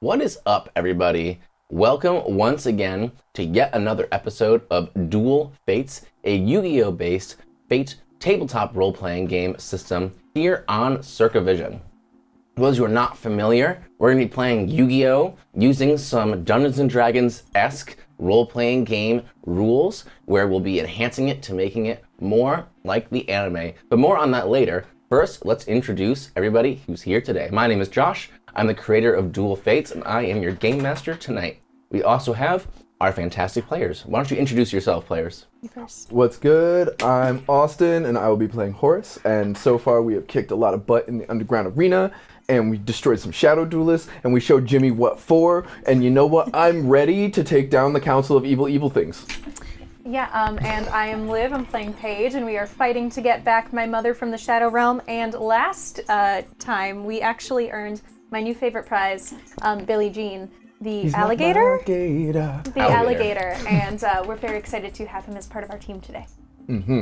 What is up, everybody? Welcome once again to yet another episode of Duel Fates, a Yu-Gi-Oh! Based Fate tabletop role-playing game system here on CircaVision. For those who are not familiar, we're going to be playing Yu-Gi-Oh! Using some Dungeons & Dragons-esque role-playing game rules, where we'll be enhancing it to making it more like the anime. But more on that later. First, let's introduce everybody who's here today. My name is Josh. I'm the creator of Duel Fates, and I am your game master tonight. We also have our fantastic players. Why don't you introduce yourself, players? You first. What's good? I'm Austin, and I will be playing Horus. And so far, we have kicked a lot of butt in the underground arena, and we destroyed some shadow duelists, and we showed Jimmy what for. And you know what? I'm ready to take down the Council of Evil Things. Yeah, and I am Liv, I'm playing Paige, and we are fighting to get back my mother from the Shadow Realm. And last time, we actually earned my new favorite prize, Billie Jean, the alligator? The alligator. And we're very excited to have him as part of our team today. Mm-hmm.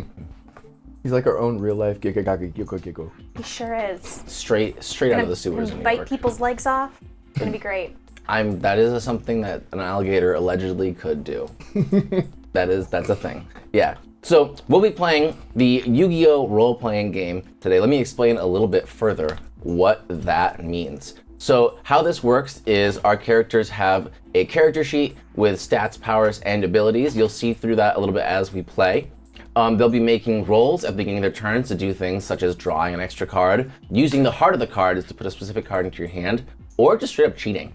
He's like our own real-life Giga. He sure is. Straight out of the sewers in New Bite York. people's legs off. It's gonna be great. That is something that an alligator allegedly could do. That's a thing. Yeah. So we'll be playing the Yu-Gi-Oh! Role-playing game today. Let me explain a little bit further what that means. So how this works is our characters have a character sheet with stats, powers, and abilities. You'll see through that a little bit as we play. They'll be making rolls at the beginning of their turns to do things such as drawing an extra card, using the heart of the card is to put a specific card into your hand, or just straight up cheating.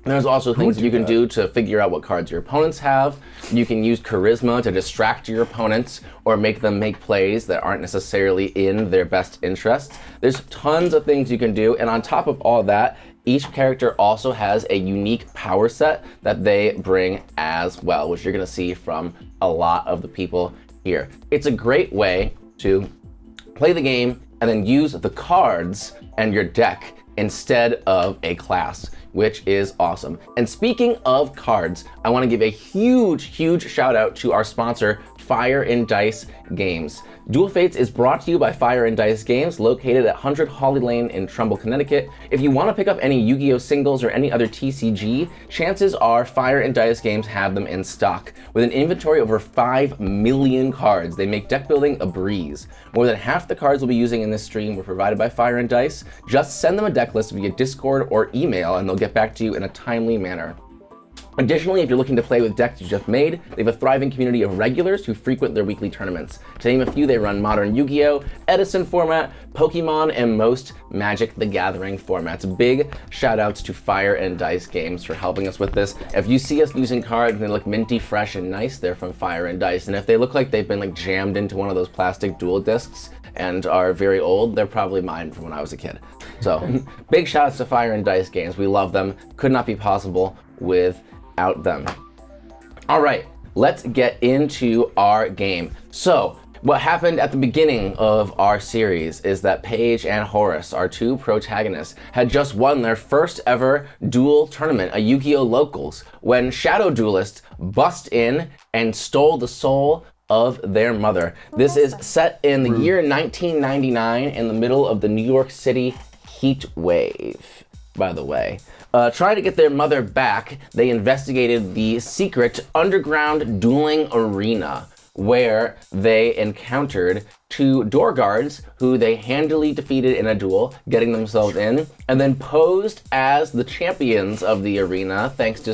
There's also things that you can do to figure out what cards your opponents have. You can use charisma to distract your opponents or make them make plays that aren't necessarily in their best interests. There's tons of things you can do, and on top of all that, each character also has a unique power set that they bring as well, which you're gonna see from a lot of the people here. It's a great way to play the game and then use the cards and your deck instead of a class, which is awesome. And speaking of cards, I want to give a huge shout out to our sponsor, Fire and Dice Games. Duel Fates is brought to you by Fire and Dice Games, located at 100 Holly Lane in Trumbull, Connecticut. If you want to pick up any Yu-Gi-Oh! Singles or any other TCG, chances are Fire and Dice Games have them in stock. With an inventory of over 5 million cards, they make deck building a breeze. More than half the cards we'll be using in this stream were provided by Fire and Dice. Just send them a deck list via Discord or email, and they'll get back to you in a timely manner. Additionally, if you're looking to play with decks you just made, they have a thriving community of regulars who frequent their weekly tournaments. To name a few, they run Modern Yu-Gi-Oh!, Edison format, Pokemon, and most Magic the Gathering formats. Big shout outs to Fire and Dice Games for helping us with this. If you see us using cards and they look minty, fresh, and nice, they're from Fire and Dice. And if they look like they've been jammed into one of those plastic dual discs and are very old, they're probably mine from when I was a kid. So big shout outs to Fire and Dice Games. We love them. Could not be possible without them. All right, let's get into our game. So what happened at the beginning of our series is that Paige and Horus, our two protagonists, had just won their first ever duel tournament, a Yu-Gi-Oh! Locals, when shadow duelists bust in and stole the soul of their mother. This is set in the year 1999 in the middle of the New York City heat wave, by the way. Trying to get their mother back, they investigated the secret underground dueling arena, where they encountered two door guards who they handily defeated in a duel, getting themselves in, and then posed as the champions of the arena thanks to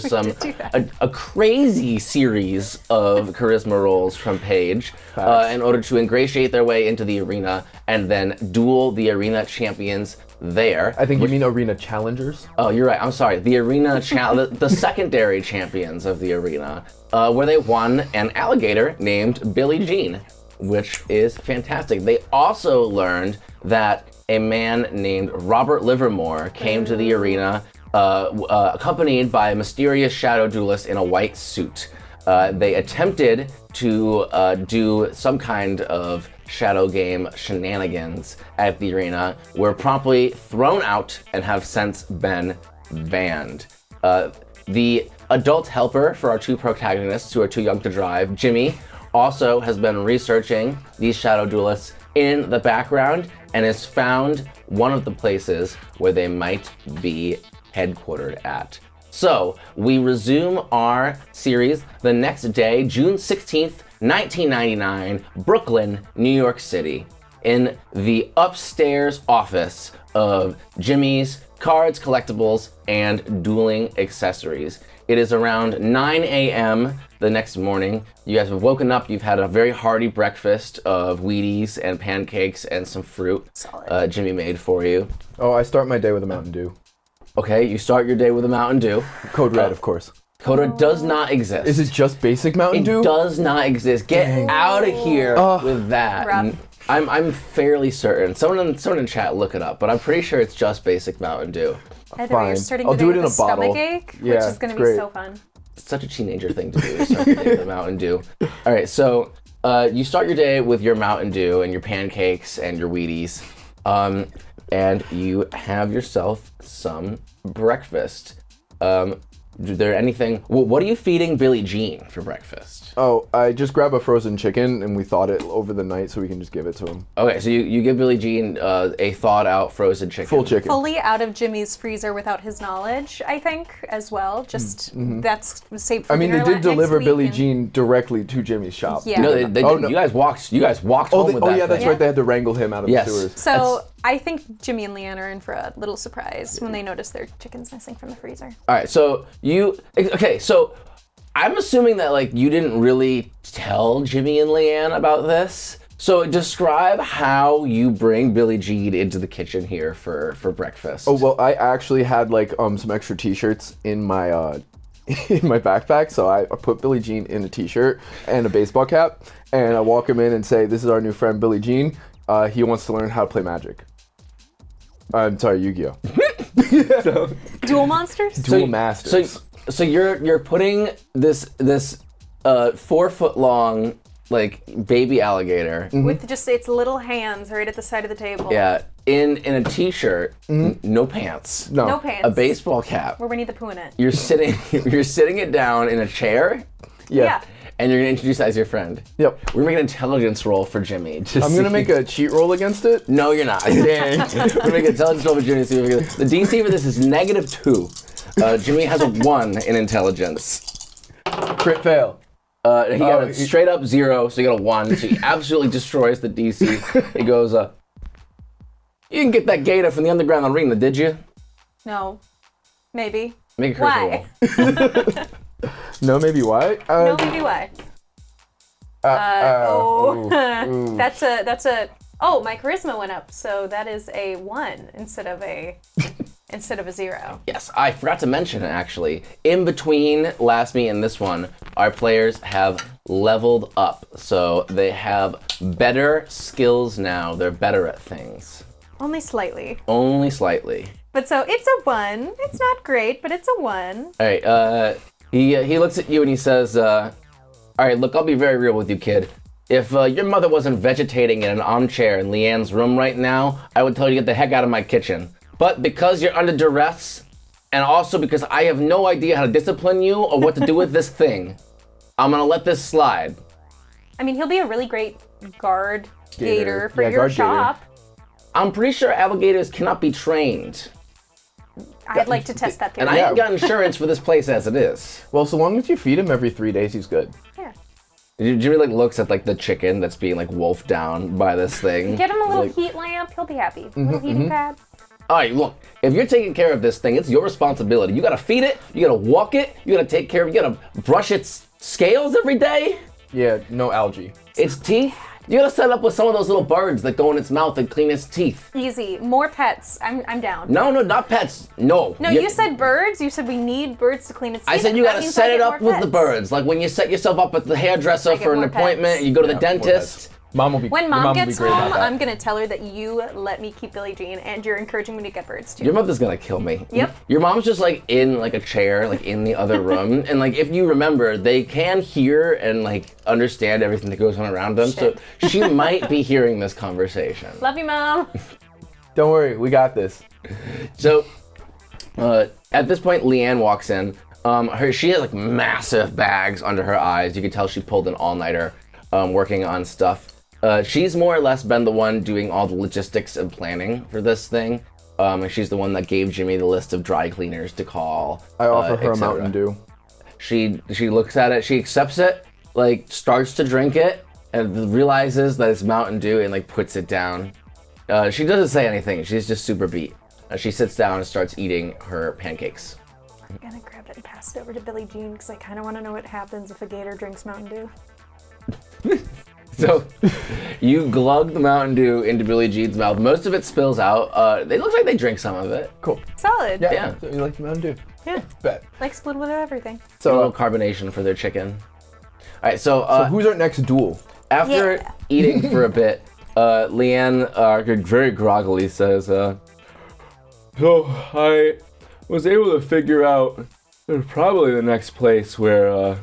a crazy series of charisma rolls from Paige in order to ingratiate their way into the arena and then duel the arena champions there. I think you mean arena challengers. Oh, you're right. I'm sorry. The arena, the secondary champions of the arena, where they won an alligator named Billie Jean, which is fantastic. They also learned that a man named Robert Livermore came to the arena, accompanied by a mysterious shadow duelist in a white suit. They attempted to do some kind of shadow game shenanigans at the arena, were promptly thrown out and have since been banned. The adult helper for our two protagonists who are too young to drive, Jimmy, also has been researching these shadow duelists in the background and has found one of the places where they might be headquartered at. So we resume our series the next day, June 16th, 1999, Brooklyn, New York City, in the upstairs office of Jimmy's Cards, Collectibles, and Dueling Accessories. It is around 9 a.m. the next morning. You guys have woken up. You've had a very hearty breakfast of Wheaties and pancakes and some fruit. Solid. Jimmy made for you. Oh, I start my day with a Mountain Dew. Okay, you start your day with a Mountain Dew. Code Red, of course. Code Red does not exist. Is it just basic Mountain Dew? It does not exist. Get out of here with that. Rough. I'm fairly certain. Someone in chat look it up, but I'm pretty sure it's just basic Mountain Dew. Either Fine. you're starting I'll the do day it in with a bottle. stomachache, Yeah, which is going to it's be great. so fun. It's such a teenager thing to do, is start your day with a Mountain Dew. All right, so you start your day with your Mountain Dew and your pancakes and your Wheaties, and you have yourself some breakfast. Is there anything? What are you feeding Billie Jean for breakfast? Oh, I just grab a frozen chicken and we thawed it over the night so we can just give it to him. Okay, so you give Billie Jean a thawed out frozen chicken. Full chicken. Fully out of Jimmy's freezer without his knowledge, I think, as well. Just that's safe for I mean, they dinner did next deliver week Billie and- Jean directly to Jimmy's shop. Yeah. No, they Oh, did. no. You guys walked home with that yeah, that's thing. right. They had to wrangle him out of Yes. the sewers. So I think Jimmy and Leanne are in for a little surprise when they notice their chicken's missing from the freezer. All right, so so I'm assuming that like you didn't really tell Jimmy and Leanne about this. So describe how you bring Billie Jean into the kitchen here for breakfast. Oh well, I actually had like some extra T-shirts in my in my backpack, so I put Billie Jean in a T-shirt and a baseball cap, and I walk him in and say, "This is our new friend Billie Jean. He wants to learn how to play Magic." I'm sorry, Yu-Gi-Oh. Duel monsters? Duel Masters. So you're putting this 4-foot long like baby alligator, With just its little hands right at the side of the table. yeah, in a T-shirt, no pants, No pants. a baseball cap. Where Winnie the Pooh in it. You're sitting it down in a chair, Yeah. and you're gonna introduce as your friend. Yep. We're making an intelligence roll for Jimmy. I'm gonna make a cheat roll against it. No, you're not. Dang. We're making an intelligence roll for Jimmy. See if we can... The DC for this is -2. Jimmy has a 1 in intelligence. Crit fail. He got a straight up 0, so he got a 1. So he absolutely destroys the DC. He goes, "You didn't get that gator from the underground arena, did you?" No. Maybe. Make a critical Why? roll. No, maybe why? No, maybe why? That's a. Oh, my charisma went up, so that is a 1 instead of a 0. Yes, I forgot to mention actually. In between last meet and this one, our players have leveled up, so they have better skills now. They're better at things. Only slightly. Only slightly. But so it's a 1. It's not great, but it's a 1. All right. He looks at you and he says, "All right, look, I'll be very real with you, kid. If your mother wasn't vegetating in an armchair in Leanne's room right now, I would tell you to get the heck out of my kitchen. But because you're under duress, and also because I have no idea how to discipline you or what to do with this thing, I'm gonna let this slide." I mean, he'll be a really great guard Gator. gator for Yeah, your guard gator. shop. I'm pretty sure alligators cannot be trained. I'd like to test that theory. And I ain't got insurance for this place as it is. Well, so long as you feed him every 3 days, he's good. Yeah. Jimmy like looks at like the chicken that's being like wolfed down by this thing. Get him a little Like, heat lamp. He'll be happy. Little heating pad. all right, look, if you're taking care of this thing, it's your responsibility. You gotta feed it, you gotta walk it, you gotta take care of it, you gotta brush its scales every day, Yeah, no algae. its teeth. You gotta set up with some of those little birds that go in its mouth and clean its teeth. Easy. More pets. I'm down. No, not pets. No. No, you said birds. You said we need birds to clean its teeth. I said you That gotta means set I it get up more with the pets. birds. Like when you set yourself up at the hairdresser get for an more appointment, pets. you go to the Yeah, more dentist. pets. Mom will be. When your mom will be gets great about home, that. I'm gonna tell her that you let me keep Billie Jean, and you're encouraging me to get birds too. Your mother's gonna kill me. Yep. Your mom's just like in like a chair, like in the other room, and like if you remember, they can hear and like understand everything that goes on around them. Shit. So she might be hearing this conversation. Love you, mom. Don't worry, we got this. So at this point, Leanne walks in. She has like massive bags under her eyes. You can tell she pulled an all-nighter working on stuff. She's more or less been the one doing all the logistics and planning for this thing. And she's the one that gave Jimmy the list of dry cleaners to call. I offer her a etc. Mountain Dew. She looks at it, she accepts it, like starts to drink it, and realizes that it's Mountain Dew and like puts it down. She doesn't say anything. She's just super beat. She sits down and starts eating her pancakes. I'm gonna grab it and pass it over to Billie Jean because I kind of want to know what happens if a gator drinks Mountain Dew. So you glug the Mountain Dew into Billie Jean's mouth. Most of it spills out. It looks like they drink some of it. Cool. Solid. Yeah. So you like the Mountain Dew? Yeah. Bet. Like split with everything. A little carbonation for their chicken. All right, so Who's our next duel? after Yeah. eating for a bit, Leanne very groggily says, so I was able to figure out probably the next place where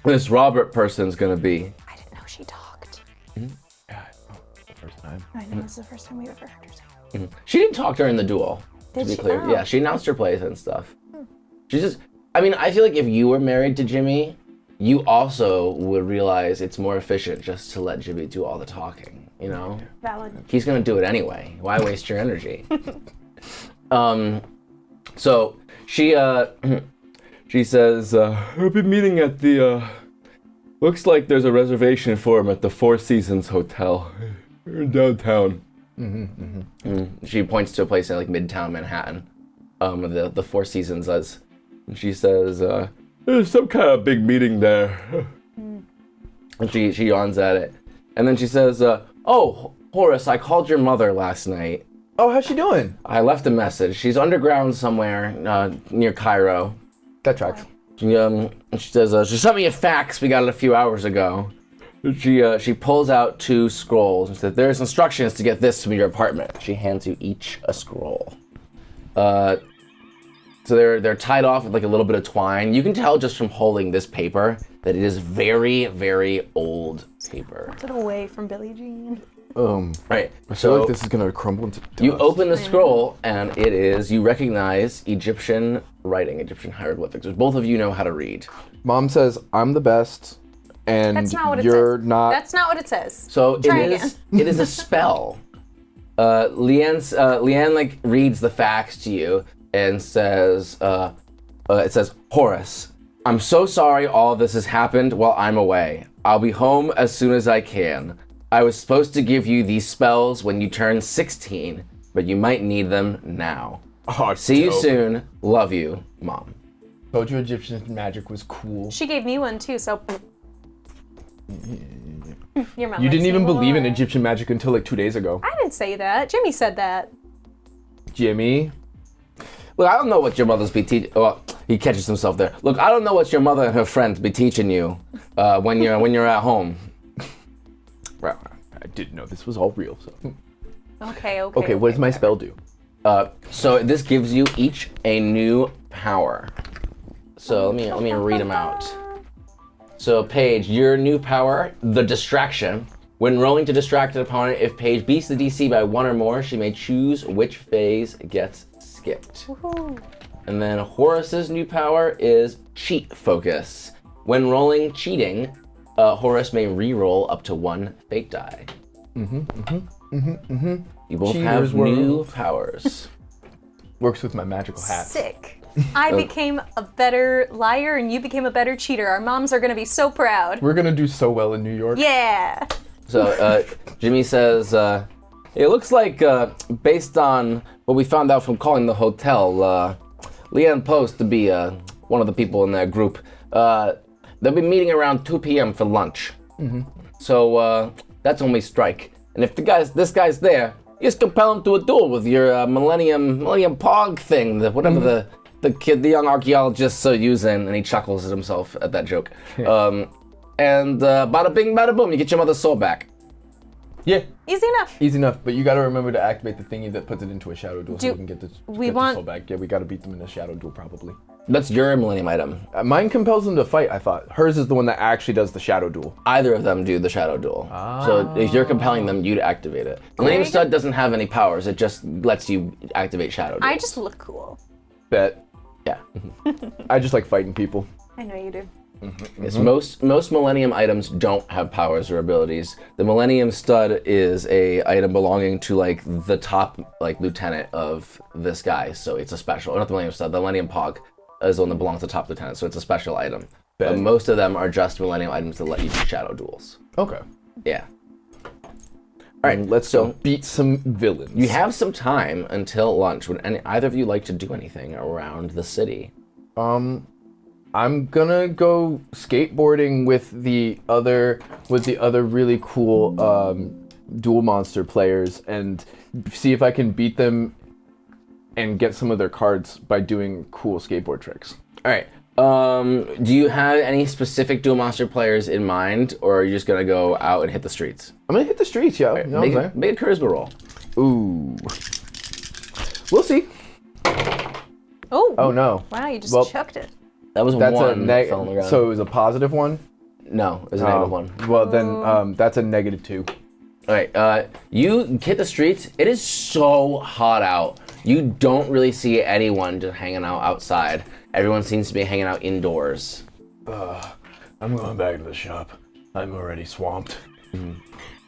this Robert person's gonna be. I didn't know she talked. The first time. I know this is the first time we've ever heard her say. She didn't talk during the duel, Did to be she? clear. Oh. Yeah, she announced her place and stuff. She's just, I mean, I feel like if you were married to Jimmy, you also would realize it's more efficient just to let Jimmy do all the talking, you know? Valid. He's gonna do it anyway. Why waste your energy? So she says, I'll be meeting at the, looks like there's a reservation for him at the Four Seasons Hotel in downtown. She points to a place in like Midtown Manhattan, the Four Seasons is. And she says, there's some kind of big meeting there. And she yawns at it. And then she says, oh, Horus, I called your mother last night. Oh, how's she doing? I left a message. She's underground somewhere near Cairo. That tracks. She says, she sent me a fax we got it a few hours ago. She pulls out 2 scrolls and says, there's instructions to get this from your apartment. She hands you each a scroll. So they're tied off with like a little bit of twine. You can tell just from holding this paper that it is very, very old paper. Get away from Billie Jean. Right. I feel like this is gonna crumble into dust. You open the scroll, and it is, you recognize Egyptian writing, Egyptian hieroglyphics, which both of you know how to read. Mom says I'm the best, and That's not what it you're says. not. That's not what it says. So Try it is a spell. Leanne like reads the facts to you and says, it says, Horus, I'm so sorry all of this has happened while I'm away. I'll be home as soon as I can. I was supposed to give you these spells when you turn 16, but you might need them now. Oh, See you dope. soon. Love you, Mom. Told you Egyptian magic was cool. She gave me one too, so. Your mom You likes didn't me even believe in more. Egyptian magic until like 2 days ago. I didn't say that. Jimmy said that. Jimmy. Look, I don't know what your mother's be teaching. Well, he catches himself there. Look, I don't know what your mother and her friends be teaching you when you're at home. Well, I didn't know this was all real. So. Okay. Okay, what does my spell do? So this gives you each a new power. So let me read them out. So Paige, your new power, the distraction. When rolling to distract an opponent, if Paige beats the DC by 1 or more, she may choose which phase gets skipped. Woohoo. And then Horus's new power is cheat focus. When rolling cheating, Horus may re-roll up to 1 fate die. You both Cheaters have new world. powers. Works with my magical hat. Sick. I became a better liar and you became a better cheater. Our moms are gonna be so proud. We're gonna do so well in New York. Yeah. So Jimmy says, it looks like based on what we found out from calling the hotel, Leanne Post to be one of the people in that group. They'll be meeting around 2 p.m. for lunch. So that's when we strike. And if this guy's there, you just compel him to a duel with your Millennium Pog thing, whatever the young archaeologist's using, and he chuckles at himself at that joke. And bada bing, bada boom, you get your mother's soul back. Yeah. Easy enough. Easy enough, but you gotta remember to activate the thingy that puts it into a shadow duel so we can get the soul back. Yeah, we gotta beat them in a shadow duel probably. That's your Millennium item. Mine compels them to fight, I thought. Hers is the one that actually does the shadow duel. Either of them do the shadow duel. So if you're compelling them, you'd activate it. Millennium Stud doesn't have any powers. It just lets you activate shadow duel. I just look cool. Bet. Yeah. I just like fighting people. I know you do. Yes, most Millennium items don't have powers or abilities. The Millennium Stud is a item belonging to like the top like lieutenant of this guy, so it's a special. Not the Millennium Stud, the Millennium Pog is the one that belongs to the top lieutenant, so it's a special item. But most of them are just Millennium items that let you do shadow duels. Okay. Yeah. All right, Let's go beat some villains. You have some time until lunch. Would either of you like to do anything around the city? I'm gonna go skateboarding with the other really cool duel monster players and see if I can beat them and get some of their cards by doing cool skateboard tricks. All right. Do you have any specific duel monster players in mind, or are you just gonna go out and hit the streets? I'm gonna hit the streets, yo. Right, You know what I'm saying? make a charisma roll. Ooh. We'll see. Oh. Oh no. Wow, you just chucked it. That was That's one. a fell on the ground. so it was a positive one? no, it was a negative one. Well then that's a -2. All right. You hit the streets. It is so hot out. You don't really see anyone just hanging out outside. Everyone seems to be hanging out indoors. I'm going back to the shop. I'm already swamped.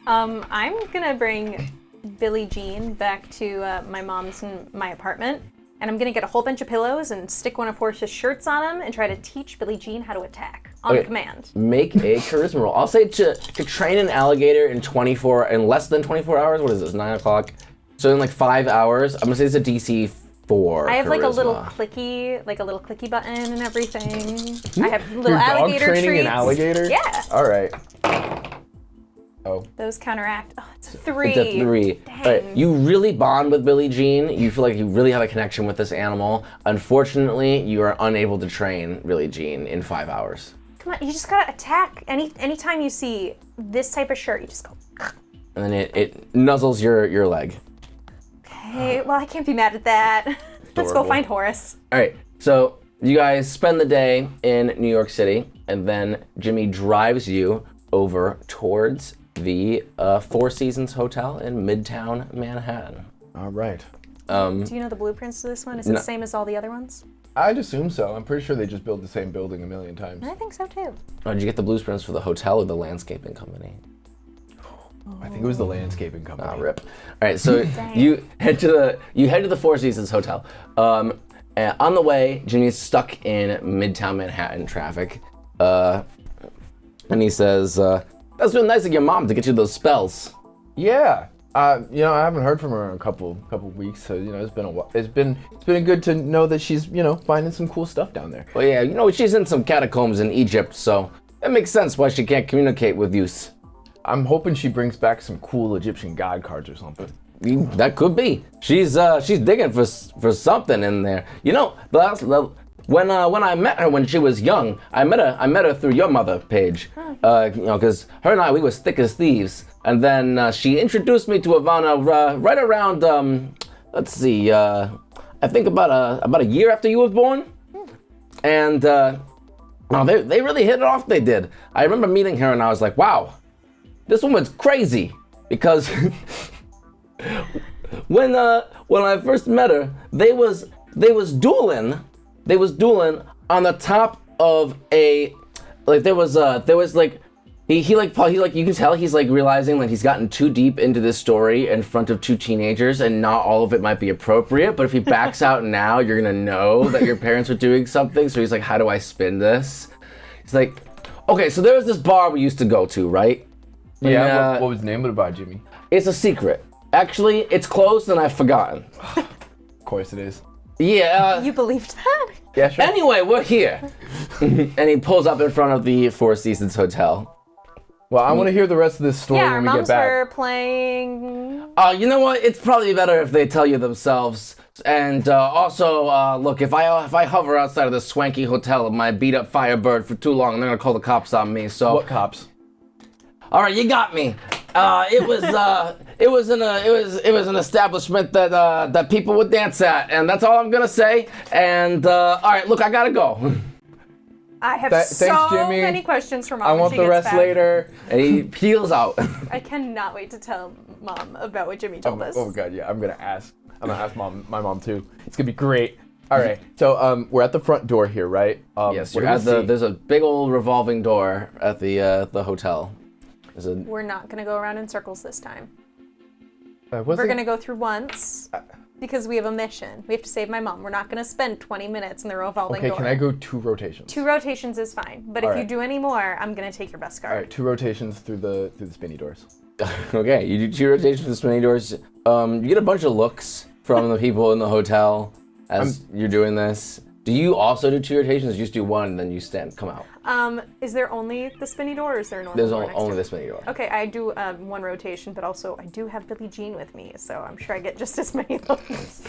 I'm gonna bring Billie Jean back to my mom's and my apartment, and I'm gonna get a whole bunch of pillows and stick one of Horse's shirts on them and try to teach Billie Jean how to attack on command. Make a charisma roll. I'll say to train an alligator in less than 24 hours. What is this? 9 o'clock. So in like 5 hours, I'm gonna say it's a DC 4. I have like a little charisma. clicky button and everything. I have little Your dog alligator training treats. an alligator? Yeah. All right. Oh. Those counteract. Oh, it's a 3. It's a 3. Dang. All right, you really bond with Billie Jean. You feel like you really have a connection with this animal. Unfortunately, you are unable to train Billie Jean in 5 hours. Come on, you just gotta attack. Anytime you see this type of shirt, you just go. And then it nuzzles your leg. Okay, well I can't be mad at that. Let's go Adorable. find Horus. All right, so you guys spend the day in New York City, and then Jimmy drives you over towards the Four Seasons Hotel in Midtown Manhattan. All right. Do you know the blueprints to this one? Is it the same as all the other ones? I'd assume so. I'm pretty sure they just built the same building a million times. I think so too. Oh, did you get the blueprints for the hotel or the landscaping company? I think it was the landscaping company. Ah, rip. All right, so you head to the Four Seasons Hotel. And on the way, Jimmy's stuck in Midtown Manhattan traffic, and he says, "That's really nice of your mom to get you those spells." Yeah. I haven't heard from her in a couple weeks, so it's been a while. It's been good to know that she's finding some cool stuff down there. Well, yeah, she's in some catacombs in Egypt, so it makes sense why she can't communicate with you. I'm hoping she brings back some cool Egyptian god cards or something. That could be. She's digging for something in there. When I met her when she was young, I met her through your mother, Paige. Because her and I, we was thick as thieves. And then she introduced me to Ivana right around let's see, I think about a year after you were born. And they really hit it off. They did. I remember meeting her and I was like, wow, this woman's crazy. Because when I first met her, they was dueling. They was dueling on the top of a, like there was like, he you can tell he's like realizing like he's gotten too deep into this story in front of two teenagers and not all of it might be appropriate, but if he backs out now, you're gonna know that your parents are doing something. So he's like, how do I spin this? He's like, okay, so there was this bar we used to go to, right? Yeah, what was the name of the bar, Jimmy? It's a secret. Actually, it's closed and I've forgotten. Of course it is. Yeah. You believed that? Yeah, sure. Anyway, we're here. And he pulls up in front of the Four Seasons Hotel. Well, I want to hear the rest of this story Yeah, our when we get moms back. were playing. You know what? It's probably better if they tell you themselves. And also, look, if I hover outside of this swanky hotel of my beat up Firebird for too long, they're gonna call the cops on me. So. What cops? All right, you got me. It was an establishment that people would dance at, and that's all I'm gonna say. And all right, look, I gotta go. I have Thanks, Jimmy. many questions for Mom. I when want she the gets rest back. later. And he peels out. I cannot wait to tell Mom about what Jimmy told us. Oh god, yeah, I'm gonna ask my mom too. It's gonna be great. All right. So we're at the front door here, right? Yes, what you're do we at see? there's a big old revolving door at the hotel. We're not gonna go around in circles this time. Was We're it- gonna go through once because we have a mission. We have to save my mom. We're not gonna spend 20 minutes in the revolving Okay, door. can I go 2 rotations? 2 rotations is fine, but if All you right. do any more, I'm gonna take your best card. All right, 2 rotations through the spinny doors. Okay, you do 2 rotations with spinning doors. You get a bunch of looks from the people in the hotel as you're doing this. Do you also do 2 rotations? Or you just do 1 and then you come out? Is there only the spinny door, or is there a normal There's door next only to the it? spinning door. Okay, I do 1 rotation, but also I do have Billie Jean with me, so I'm sure I get just as many looks.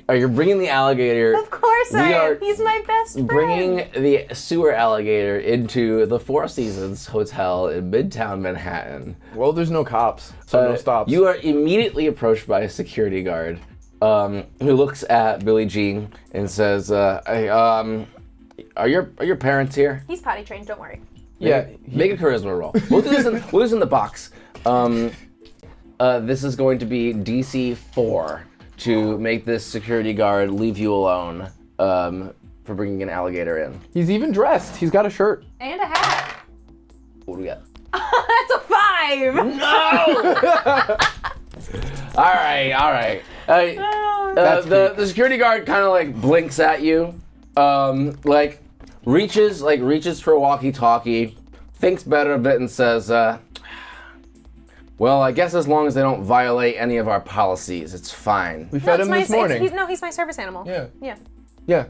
You're bringing the alligator. Of course I We are am. He's my best friend. Bringing the sewer alligator into the Four Seasons Hotel in Midtown Manhattan. Well, there's no cops, so no stops. You are immediately approached by a security guard who looks at Billie Jean and says, hey, are your parents here? He's potty trained. Don't worry. Yeah. Make a charisma roll. We'll do this in the box. This is going to be DC 4 to make this security guard leave you alone for bringing an alligator in. He's even dressed. He's got a shirt. And a hat. What do we got? That's a 5. No! all right. That's The security guard kind of like blinks at you, reaches for a walkie-talkie, thinks better of it, and says, "Well, I guess as long as they don't violate any of our policies, it's fine." We fed him this morning. He's my service animal. Yeah. Yeah. Yeah.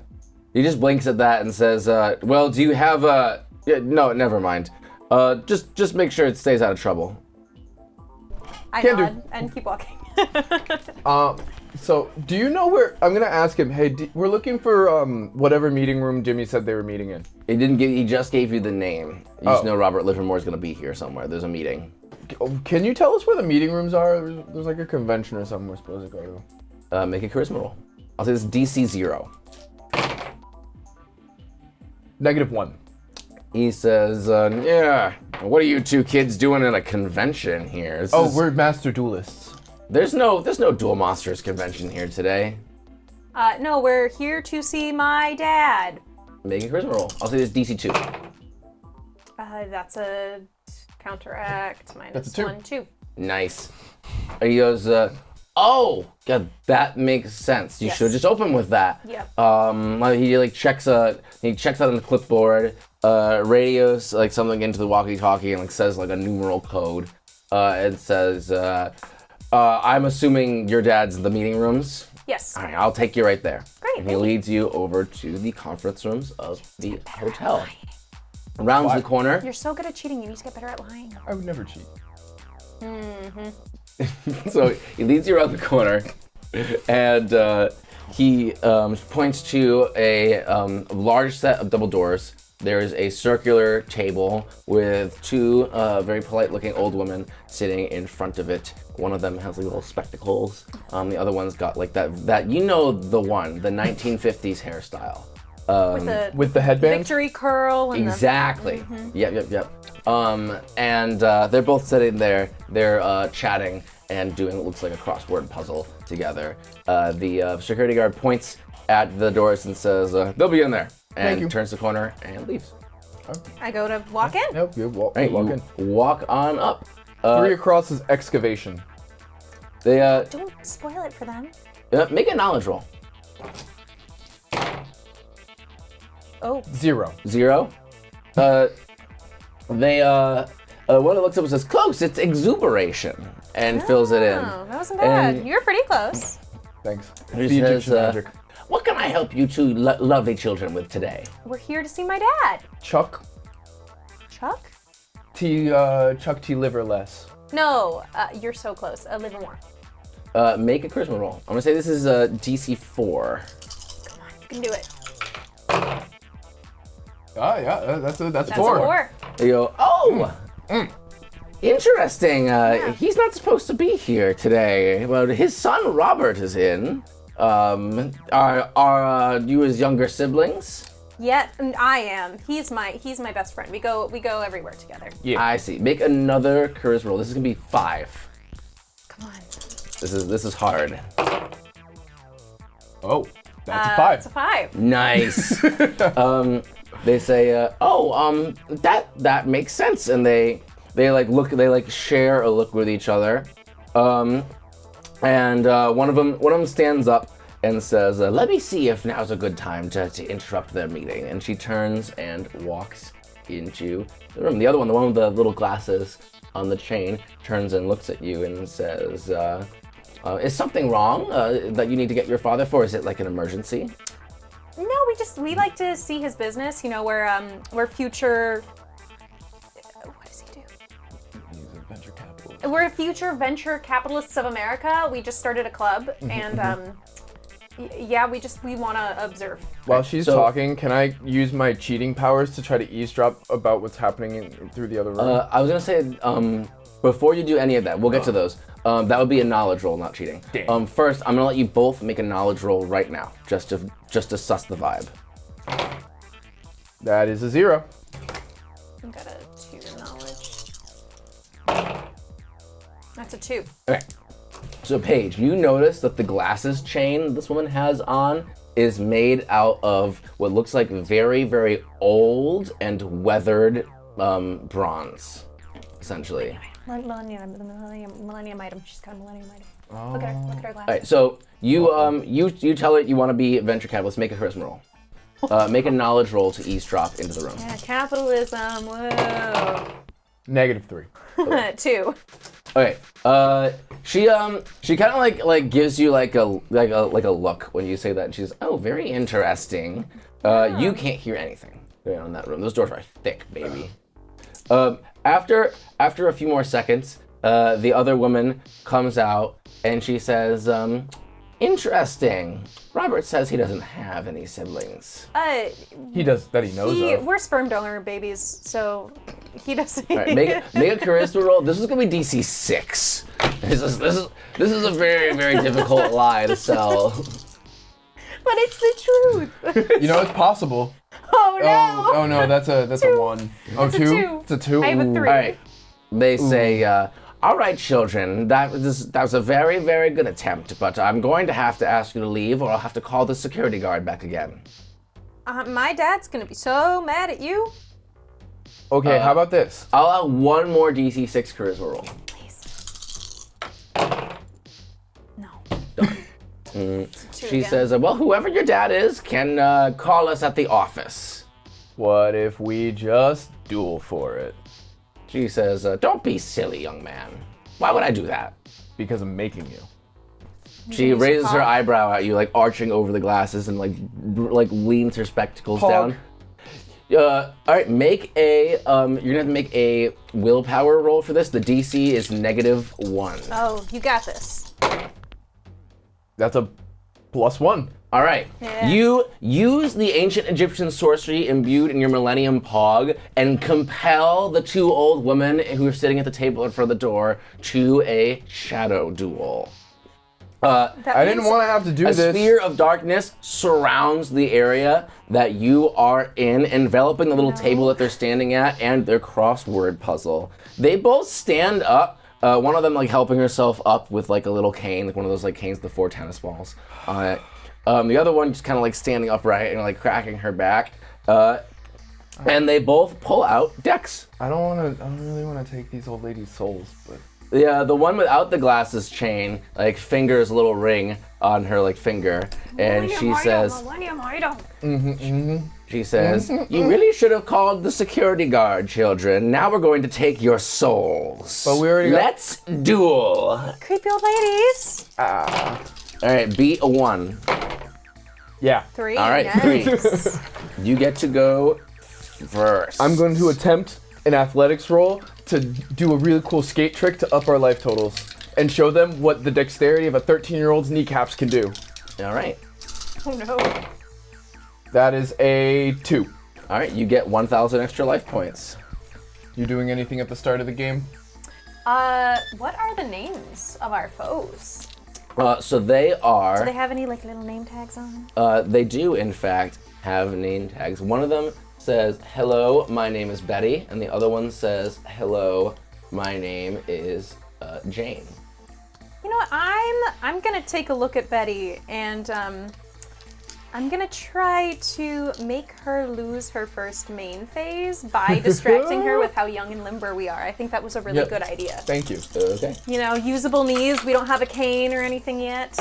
He just blinks at that and says, "Well, do you have a? No, never mind. Just make sure it stays out of trouble." I Can do. nod and keep walking. So, do you know where? I'm gonna ask him. Hey, we're looking for whatever meeting room Jimmy said they were meeting in. He just gave you the name. You just Oh. know Robert Livermore is going to be here somewhere. There's a meeting. Can you tell us where the meeting rooms are? There's like a convention or something we're supposed to go to. Make a charisma roll. I'll say this is DC 0. -1. He says, yeah, what are you 2 kids doing at a convention here? We're master duelists. There's no Duel Monsters convention here today. No, we're here to see my dad. Make a charisma roll. I'll say this DC 2. That's a counteract minus That's a 2. 1, 2. Nice. He goes, oh, God, that makes sense. You Yes. should have just opened with that. Yep. He like checks out on the clipboard, radios like something into the walkie-talkie and like says like a numeral code. It says, I'm assuming your dad's in the meeting rooms. Yes. All right, I'll take you right there. Great, And he thank you. leads you over to the conference rooms of the hotel. Rounds the corner. You're so good at cheating. You need to get better at lying. I would never cheat. So he leads you around the corner, and he points to a large set of double doors. There is a circular table with 2 very polite-looking old women sitting in front of it. One of them has like little spectacles. The other one's got like that you know the 1950s hairstyle. With the headband. Victory curl and Exactly. Yep. And they're both sitting there. They're chatting and doing what looks like a crossword puzzle together. The security guard points at the doors and says, "They'll be in there." Thank you. And turns the corner and leaves. I go to walk in. Nope, you walk, Right, walk you in. walk on up. 3 across is excavation. They Don't spoil it for them. make a knowledge roll. Oh, 0. 0. They one that looks up and says, "Close. It's exuberation," and fills it in. Oh, that wasn't bad. And- You're pretty close. Thanks. He The says, Egyptian magic. "What can I help you 2 lovely children with today?" We're here to see my dad. Chuck Chuck? Chuck T. Liverless. No, you're so close. Livermore. Make a charisma roll. I'm gonna say this is DC 4. Come on, you can do it. Ah, yeah, that's a That's 4. a 4. They go, "Oh, interesting. He's not supposed to be here today. Well, his son Robert is in. Are you his younger siblings?" Yeah, and I am. He's my best friend. We go everywhere together. Yeah. I see. Make another charisma roll. This is gonna be 5. Come on. This is hard. Oh, That's a 5. It's a 5. Nice. They say, that makes sense, and they share a look with each other, and one of them stands up and says, "Let me see if now's a good time to interrupt their meeting." And she turns and walks into the room. The other one, the one with the little glasses on the chain, turns and looks at you and says, "Is something wrong that you need to get your father for? Is it like an emergency?" No, we like to see his business. You know, we're future. What does he do? He's a venture capitalist. We're future venture capitalists of America. We just started a club, and yeah, we want to observe. While she's talking, can I use my cheating powers to try to eavesdrop about what's happening through the other room? I was gonna say, before you do any of that, we'll get to those. That would be a knowledge roll, not cheating. Damn. First, I'm gonna let you both make a knowledge roll right now, just to suss the vibe. That is a 0. I got a 2 in knowledge. That's a 2. Okay. So Paige, you notice that the glasses chain this woman has on is made out of what looks like very, very old and weathered bronze, essentially. Millennium item. She's got a millennium item. Look at her glasses. All right, so you tell her you want to be a venture capitalist. Make a charisma roll. Make a knowledge roll to eavesdrop into the room. Yeah, capitalism. Whoa. -3. 2. Okay. She kind of like gives you like a look when you say that, and she's, "Oh, very interesting." You can't hear anything going on in that room. Those doors are thick, baby. After a few more seconds, the other woman comes out and she says, "Interesting. Robert says he doesn't have any siblings." He does that he knows of. We're sperm donor babies, so he doesn't. All right, make a charisma roll. This is gonna be DC 6. This is a very, very difficult lie to sell. But it's the truth. You know, it's possible. Oh no! Oh no, that's a 1. Oh, It's a 2? 2. It's a 2? I have a Ooh. 3. All right. They say, "All right, children, that was a very, very good attempt, but I'm going to have to ask you to leave, or I'll have to call the security guard back again." My dad's gonna be so mad at you. Okay, how about this? I'll allow one more DC 6 charisma roll. Please. No. She says, "Well, whoever your dad is can call us at the office." What if we just duel for it? She says, "Don't be silly, young man. Why would I do that?" Because I'm making you. She raises her eyebrow at you, like arching over the glasses, and like leans her spectacles down. All right, make a you're gonna have to make a willpower roll for this. The DC is -1. Oh, you got this. That's a +1. All right. Yeah. You use the ancient Egyptian sorcery imbued in your Millennium Pog and compel the 2 old women who are sitting at the table in front of the door to a shadow duel. I didn't want to have to do A this. sphere of darkness surrounds the area that you are in, enveloping the little table that they're standing at and their crossword puzzle. They both stand up. One of them like helping herself up with like a little cane, like one of those like canes with the 4 tennis balls on it. The other one just kind of like standing upright and like cracking her back. And they both pull out decks. I don't really want to take these old ladies' souls, but The one without the glasses chain like fingers a little ring on her like finger, and she says, She says, "You really should have called the security guard, children. Now we're going to take your souls. But we already got- Let's duel." Creepy old ladies. All right, beat a 1. yeah. 3. All right, Nice. 3. You get to go first. I'm going to attempt an athletics roll to do a really cool skate trick to up our life totals and show them what the dexterity of a 13-year-old's kneecaps can do. All right. Oh no. That is a 2. All right, you get 1,000 extra life points. You doing anything at the start of the game? What are the names of our foes? So they are. Do they have any like little name tags on them? They do, in fact, have name tags. One of them says, "Hello, my name is Betty," and the other one says, "Hello, my name is Jane." You know what? I'm gonna take a look at Betty and I'm gonna try to make her lose her first main phase by distracting her with how young and limber we are. I think that was a really good idea. Thank you. Okay. You know, usable knees. We don't have a cane or anything yet.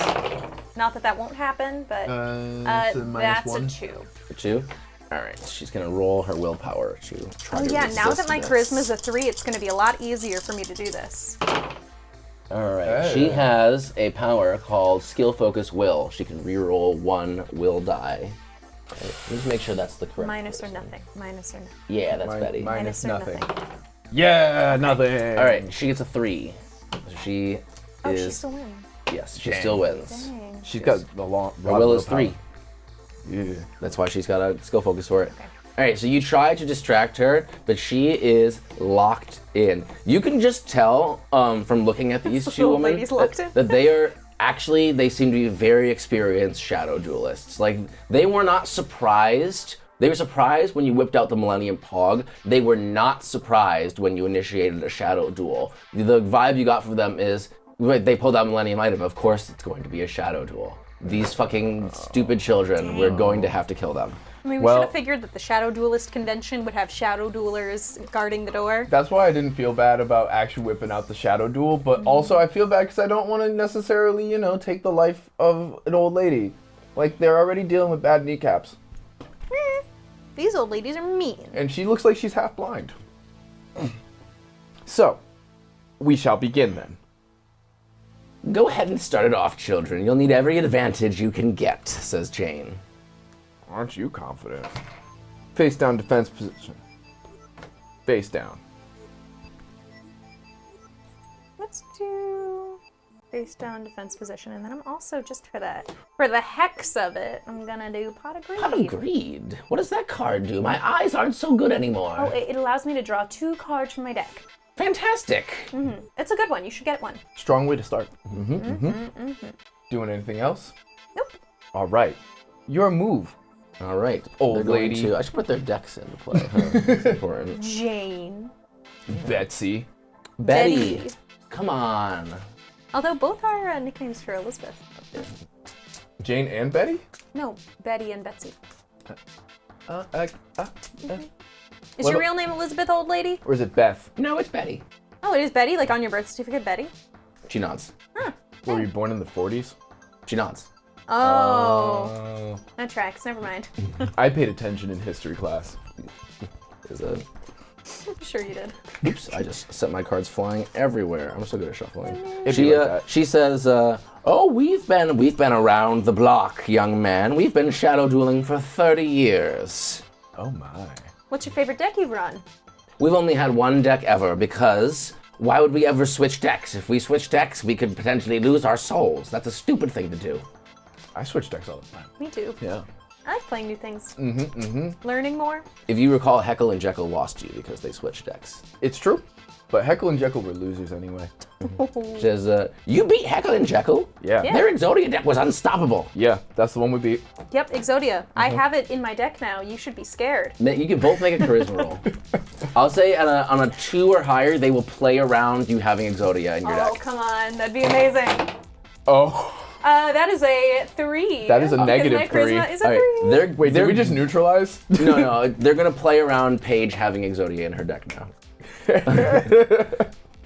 Not that that won't happen, but It's a that's -1. a 2. A 2. All right. She's gonna roll her willpower to try Oh to yeah, now resist that my this. charisma's a 3, it's gonna be a lot easier for me to do this. All right. Hey. She has a power called Skill Focus Will. She can reroll 1 will die. Right, let me just make sure that's the correct. Minus or person. nothing. Minus or nothing. Yeah, that's Betty. Minus Minus or nothing. nothing. Yeah, nothing. All right. She gets a 3. So she Oh, is. she still wins. Yes, she Dang. still wins. Dang. She's got the long. Her will is 3. Yeah. That's why she's got a skill focus for it. Okay. All right, so you try to distract her, but she is locked in. You can just tell from looking at these two Little women lady's locked in. that they are actually, they seem to be very experienced shadow duelists. Like, they were not surprised. They were surprised when you whipped out the Millennium Pog. They were not surprised when you initiated a shadow duel. The vibe you got from them is, they pulled out Millennium Item, of course it's going to be a shadow duel. These fucking stupid children, we're going to have to kill them. I mean, we Well- should have figured that the Shadow Duelist convention would have shadow duelers guarding the door. That's why I didn't feel bad about actually whipping out the shadow duel, but also I feel bad because I don't want to necessarily, take the life of an old lady. Like, they're already dealing with bad kneecaps. These old ladies are mean. And she looks like she's half blind. So, we shall begin then. Go ahead and start it off, children. You'll need every advantage you can get, says Jane. Aren't you confident? Face down defense position. Face down. Let's do face down defense position, and then I'm also, just for the hex of it, I'm gonna do Pot of Greed. Pot of Greed? What does that card do? My eyes aren't so good anymore. Oh, it allows me to draw 2 cards from my deck. Fantastic. It's a good one. You should get one. Strong way to start. Doing anything else? Nope. All right. Your move. All right. Old They're going lady. to- I should put their decks into play. Huh? That's important. Jane. Betsy. Betty. Come on. Although both are nicknames for Elizabeth. Jane and Betty? No, Betty and Betsy. Or Is your real name Elizabeth, old lady? is it Beth? No, it's Betty. Oh, it is Betty, like on your birth certificate, Betty? She nods. Were you born in the 40s? She nods. Oh. That tracks. Never mind. I paid attention in history class. Is a... I'm sure you did. Oops, I just sent my cards flying everywhere. I'm so good at shuffling. It'd She be like that. she says, "Oh, we've been around the block, young man. We've been shadow dueling for 30 years. Oh my. What's your favorite deck you've run? We've only had one deck ever because why would we ever switch decks? If we switch decks, we could potentially lose our souls. That's a stupid thing to do." I switch decks all the time. Me too. Yeah. I like playing new things. Learning more. If you recall, Heckle and Jekyll lost you because they switched decks. It's true. But Heckle and Jekyll were losers anyway. She says, "You beat Heckle and Jekyll? Yeah. Yeah. Their Exodia deck was unstoppable. Yeah, that's the one we beat. Yep, Exodia. I have it in my deck now. You should be scared. You can both make a charisma roll. I'll say on a 2 or higher, they will play around you having Exodia in your Oh, deck. come on. That'd be amazing. Oh. That is a 3. That is a Because negative my charisma 3. is a All 3. right, they're Wait, they're did we just neutralize? no, they're gonna play around Paige having Exodia in her deck now.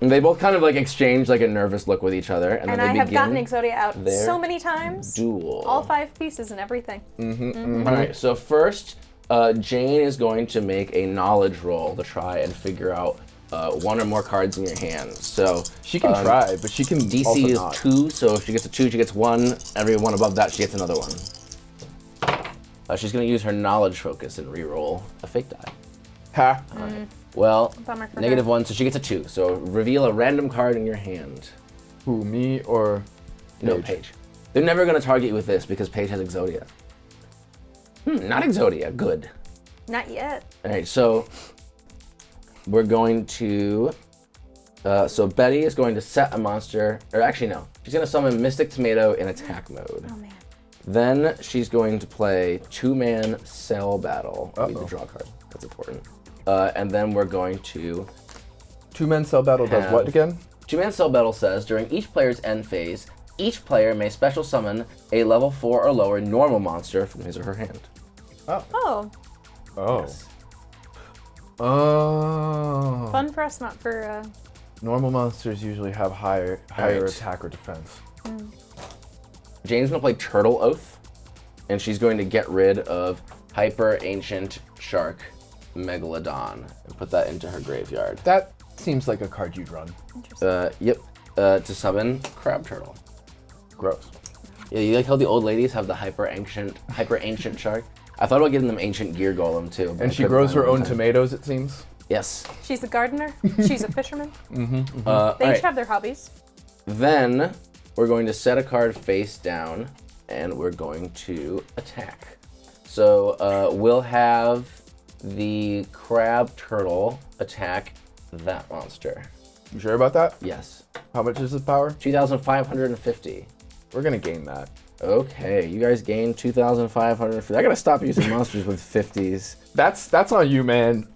And they both kind of like exchange like a nervous look with each other, and then And they I have begin gotten Exodia out their so many times. duel. All 5 pieces and everything. All right, so first, Jane is going to make a knowledge roll to try and figure out 1 or more cards in your hand. So She can try, but she can DC also is not. 2, so if she gets a 2, she gets 1. Every one above that, she gets another 1. She's going to use her knowledge focus and re-roll a fake die. Ha. Well, Bummer for negative her. 1, so she gets a 2. So reveal a random card in your hand. Who, me or No, Paige? Paige. They're never going to target you with this because Paige has Exodia. Not Exodia. Good. Not yet. All right, so we're going to... so Betty is going to set a monster... Or actually, no. She's going to summon Mystic Tomato in attack mode. Oh, man. Then she's going to play 2-man Cell Battle. Need to Uh-oh. draw a card. That's important. And then we're going to... 2-man cell battle does what Have- again? 2-man Cell Battle says, during each player's end phase, Each player may special summon a level 4 or lower normal monster from his or her hand. Oh, Oh. Oh. fun for us, not for. Normal monsters usually have higher Alright. attack or defense. Jane's gonna play Turtle Oath, and she's going to get rid of Hyper Ancient Shark Megalodon and put that into her graveyard. That seems like a card you'd run. Yep. To summon Crab Turtle. Gross. Yeah, you like how the old ladies have the hyper ancient shark? I thought about getting them ancient gear golem too. but I And she couldn't grows find her them in own time. tomatoes, it seems. Yes. She's a gardener. She's a fisherman. They Alright. each have their hobbies. Then we're going to set a card face down, and we're going to attack. So we'll have the Crab Turtle attack that monster. You sure about that? Yes. How much is his power? 2,550. We're gonna gain that. Okay, you guys gained 2,550. I gotta stop using monsters with 50s. That's on you, man.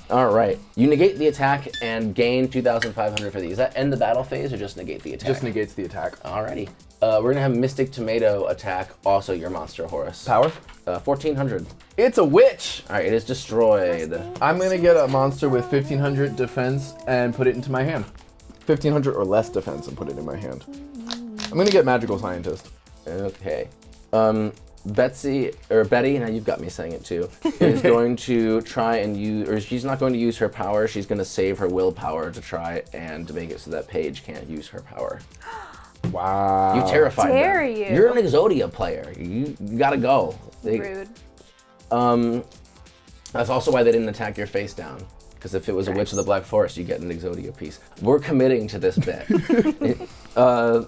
All right, you negate the attack and gain 2,550. Does that end the battle phase or just negate the attack? Just negates the attack. Alrighty. We're gonna have Mystic Tomato attack also your monster, Horus. Power? 1,400. It's a witch! All right, it is destroyed. I'm gonna get a monster with 1,500 defense and put it into my hand. 1,500 or less defense and put it in my hand. I'm gonna get Magical Scientist. Okay. Betty, now you've got me saying it too, is going to try and use, or she's not going to use her power, she's going to save her willpower to try and make it so that Paige can't use her power. Wow. You terrified Dare them. you. You're an Exodia player. You gotta go. Rude. That's also why they didn't attack your face down. Because if it was a Witch of the Black Forest, you get an Exodia piece. We're committing to this bit. All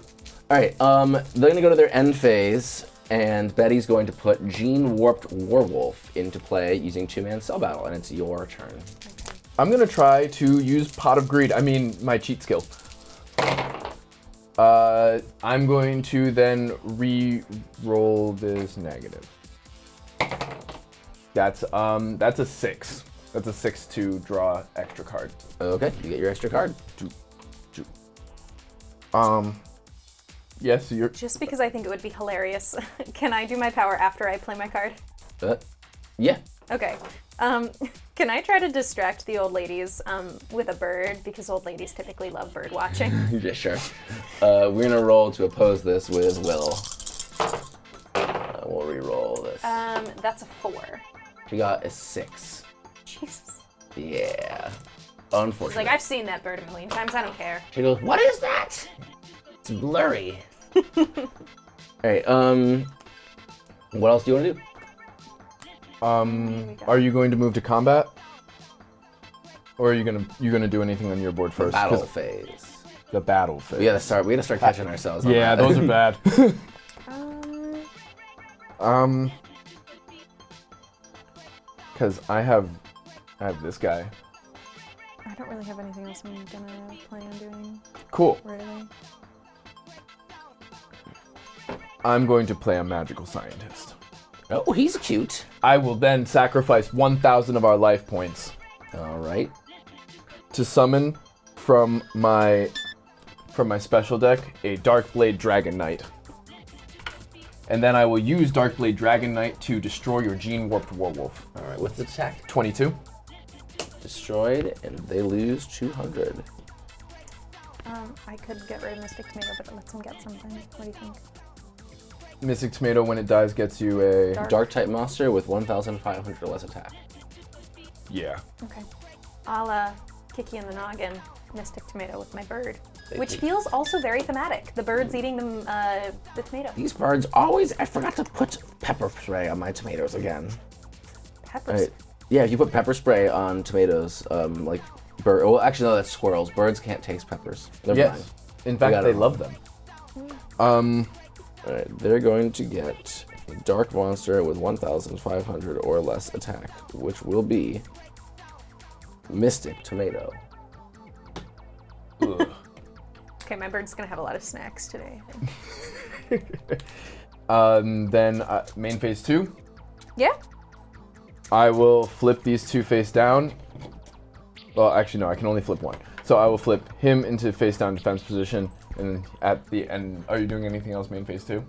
right, they're gonna go to their end phase, and Betty's going to put Gene Warped Warwolf into play using 2-man Cell Battle, and it's your turn. I'm gonna try to use Pot of Greed. I mean, my cheat skill. I'm going to then re-roll this negative. That's a 6. That's a 6 to draw extra card. Okay, you get your extra card. Yes, you're. Just because I think it would be hilarious, can I do my power after I play my card? Yeah. Okay. Can I try to distract the old ladies with a bird? Because old ladies typically love bird watching. Yeah, sure. We're gonna roll to oppose this with Will. We'll re-roll this. That's a 4. She got a 6. Jesus. Yeah. It's Unfortunately. like, I've seen that bird a million times, I don't care. She goes, "What is that? It's blurry." Alright, what else do you want to do? Are you going to move to combat? Or are you gonna do anything on your board first? Battle 'Cause phase. The battle phase. We gotta start catching ourselves on Yeah, that. those are bad. Because I have this guy. I don't really have anything else I'm gonna plan on doing, Cool. really. I'm going to play a magical scientist. Oh, he's cute. I will then sacrifice 1,000 of our life points Alright. to summon from my special deck a Darkblade Dragon Knight. And then I will use Darkblade Dragon Knight to destroy your Gene Warped Werewolf. Alright, what's the attack? 22. Destroyed, and they lose 200. I could get rid of Mystic Tomato, but it lets him get something. What do you think? Mystic Tomato, when it dies, gets you a... Dark type monster with 1,500 or less attack. Yeah. Okay. I'll kick you in the noggin, Mystic Tomato, with my bird. They Which keep- feels also very thematic. The bird's eating the tomato. These birds always. I forgot to put pepper spray on my tomatoes again. Peppers. Right. Yeah, if you put pepper spray on tomatoes, like bird. Well, actually, no, that's squirrels. Birds can't taste peppers. Never mind. Yes. In fact, got they it. love them. All right, they're going to get a dark monster with 1,500 or less attack, which will be Mystic Tomato. Ugh. Okay, my bird's gonna have a lot of snacks today. Then main phase 2. Yeah? I will flip these two face down. Well, actually, no, I can only flip one. So I will flip him into face down defense position, and at the end, are you doing anything else main phase 2?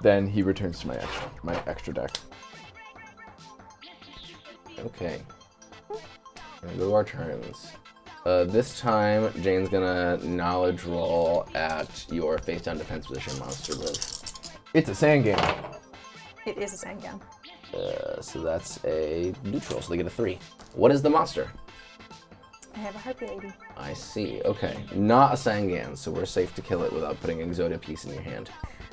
Then he returns to my extra deck. Okay. We're gonna go to our turns. This time, Jane's gonna knowledge roll at your face down defense position monster, Liv. It's a sand game. It is a sand gun. So that's a neutral, so they get a 3. What is the monster? I have a harpy lady. I see. Okay. Not a Sangan, so we're safe to kill it without putting an Exodia piece in your hand.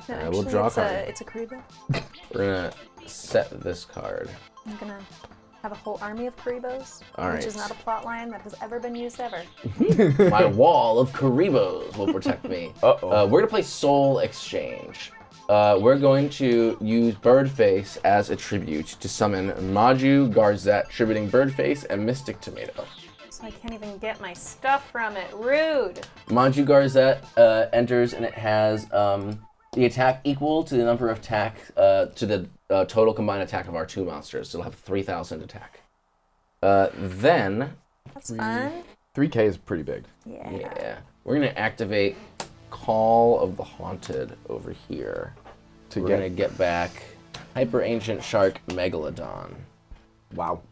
No, We'll actually, draw a card. it's a Karibo. We're gonna set this card. I'm gonna have a whole army of Karibos, All which right. is not a plot line that has ever been used ever. My wall of Karibos will protect me. Uh-oh. We're gonna play Soul Exchange. We're going to use Birdface as a tribute to summon Maju Garzette, tributing Birdface and Mystic Tomato. So I can't even get my stuff from it. Rude. Maju Garzette enters and it has the attack equal to the number of attack to the total combined attack of our 2 monsters. So it'll have 3,000 attack. Then, That's fun. 3K is pretty big. Yeah. we're gonna activate Call of the Haunted over here. We're gonna get back Hyper Ancient Shark Megalodon. Wow.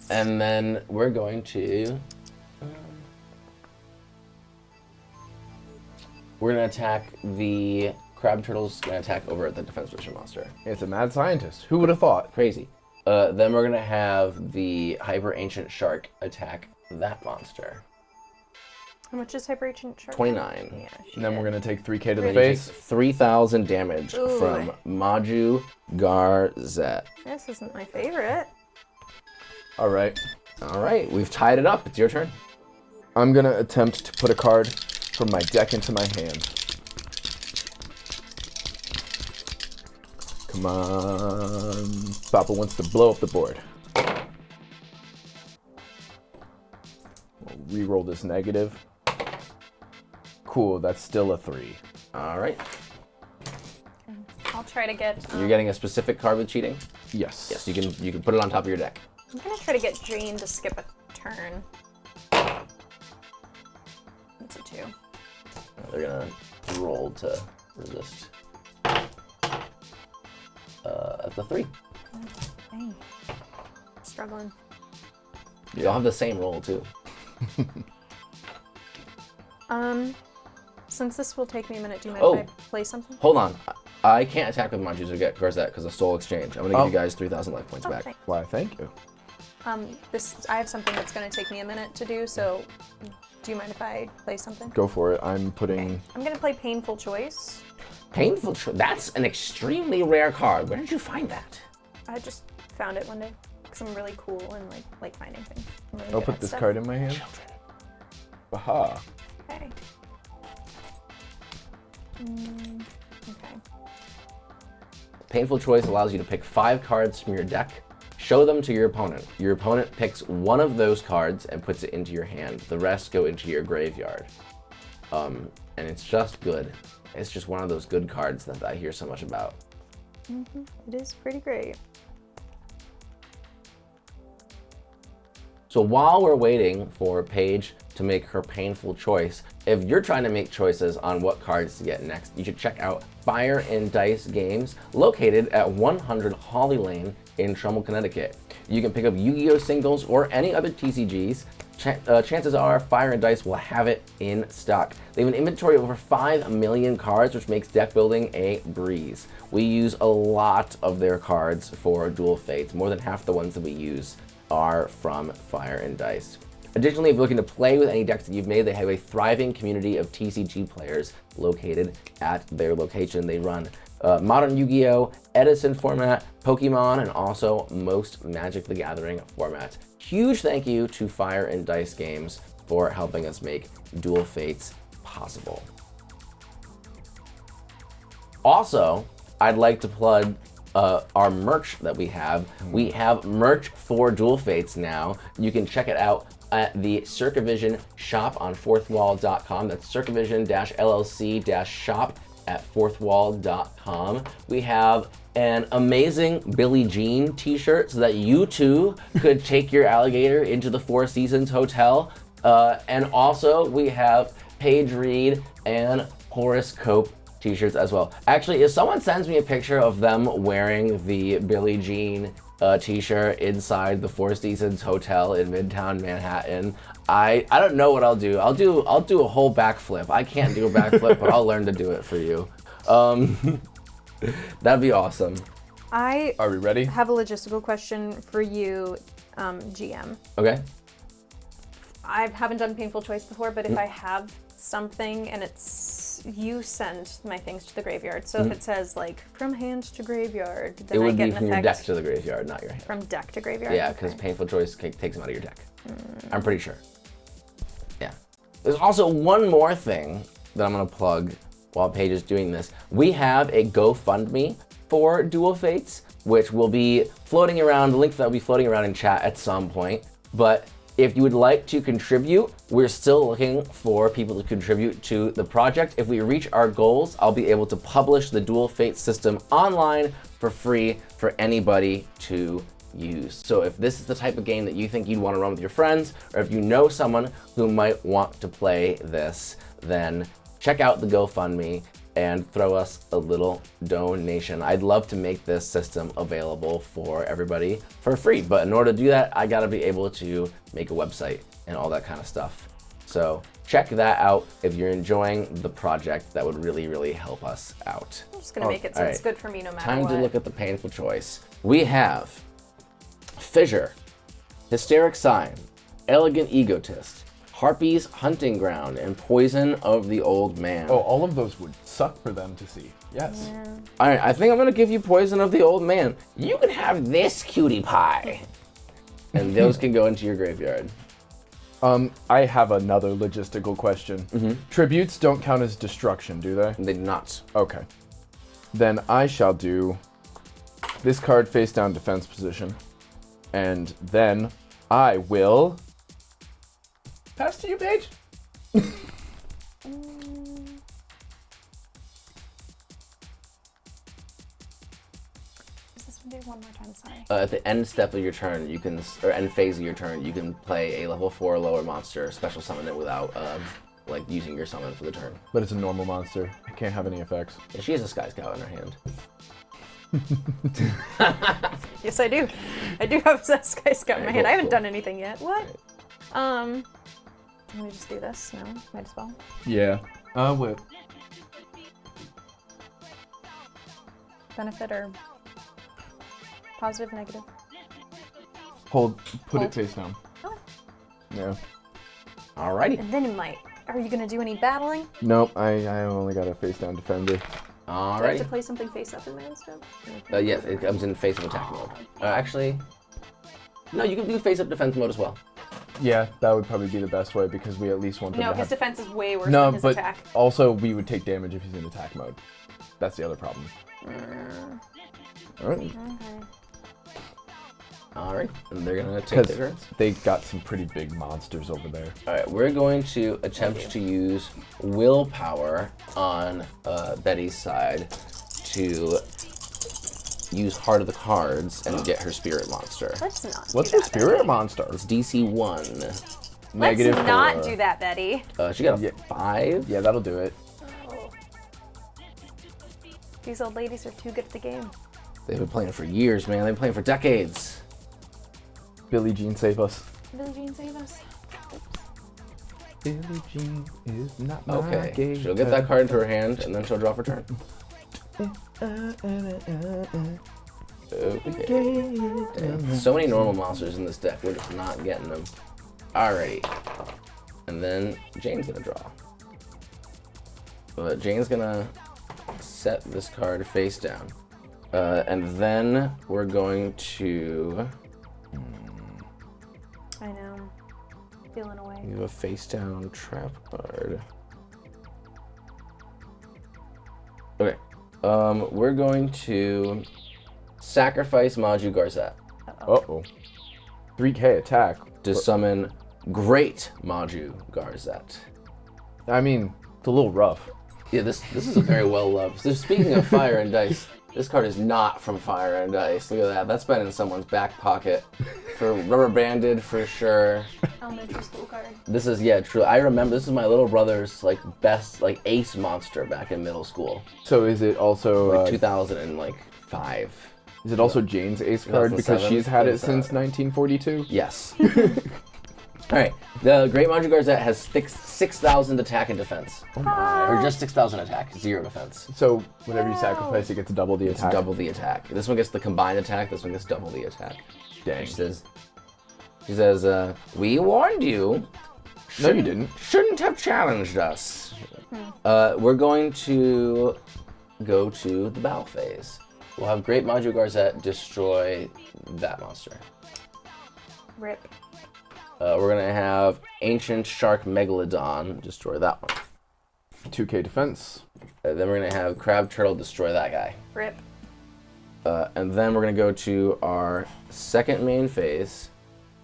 And then we're going to we're gonna attack the Crab Turtle's gonna attack over at the defense position monster. It's a mad scientist. Who would have thought? Crazy. Then we're gonna have the Hyper Ancient Shark attack that monster. How much is Hyper Ancient Shark? 29. Yeah, And then we're gonna take 3K to the We're gonna take face. 3,000 damage Ooh. from Maju Garzette. This isn't my favorite. All right. All right, we've tied it up. It's your turn. I'm gonna attempt to put a card from my deck into my hand. Come on. Papa wants to blow up the board. We'll re-roll this negative. Cool, that's still a 3. All right. I'll try to get. You're getting a specific card with cheating? Yes. Yes, you can put it on top of your deck. I'm gonna try to get Jane to skip a turn. It's a 2. They're gonna roll to resist. That's a 3. Dang. Struggling. You'll have the same roll too. Since this will take me a minute, do you mind Oh. if I play something? Hold on. I can't attack with Maju Garzette because of Soul Exchange. I'm gonna give Oh. you guys 3,000 life points back. thanks. Why, thank you. I have something that's gonna take me a minute to do, so do you mind if I play something? Go for it. I'm putting... Okay. I'm gonna play Painful Choice. Painful. That's an extremely rare card. Where did you find that? I just found it one day because I'm really cool and like finding things. I'm really I'll good put at this stuff. card in my hand. Children. Aha. Okay. Okay. Painful Choice allows you to pick 5 cards from your deck, show them to your opponent. Your opponent picks one of those cards and puts it into your hand. The rest go into your graveyard. And it's just good. It's just one of those good cards that I hear so much about. It is pretty great. So while we're waiting for Paige to make her painful choice, if you're trying to make choices on what cards to get next, you should check out Fire and Dice Games, located at 100 Holly Lane in Trumbull, Connecticut. You can pick up Yu-Gi-Oh! Singles or any other TCGs. Chances are Fire and Dice will have it in stock. They have an inventory of over 5 million cards, which makes deck building a breeze. We use a lot of their cards for Duel Fates. More than half the ones that we use are from Fire and Dice. Additionally, if you're looking to play with any decks that you've made, they have a thriving community of TCG players located at their location. They run Modern Yu-Gi-Oh!, Edison format, Pokemon, and also most Magic the Gathering formats. Huge thank you to Fire and Dice Games for helping us make Duel Fates possible. Also, I'd like to plug our merch that we have. We have merch for Duel Fates now. You can check it out at the Circavision shop on fourthwall.com. That's Circavision-LLC-shop at fourthwall.com. We have an amazing Billie Jean t-shirt so that you too could take your alligator into the Four Seasons Hotel. And also we have Paige Reed and Horace Cope t-shirts as well. Actually, if someone sends me a picture of them wearing the Billie Jean t-shirt inside the Four Seasons Hotel in Midtown Manhattan, I don't know what I'll do. I'll do a whole backflip. I can't do a backflip, but I'll learn to do it for you. That'd be awesome. Are we ready? Have a logistical question for you, GM. Okay. I haven't done painful choice before, but if I have something and it's you send my things to the graveyard. So if it says like from hand to graveyard, then It I would get be an from your effect deck to the graveyard, not your hand. from deck to graveyard. Yeah, because Okay. painful choice takes them out of your deck. I'm pretty sure. Yeah. There's also one more thing that I'm gonna plug while Paige is doing this. We have a GoFundMe for Dual Fates, which will be floating around. The link for that will be floating around in chat at some point. But if you would like to contribute, we're still looking for people to contribute to the project. If we reach our goals, I'll be able to publish the Dual Fates system online for free for anybody to use. So if this is the type of game that you think you'd want to run with your friends, or if you know someone who might want to play this, then check out the GoFundMe and throw us a little donation. I'd love to make this system available for everybody for free, but in order to do that, I gotta be able to make a website and all that kind of stuff. So check that out if you're enjoying the project. That would really, really help us out. I'm just gonna make it so it's alright. good for me no matter Time what. to look at the painful choice. We have Fissure, Hysteric Sign, Elegant Egotist, Harpy's Hunting Ground, and Poison of the Old Man. Oh, all of those would suck for them to see. Yes. Yeah. All right, I think I'm gonna give you Poison of the Old Man. You can have this cutie pie. And those can go into your graveyard. I have another logistical question. Tributes don't count as destruction, do they? They do not. Okay. Then I shall do this card face down defense position. And then I will pass to you, Paige. Is this one do one more time? Sorry. At the end step of your turn, you can, or end phase of your turn, you can play a level 4 or lower monster, special summon it without like using your summon for the turn. But it's a normal monster. It can't have any effects. Yeah, she has a Sky Scout in her hand. Yes, I do. I do have a Sky Scout in my Alright, hand. I haven't cool. done anything yet. What? Can we just do this? No? Might as well. Yeah. What? Benefit or positive, negative? Put Hold. it face down. Oh. Yeah. Alrighty. And then it might. Are you gonna do any battling? Nope, I only got a face down defender. Do I have to Alrighty. play something face up in my instead? Yes, it comes in face of attack mode. Actually, no, you can do face up defense mode as well. Yeah, that would probably be the best way because we at least want them No, to his have... defense is way worse No, than his but attack. also we would take damage if he's in attack mode. That's the other problem. Alright. Okay. Alright, and they're gonna take their turns. They got some pretty big monsters over there. Alright, we're going to attempt to use willpower on Betty's side to use Heart of the Cards and get her spirit monster. Let's not What's do her that, spirit Betty. monster? It's DC 1. Let's not 4. do that, Betty. She got a Yeah. 5. Yeah, that'll do it. Oh. These old ladies are too good at the game. They've been playing for years, man. They've been playing for decades. Billie Jean, save us. Billie Jean, save us. Billie Jean is not my Okay, gay she'll get that card into her hand, and then she'll draw for turn. Okay. Dang, so many normal monsters in this deck, we're just not getting them. Alrighty. And then Jane's gonna draw. But Jane's gonna set this card face down. And then we're going to I know. Feeling away. use a face down trap card. Okay. We're going to sacrifice Maju Garzette Uh-oh. 3k attack. to summon Great Maju Garzette. I mean, it's a little rough. Yeah, this is a very well loved. So speaking of fire and dice, This card is not from Fire and Ice. Look at that. That's been in someone's back pocket. For rubber banded for sure. Elementary school card. This is, yeah, true. I remember this is my little brother's like best like ace monster back in middle school. So is it also Like 2005. is it also Jane's ace card because 2007? she's had it since 1942? Yes. Alright. The Great Madre Garzette has 6,000 attack and defense. Or just 6,000 attack, 0 defense. So whenever you sacrifice, it gets double the It's attack. double the attack. This one gets the combined attack, this one gets double the attack. Dang. She says, we warned you. No, you didn't. Shouldn't have challenged us. We're going to go to the battle phase. We'll have Great Madre Garzette destroy that monster. Rip. We're gonna have Ancient Shark Megalodon destroy that one. 2k defense. Then we're gonna have Crab Turtle destroy that guy. Rip. And then we're gonna go to our second main phase,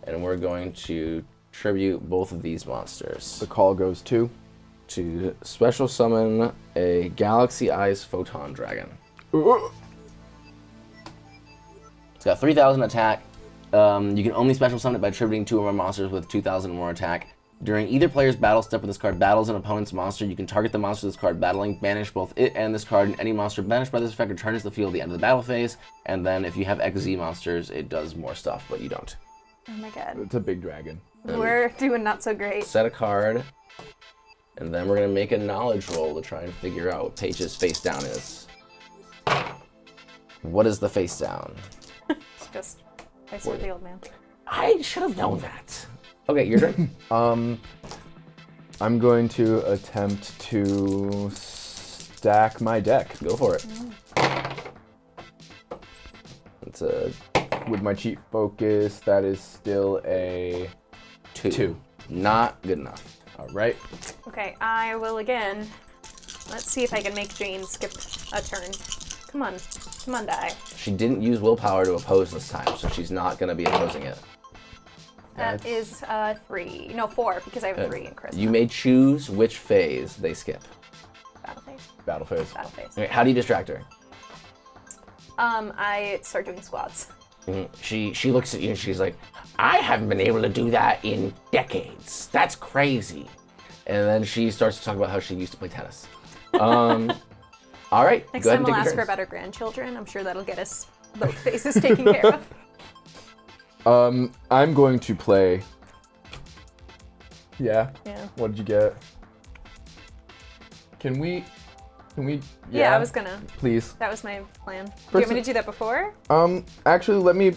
and we're going to tribute both of these monsters The call goes to. special summon a Galaxy Eyes Photon Dragon. It's got 3,000 attack. You can only special summon it by tributing 2 or more monsters with 2,000 or more attack. During either player's battle step when this card battles an opponent's monster, you can target the monster this card battling, banish both it and this card, and any monster banished by this effect returns to the field at the end of the battle phase. And then if you have XZ monsters, it does more stuff, but you don't. Oh my god. It's a big dragon. We're doing not so great. Set a card, and then we're gonna make a knowledge roll to try and figure out what Paige's face down is. What is the face down? It's just, I saw the old man. I should have known that. Okay, your turn. I'm going to attempt to stack my deck Go for it. It's a with my cheat focus. That is still a 2. Not good enough. all right. Okay, I will again. Let's see if I can make Jane skip a turn. Come on, die. She didn't use willpower to oppose this time, so she's not gonna be opposing it. That is 3. No, 4, because I have 3 in charisma. You may choose which phase they skip. Battle phase. Battle phase. Battle phase. Okay, how do you distract her? I start doing squats. She looks at you and she's like, I haven't been able to do that in decades. That's crazy. And then she starts to talk about how she used to play tennis. All right, Next go ahead time and I'll take ask your her turns. about her grandchildren. I'm sure that'll get us both faces taken care of. I'm going to play. Yeah. Yeah. What did you get? Can we? Yeah, I was gonna. Please. That was my plan. Do you want me to do that before? Actually, let me.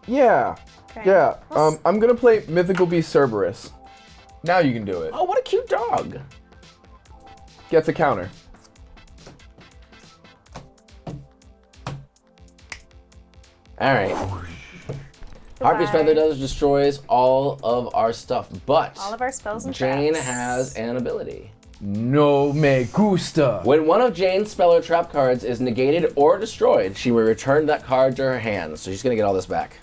Yeah. Okay. Yeah. Let's- I'm gonna play Mythical Beast Cerberus. Now you can do it. Oh, what a cute dog. Gets a counter. All right. Harpy's Goodbye. Feather does destroys all of our stuff, but All of our spells and Jane traps. has an ability. No me gusta. When one of Jane's spell or trap cards is negated or destroyed, she will return that card to her hand. So she's gonna get all this back.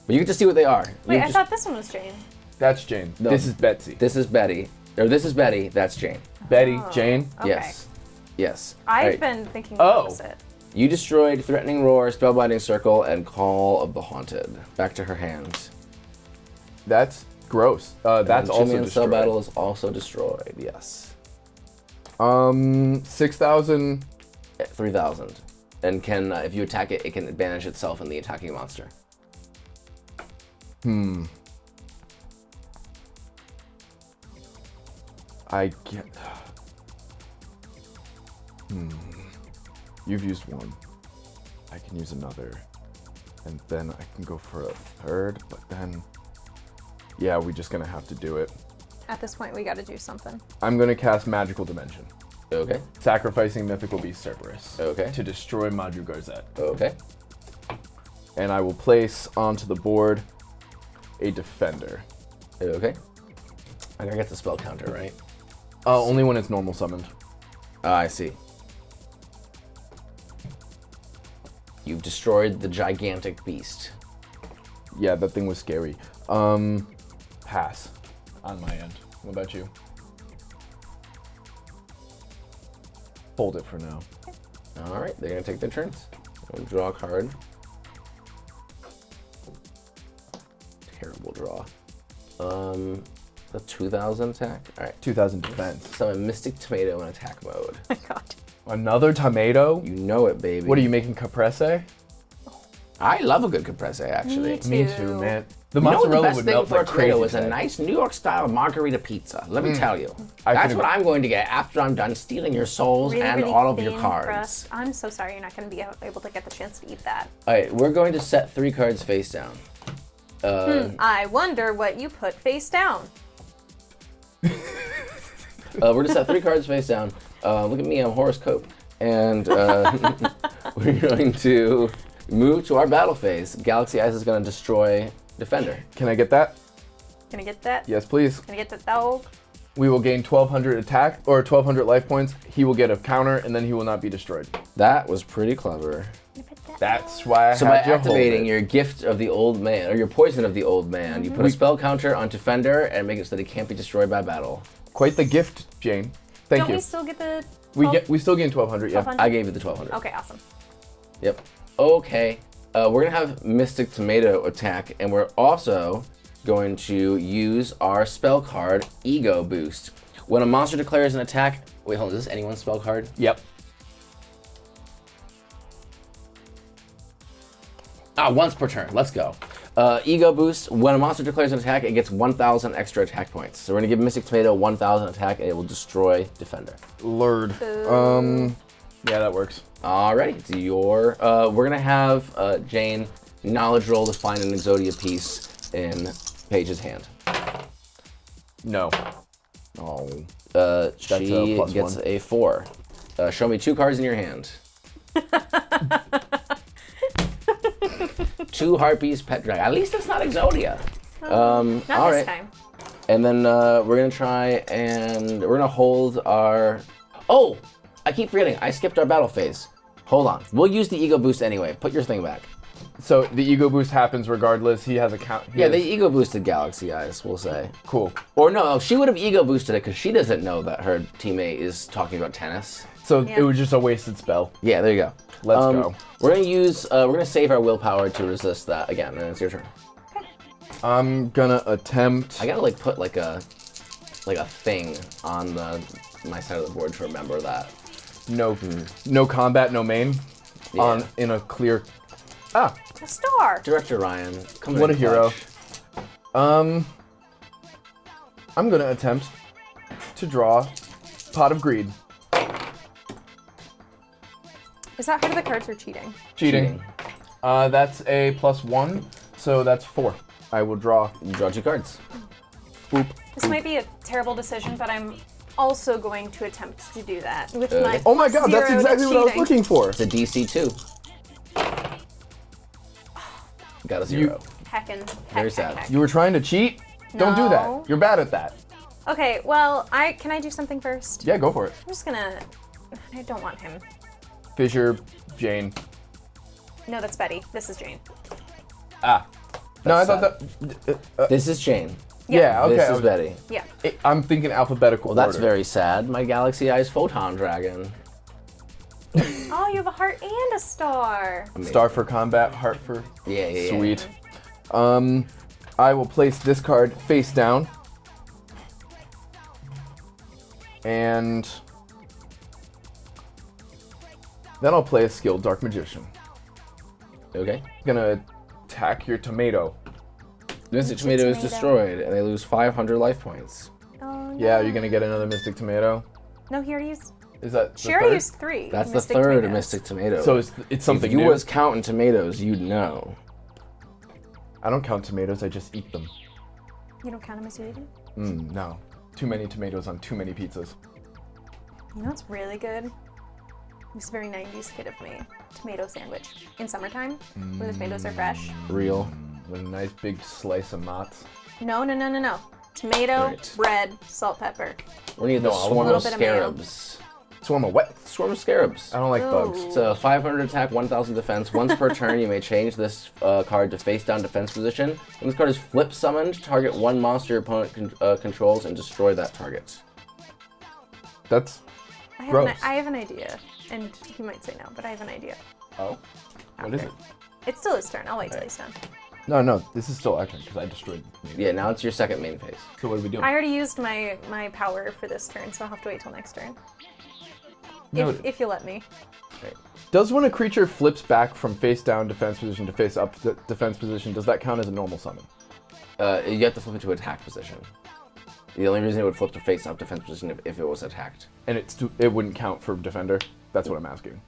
But you get to see what they are. Wait, You I just- thought this one was Jane. That's Jane. No. This is Betsy. This is Betty. Or this is Betty. That's Jane. Betty, Oh. Jane. Okay. Yes. Yes. I've All right. been thinking the Oh. opposite. You destroyed Threatening Roar, Spellbinding Circle, and Call of the Haunted. Back to her hand. That's gross. That's And also Chimian Cell destroyed. Battle is also destroyed. Yes. 6,000. 3,000. And can, if you attack it, it can banish itself and the attacking monster. I get. You've used one. I can use another. And then I can go for a third, but then. Yeah, we're just gonna have to do it. At this point, we got to do something. I'm gonna cast Magical Dimension, Okay. sacrificing Mythical Beast Cerberus. Okay. To destroy Madru Garzette. Okay. And I will place onto the board a defender. Okay. I gotta get the spell counter, right? Only when it's normal summoned. Ah, I see. You've destroyed the gigantic beast. Yeah, that thing was scary. Pass on my end. What about you? Hold it for now. All right, they're gonna take their turns. We'll draw a card. Terrible draw. A 2,000 attack. All right. 2,000 defense. Summon Mystic Tomato in attack mode. Oh my god. Another tomato? You know it, baby. What are you making, caprese? I love a good caprese, actually. Me Me too, man. The You know what the mozzarella best would thing melt for a like crazy tomato is a today. nice New York style margarita pizza. Let me tell you. I That's can what I'm going to get after I'm done stealing your souls Really, and really all of your thin cards. crust. I'm so sorry you're not going to be able to get the chance to eat that. All right, we're going to set 3 cards face down. I wonder what you put face down. We're going to set 3 cards face down. Look at me, I'm Horus Cope. And we're going to move to our battle phase. Galaxy Ice is going to destroy Defender. Can I get that? Can I get that? Yes, please. Can I get that dog? We will gain 1,200 attack, or 1,200 life points. He will get a counter, and then he will not be destroyed. That was pretty clever. Can I put that That's why I So by had you hold activating it. your gift of the old man, or your poison of the old man, you put a spell counter on Defender and make it so that he can't be destroyed by battle. Quite the gift, Jane. Thank Don't you. we still get the We still gain 1,200, yeah. 1,200? I gave you the 1200. Okay, awesome. Yep. Okay. We're going to have Mystic Tomato attack, and we're also going to use our spell card, Ego Boost. When a monster declares an attack... Wait, hold on. Is this anyone's spell card? Yep. Once per turn. Let's go. Ego Boost. When a monster declares an attack, it gets 1,000 extra attack points. So we're going to give Mystic Tomato 1,000 attack, and it will destroy Defender. Lord. Yeah, that works. Alrighty, it's your. We're gonna have Jane knowledge roll to find an Exodia piece in Paige's hand. No. Oh. a She plus gets 1. a 4. Show me 2 cards in your hand. 2 Harpies, Pet Dragon. At least it's not Exodia. Not all this right. time. And then we're gonna try and we're gonna hold our. Oh, I keep forgetting. I skipped our battle phase. Hold on. We'll use the Ego Boost anyway. Put your thing back. So the ego boost happens regardless. He has a count. Yeah, they ego boosted Galaxy Eyes, we'll say. Cool. Or no, she would have ego boosted it because she doesn't know that her teammate is talking about tennis. So Yeah. it was just a wasted spell. Yeah, there you go. Let's go. We're gonna use. We're gonna save our willpower to resist that again, and it's your turn. I'm gonna attempt. I gotta like put like a thing on my side of the board to remember that. No combat, no main. Yeah. In a clear. A star. Director Ryan, come What in a hero. clutch. I'm gonna attempt to draw Pot of Greed. Is that part of the cards or cheating? Cheating. That's a +1, so that's 4. I will draw. You draw 2 cards. Boop. This might be a terrible decision, but I'm also going to attempt to do that with Okay. my Oh my god, that's +0 to exactly what I was cheating. looking for. It's a DC 2. Got a 0. Heckin'. Very sad. You were trying to cheat? Don't do No. that. You're bad at that. Okay, well, can I do something first? Yeah, go for it. I'm just gonna. I don't want him. Fisher, Jane. No, that's Betty. This is Jane. No, I That's thought that. This is Jane. Yeah, okay. This is Betty. Yeah. I'm thinking alphabetical Well, that's order. very sad. My Galaxy Eyes Photon Dragon. Oh, you have a heart and a star. Amazing. Star for combat, heart for. Yeah. Sweet. I will place this card face down. And then I'll play a skilled Dark Magician. Okay. Gonna attack your tomato. Mystic Tomato is Tomato. destroyed, and they lose 500 life points. Oh, no. Yeah, you're gonna get another Mystic Tomato. No, he already used. Is that the She already third? used 3. That's Mystic the third tomatoes. Mystic Tomato. So it's something if you new. was counting tomatoes, you'd know. I don't count tomatoes. I just eat them. You don't count him as you eat him? No, too many tomatoes on too many pizzas. You know what's really good? This very 90s kid of me. Tomato sandwich. In summertime, when the tomatoes are fresh. Real. With a nice big slice of mozz. No. Tomato, Right. bread, salt, pepper. We're gonna get the No, a Swarm little of bit of mayo. Scarabs. Swarm of what? Swarm of Scarabs. I don't like bugs. Ooh. It's a 500 attack, 1000 defense. Once per turn, you may change this card to face down defense position. When this card is flip summoned, target one monster your opponent controls and destroy that target. That's Gross. I have an idea, and he might say no, but I have an idea. Oh? What is it? It's still his turn. I'll wait till he's done. No, this is still our turn because I destroyed the Yeah, now it's your second main phase. So what are we doing? I already used my power for this turn, so I'll have to wait till next turn. Noted. If you let me. Does when a creature flips back from face down defense position to face up defense position, does that count as a normal summon? You have to flip it to attack position. The only reason it would flip to face up defense position if it was attacked. And it wouldn't count for defender? That's what I'm asking.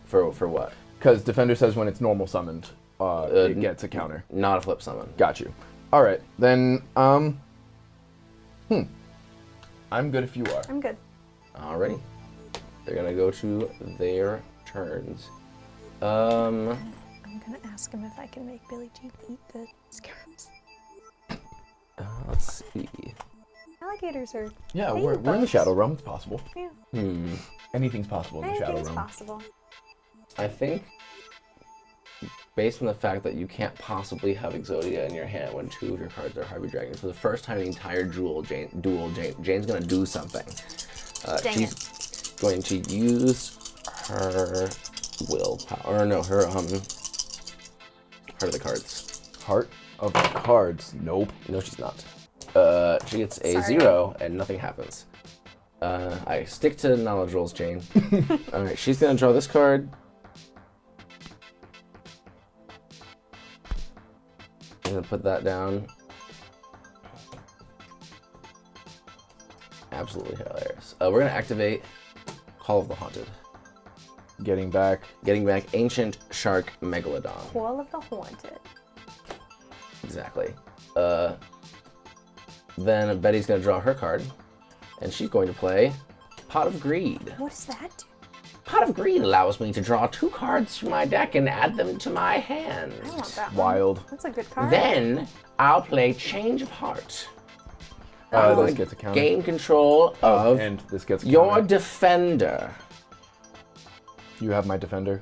For what? Because defender says when it's normal summoned, it gets a counter. Not a flip summon. Got you. All right, then, I'm good if you are. I'm good. Alrighty. They're gonna go to their turns. I'm gonna ask him if I can make Billie Jean eat the scarabs. Let's see. Alligators are. Yeah, they we're eat in the bugs. Shadow Realm. It's possible. Yeah. Anything's possible in the Shadow Anything's Realm. possible. I think, based on the fact that you can't possibly have Exodia in your hand when two of your cards are Harvey Dragons, for the first time in the entire Jane's gonna do something. She's going to use her willpower, or no, her Heart of the Cards. Heart of the Cards. Nope. No, she's not. She gets a Sorry. 0 and nothing happens. I stick to knowledge rolls, Jane. All right, she's gonna draw this card. I'm gonna put that down. Absolutely hilarious. We're gonna activate Call of the Haunted. Getting back. Getting back Ancient Shark Megalodon. Call of the Haunted. Exactly. Then Betty's gonna draw her card, and she's going to play Pot of Greed. What does that do? Pot of Greed allows me to draw 2 cards from my deck and add them to my hand. I want that one. Wild. That's a good card. Then I'll play Change of Heart. This gets a counter. Gain control of And this gets a your counter. defender. You have my defender.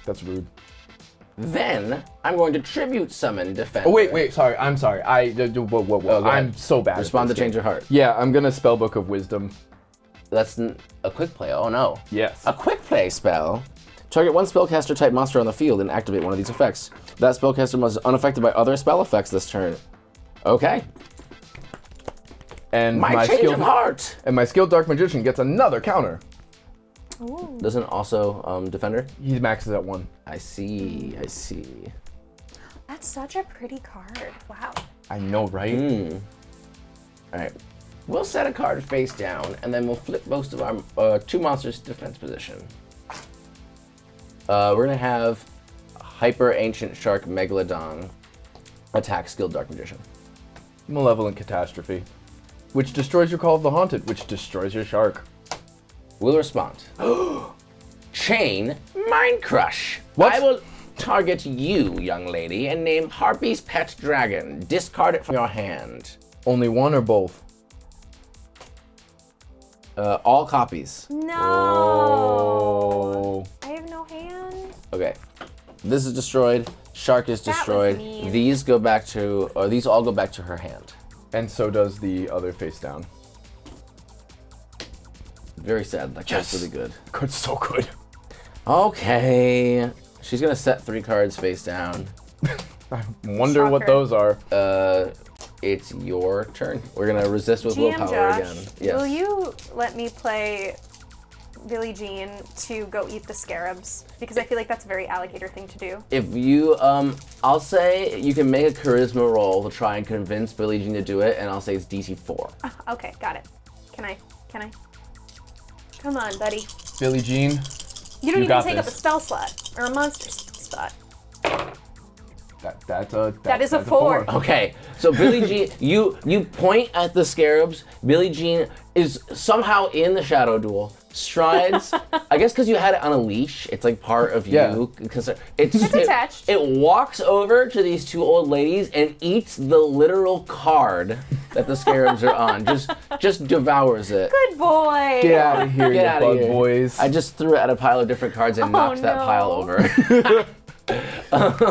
That's rude. Then I'm going to tribute summon defender. Oh, wait, sorry. I'm sorry. Whoa. go ahead. I'm so bad. Respond at to this Change game. of Heart. Yeah, I'm gonna Spellbook of Wisdom. That's a quick play. Oh no. Yes. A quick play spell. Target one spellcaster type monster on the field and activate one of these effects. That spellcaster must be unaffected by other spell effects this turn. Okay. And My Change of Heart. And my skilled Dark Magician gets another counter. Ooh. Doesn't also defender? He maxes at 1. I see. That's such a pretty card. Wow. I know, right? All right. We'll set a card face down, and then we'll flip most of our 2 monsters to defense position. We're gonna have Hyper Ancient Shark Megalodon attack skilled Dark Magician. Malevolent Catastrophe. Which destroys your Call of the Haunted, which destroys your shark. Will respond. Chain Mind Crush. What? I will target you, young lady, and name Harpy's Pet Dragon. Discard it from your hand. Only one or both? All copies. No. Oh. I have no hand. Okay. This is destroyed. Shark is That was destroyed. mean. These go back to, or these all go back to her hand. And so does the other face down. Very sad. That card's really good. Card's so good. Okay. She's gonna set 3 cards face down. I wonder what Shocker. those are. It's your turn. We're gonna resist with GM willpower Josh, again. Yes. will you let me play Billie Jean to go eat the scarabs? Because I feel like that's a very alligator thing to do. If you, I'll say you can make a charisma roll to try and convince Billie Jean to do it, and I'll say it's DC 4. Okay, got it. Can I? Come on, buddy. Billie Jean. You don't even got take up a this. spell slot or a monster spot. That is a 4. Okay, so Billie Jean, you point at the scarabs. Billie Jean is somehow in the Shadow Duel. Strides, I guess because you had it on a leash, it's like part of Yeah. you. It's attached. It walks over to these 2 old ladies and eats the literal card that the scarabs are on. Just devours it. Good boy. Get out of here, Get you out of bug here. boys. I just threw it at a pile of different cards and knocked that no. pile over.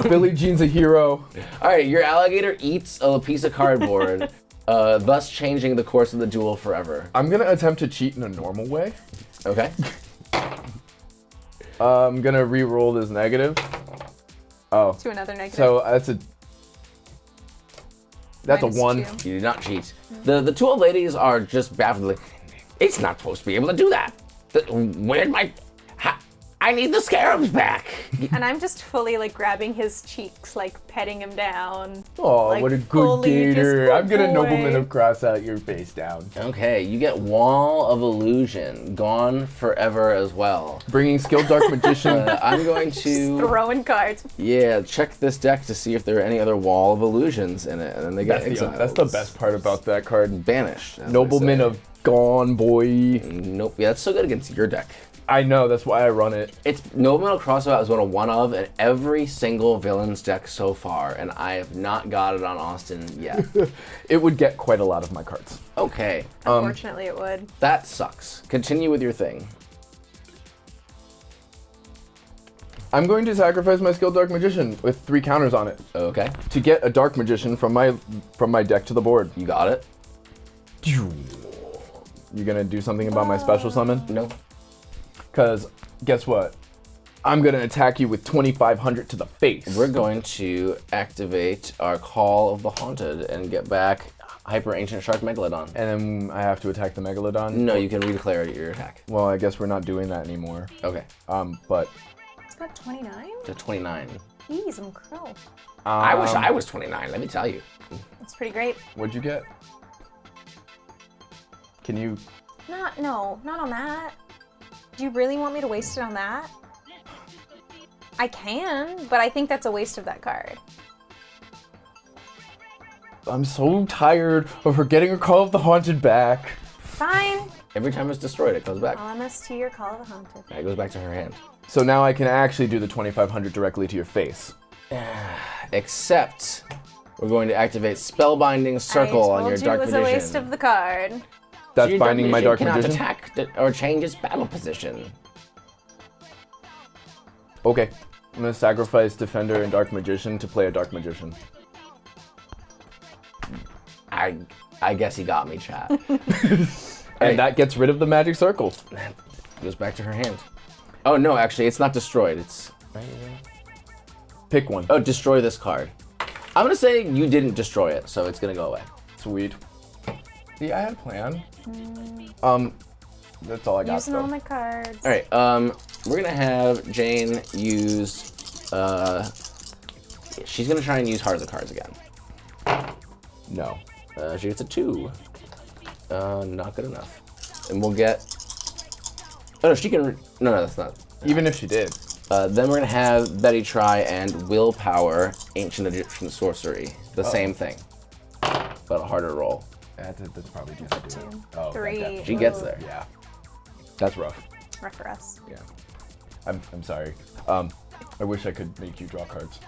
Billie Jean's a hero. All right, your alligator eats a piece of cardboard, thus changing the course of the duel forever. I'm gonna attempt to cheat in a normal way. Okay. I'm gonna re-roll this negative. Oh. To another negative. So that's a Minus 1. 2. You did not cheat. The two old ladies are just baffled. Like, it's not supposed to be able to do that. Where'd my... I need the scarabs back. And I'm just fully like grabbing his cheeks, like petting him down. Oh, like, what a good fully gator. just, I'm gonna boy. nobleman of cross out your face down. Okay, you get Wall of Illusion, gone forever as well. Bringing skilled dark magician. I'm going to... Throwing cards. Yeah, check this deck to see if there are any other Wall of Illusions in it, and then they get exiled. That's the best part about that card. Banished. as Nobleman they say. of gone, boy. Nope. Yeah, that's so good against your deck. I know, that's why I run it. It's Nobleman of Crossout is one of in every single villain's deck so far, and I have not got it on Austin yet. It would get quite a lot of my cards. Okay, Unfortunately, it would. that sucks. Continue with your thing. I'm going to sacrifice my skilled dark magician with 3 counters on it Okay, to get a dark magician from my deck to the board. you got it. You gonna do something about my special summon? No. Because guess what? I'm gonna attack you with 2,500 to the face. We're going to activate our Call of the Haunted and get back Hyper Ancient Shark Megalodon. And then I have to attack the Megalodon? No, you can redeclare your attack. Well, I guess we're not doing that anymore. Okay, But It's got 29? to 29. Jeez, I'm crow. I wish I was 29, let me tell you. That's pretty great. What'd you get? Can you... Not on that. Do you really want me to waste it on that? I can, but I think that's a waste of that card. I'm so tired of her getting her Call of the Haunted back. Fine. Every time it's destroyed, it comes back. I'll MS to your Call of the Haunted. It goes back to her hand. So now I can actually do the 2,500 directly to your face. Except, we're going to activate Spellbinding Circle on your Dark it was Magician. a waste of the card. That's Your binding my dark cannot magician? attack or change its battle position. Okay. I'm gonna sacrifice Defender and Dark Magician to play a Dark Magician. I guess he got me, chat. And that gets rid of the magic circle. Goes back to her hand. Oh no, actually, it's not destroyed. It's Pick one. oh, destroy this card. I'm gonna say you didn't destroy it, so it's gonna go away. Sweet. See, I had a plan. That's all I got. Using all though. my cards. All right, we're gonna have Jane use. She's gonna try and use Heart of the Cards again. No. She gets a 2. Not good enough. And we'll get. Oh no, she can. No, that's not. Even if she did. Then we're gonna have Betty try and Willpower Ancient Egyptian Sorcery. The same thing, but a harder roll. That's probably just a 2, Oh, 3. She gets there. Yeah. That's rough. Rough for us. Yeah. I'm sorry. I wish I could make you draw cards.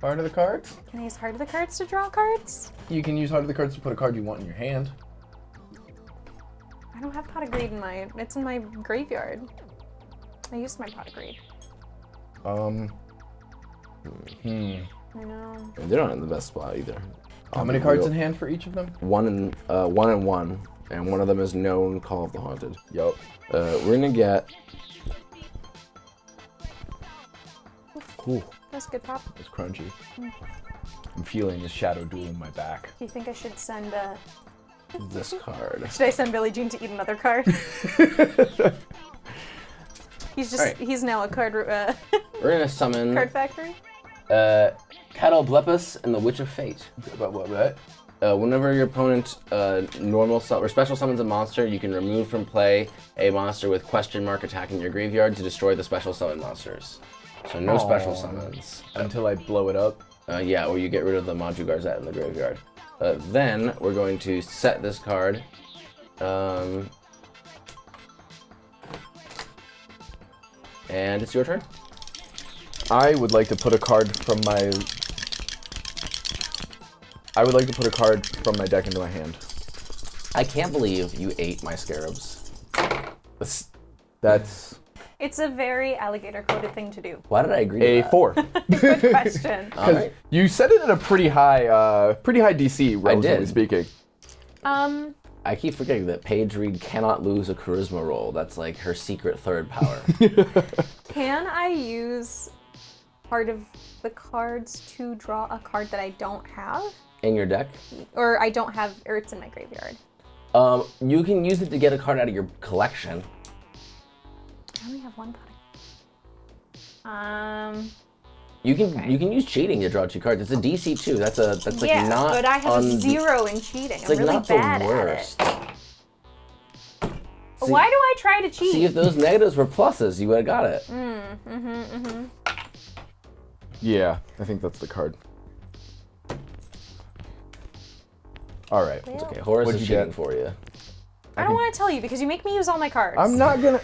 Heart of the Cards? Can I use Heart of the Cards to draw cards? You can use Heart of the Cards to put a card you want in your hand. I don't have Pot of Greed in my... It's in my graveyard. I used my Pot of Greed. Hmm. I know. They're not in the best spot either. How many cards in hand for each of them? One and one, and one of them is known Call of the Haunted. Yup. We're gonna get. Ooh, That's a good pop. it's crunchy. I'm feeling the shadow duel in my back. Do you think I should send this card. Should I send Billie Jean to eat another card? He's just... Alright. He's now a card... We're gonna summon card factory? Catoblepus and the Witch of Fate. What? Whenever your opponent normal or special summons a monster, you can remove from play a monster with question mark attacking your graveyard to destroy the special summon monsters. So no special summons. Until I blow it up. Yeah, or you get rid of the Maju Garzette in the graveyard. Then we're going to set this card. And it's your turn. I would like to put a card from my I would like to put a card from my deck into my hand. I can't believe you ate my scarabs. That's It's a very alligator-coded thing to do. Why did I agree to a that? 4. Good question. All right. You set it at a pretty high DC, relatively did. speaking. I keep forgetting that Paige Reed cannot lose a charisma roll. That's like her secret third power. Can I use part of the cards to draw a card that I don't have? In your deck? Or I don't have, or it's in my graveyard. You can use it to get a card out of your collection. I only have one card. You can use cheating to draw 2 cards. It's a DC 2. That's like yeah, not. but I have 0 in cheating. It's I'm like really not bad the worst. at it. Why do I try to cheat? See, if those negatives were pluses, you would have got it. Yeah, I think that's the card. All right. It's okay. Horus What'd is you cheating get? for you. I don't want to tell you because you make me use all my cards. I'm not gonna.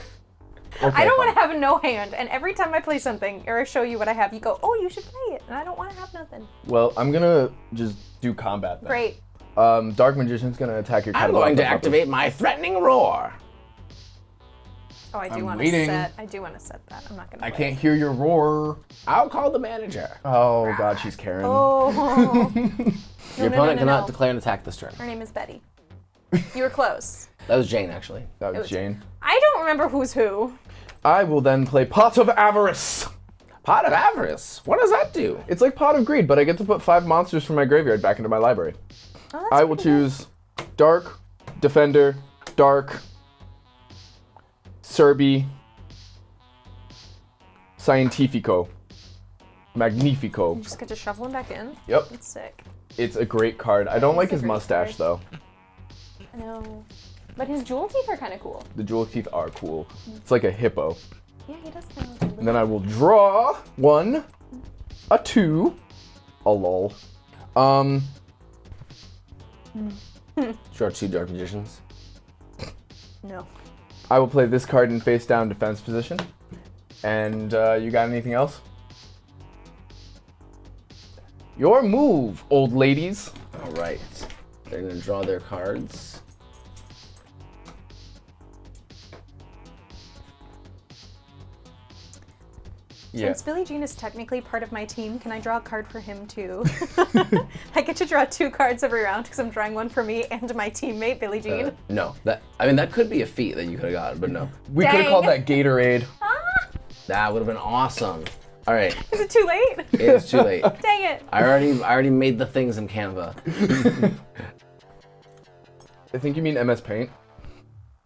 Okay, I don't want fine. to have no hand, and every time I play something or I show you what I have, you go, "Oh, you should play it," and I don't want to have nothing. Well, I'm gonna just do combat then. Great. Dark Magician's gonna attack your I'm going to activate my threatening roar. Oh, I do I'm want waiting. to set. I do want to set that. I'm not gonna. I play can't hear your roar. I'll call the manager. Oh God, she's Karen. Oh. Your opponent cannot declare an attack this turn. Her name is Betty. You were close. That was Jane, actually. That was was- Jane. I don't remember who's who. I will then play Pot of Avarice. Pot of Avarice. What does that do? It's like Pot of Greed, but I get to put 5 monsters from my graveyard back into my library. Oh, that's I will pretty good. choose Dark, Defender, Dark, Serbi, Scientifico, Magnifico. You just get to shuffle him back in. Yep, That's sick. it's a great card. I don't like It's a his great mustache card. though. I know. But his jewel teeth are kind of cool. The jewel teeth are cool. It's like a hippo. Yeah, he does kind of look And then I will draw 1, a 2, a lol. Draw 2 Dark Magicians. No. I will play this card in face down defense position. And you got anything else? Your move, old ladies. All right. They're going to draw their cards. Yeah. Since Billie Jean is technically part of my team, can I draw a card for him too? I get to draw 2 cards every round because I'm drawing one for me and my teammate, Billie Jean. No. That could be a feat that you could have gotten, but no. We could have Dang. called that Gatorade. That would have been awesome. All right. Is it too late? It's too late. Dang it. I already made the things in Canva. I think you mean MS Paint.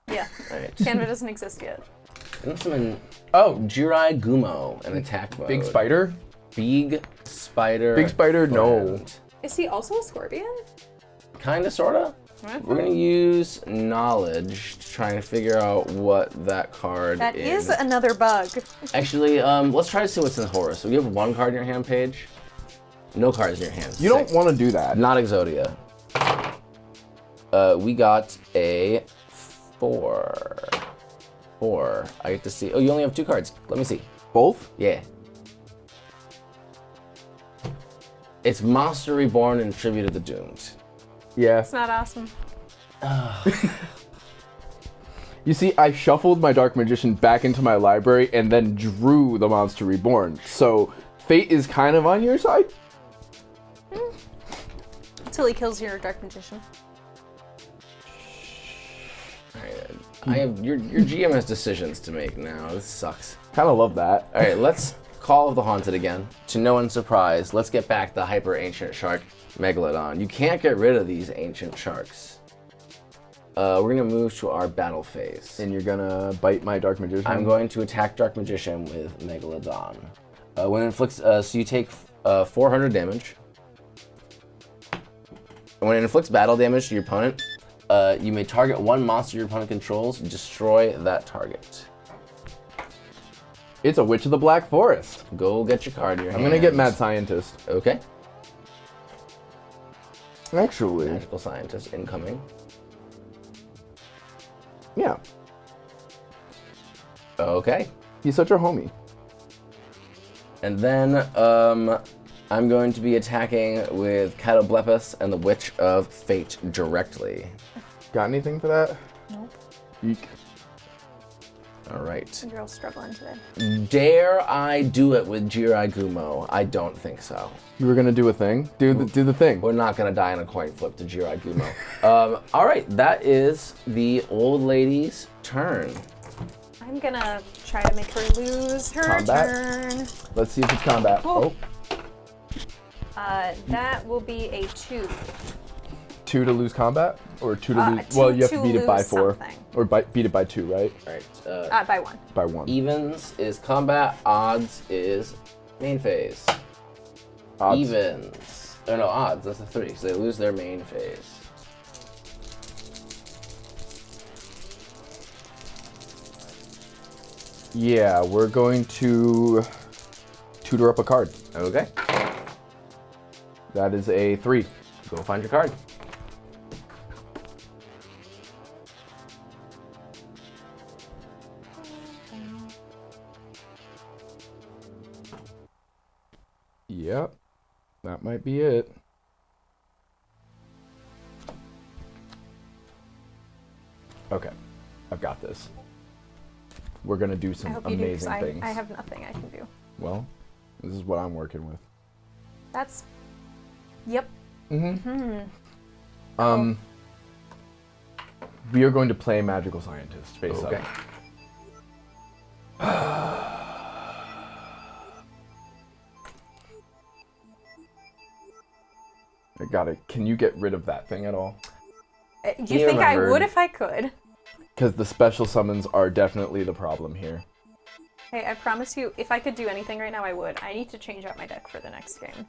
Yeah. All right. Canva doesn't exist yet. And some Oh, Jirai Gumo in attack mode. Big Spider? Big Spider. Big Spider, no. friend. Is he also a scorpion? Kinda, sorta. We're gonna use knowledge to try and figure out what that card That is. is another bug. Actually, let's try to see what's in Horus. So you have 1 card in your hand, Paige. No cards in your hand. You don't Sick. want to do that. Not Exodia. We got a 4. 4. I get to see. Oh, you only have 2 cards. Let me see. Both? Yeah. It's Monster Reborn and Tribute of the Doomed. Yeah. It's not awesome. You see, I shuffled my Dark Magician back into my library and then drew the Monster Reborn. So, fate is kind of on your side. Until he kills your Dark Magician. Alright, I have your GM has decisions to make now. This sucks. Kind of love that. Alright, let's Call of the Haunted again. To no one's surprise, let's get back the hyper ancient shark Megalodon. You can't get rid of these ancient sharks. We're gonna move to our battle phase. And you're gonna bite my Dark Magician? I'm going to attack Dark Magician with Megalodon. When it inflicts, so you take 400 damage. And when it inflicts battle damage to your opponent, you may target 1 monster your opponent controls, destroy that target. It's a Witch of the Black Forest. Go get your card in your I'm hand. gonna get Mad Scientist. Okay. Actually, Magical Scientist incoming. yeah. Okay. He's such a homie. And then, I'm going to be attacking with Catoblepus and the Witch of Fate directly. Got anything for that? Nope. Eek. All right. You're all struggling today. Dare I do it with Jirai Gumo? I don't think so. You were gonna do a thing? Do the thing. We're not gonna die in a coin flip to Jirai Gumo. All right, that is the old lady's turn. I'm gonna try to make her lose her Combat? turn. Let's see if it's combat. Oh. Oh, That will be a 2. 2 to lose combat? Or 2 to lose... two Well, you have to to beat it by lose 4. something. Or beat it by 2, right? All right. By 1. By 1. Evens is combat. Odds is main phase. Odds. Evens. Oh no, odds. That's a 3. So they lose their main phase. Yeah, we're going to tutor up a card. Okay. That is a 3. Go find your card. Yep. That might be it. Okay. I've got this. We're gonna do I some hope you do, 'cause amazing things. I have nothing I can do. Well, this is what I'm working with. That's... Yep. We are going to play Magical Scientist face Okay. up. I got it. Can you get rid of that thing at all? Do you think I would if I could? Because the special summons are definitely the problem here. Hey, I promise you, if I could do anything right now, I would. I need to change out my deck for the next game.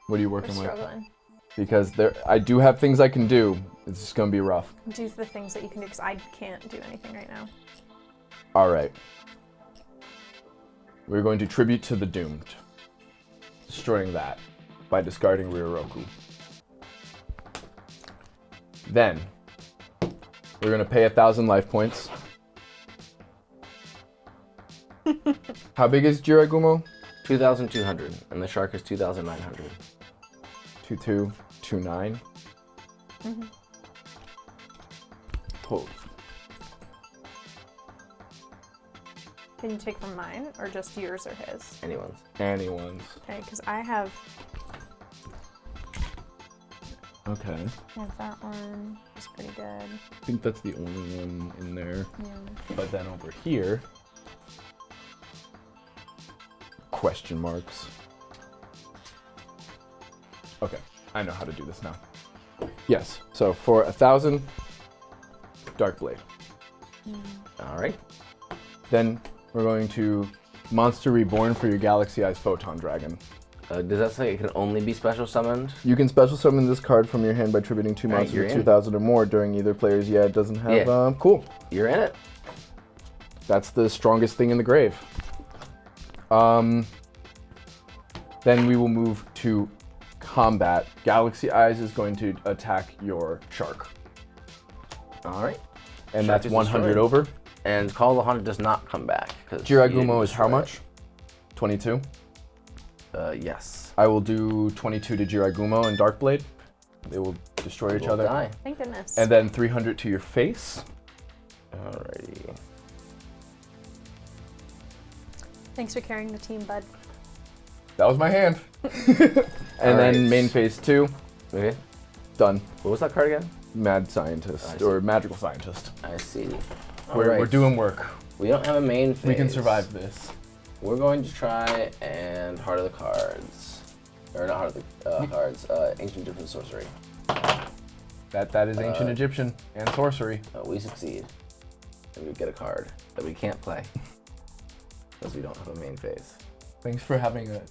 What are you We're working with? struggling. Because I do have things I can do. It's just gonna be rough. Do the things that you can do, because I can't do anything right now. All right. We're going to tribute to the doomed, destroying that by discarding Ryoroku. Then we're going to pay 1,000 life points. How big is Jiragumo? 2,200, and the shark is 2,900. 2229. Oh. Can you take from mine, or just yours or his? Anyone's. Anyone's. Okay, because I have Okay. that one. It's pretty good. I think that's the only one in there. Yeah. But then over here, question marks. Okay, I know how to do this now. Yes, so for 1,000, Dark Blade. All right. Then we're going to Monster Reborn for your Galaxy Eyes Photon Dragon. Does that say it can only be special summoned? You can special summon this card from your hand by tributing 2 Alright, monsters you're with in. 2,000 or more during either player's. Yeah, it doesn't have. Yeah. Cool. You're in it. That's the strongest thing in the grave. Then we will move to combat. Galaxy Eyes is going to attack your shark. All right. And Shark that's is 100 destroyed. over. And Call of the Hunter does not come back. 'Cause you Jiragumo didn't is how destroy much? 22. it. Yes. I will do 22 to Jiragumo and Darkblade. They will destroy each We'll other. die. Thank goodness. And then 300 to your face. Alrighty. Thanks for carrying the team, bud. That was my hand. And then Alright. main phase 2. Okay. Done. What was that card again? Mad Scientist I see. or Magical Scientist. I see. We're Alright. doing work. We don't have a main phase. We can survive this. We're going to try and Heart of the Cards. Or not Heart of the Cards. Ancient Different Sorcery. That is ancient Egyptian and sorcery. We succeed. And we get a card that we can't play. Because we don't have a main phase. Thanks for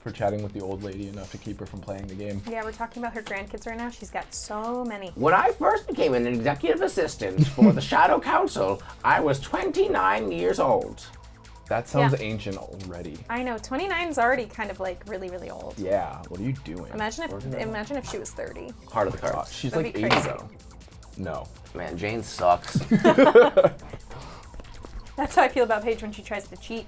for chatting with the old lady enough to keep her from playing the game. Yeah, we're talking about her grandkids right now. She's got so many. When I first became an executive assistant for the Shadow Council, I was 29 years old. That sounds Yeah. ancient already. I know, 29's already kind of like really, really old. Yeah, what are you doing? Imagine if she was 30. Heart of the Cards. She's That'd like be 80 crazy. though. No. Man, Jane sucks. That's how I feel about Paige when she tries to cheat.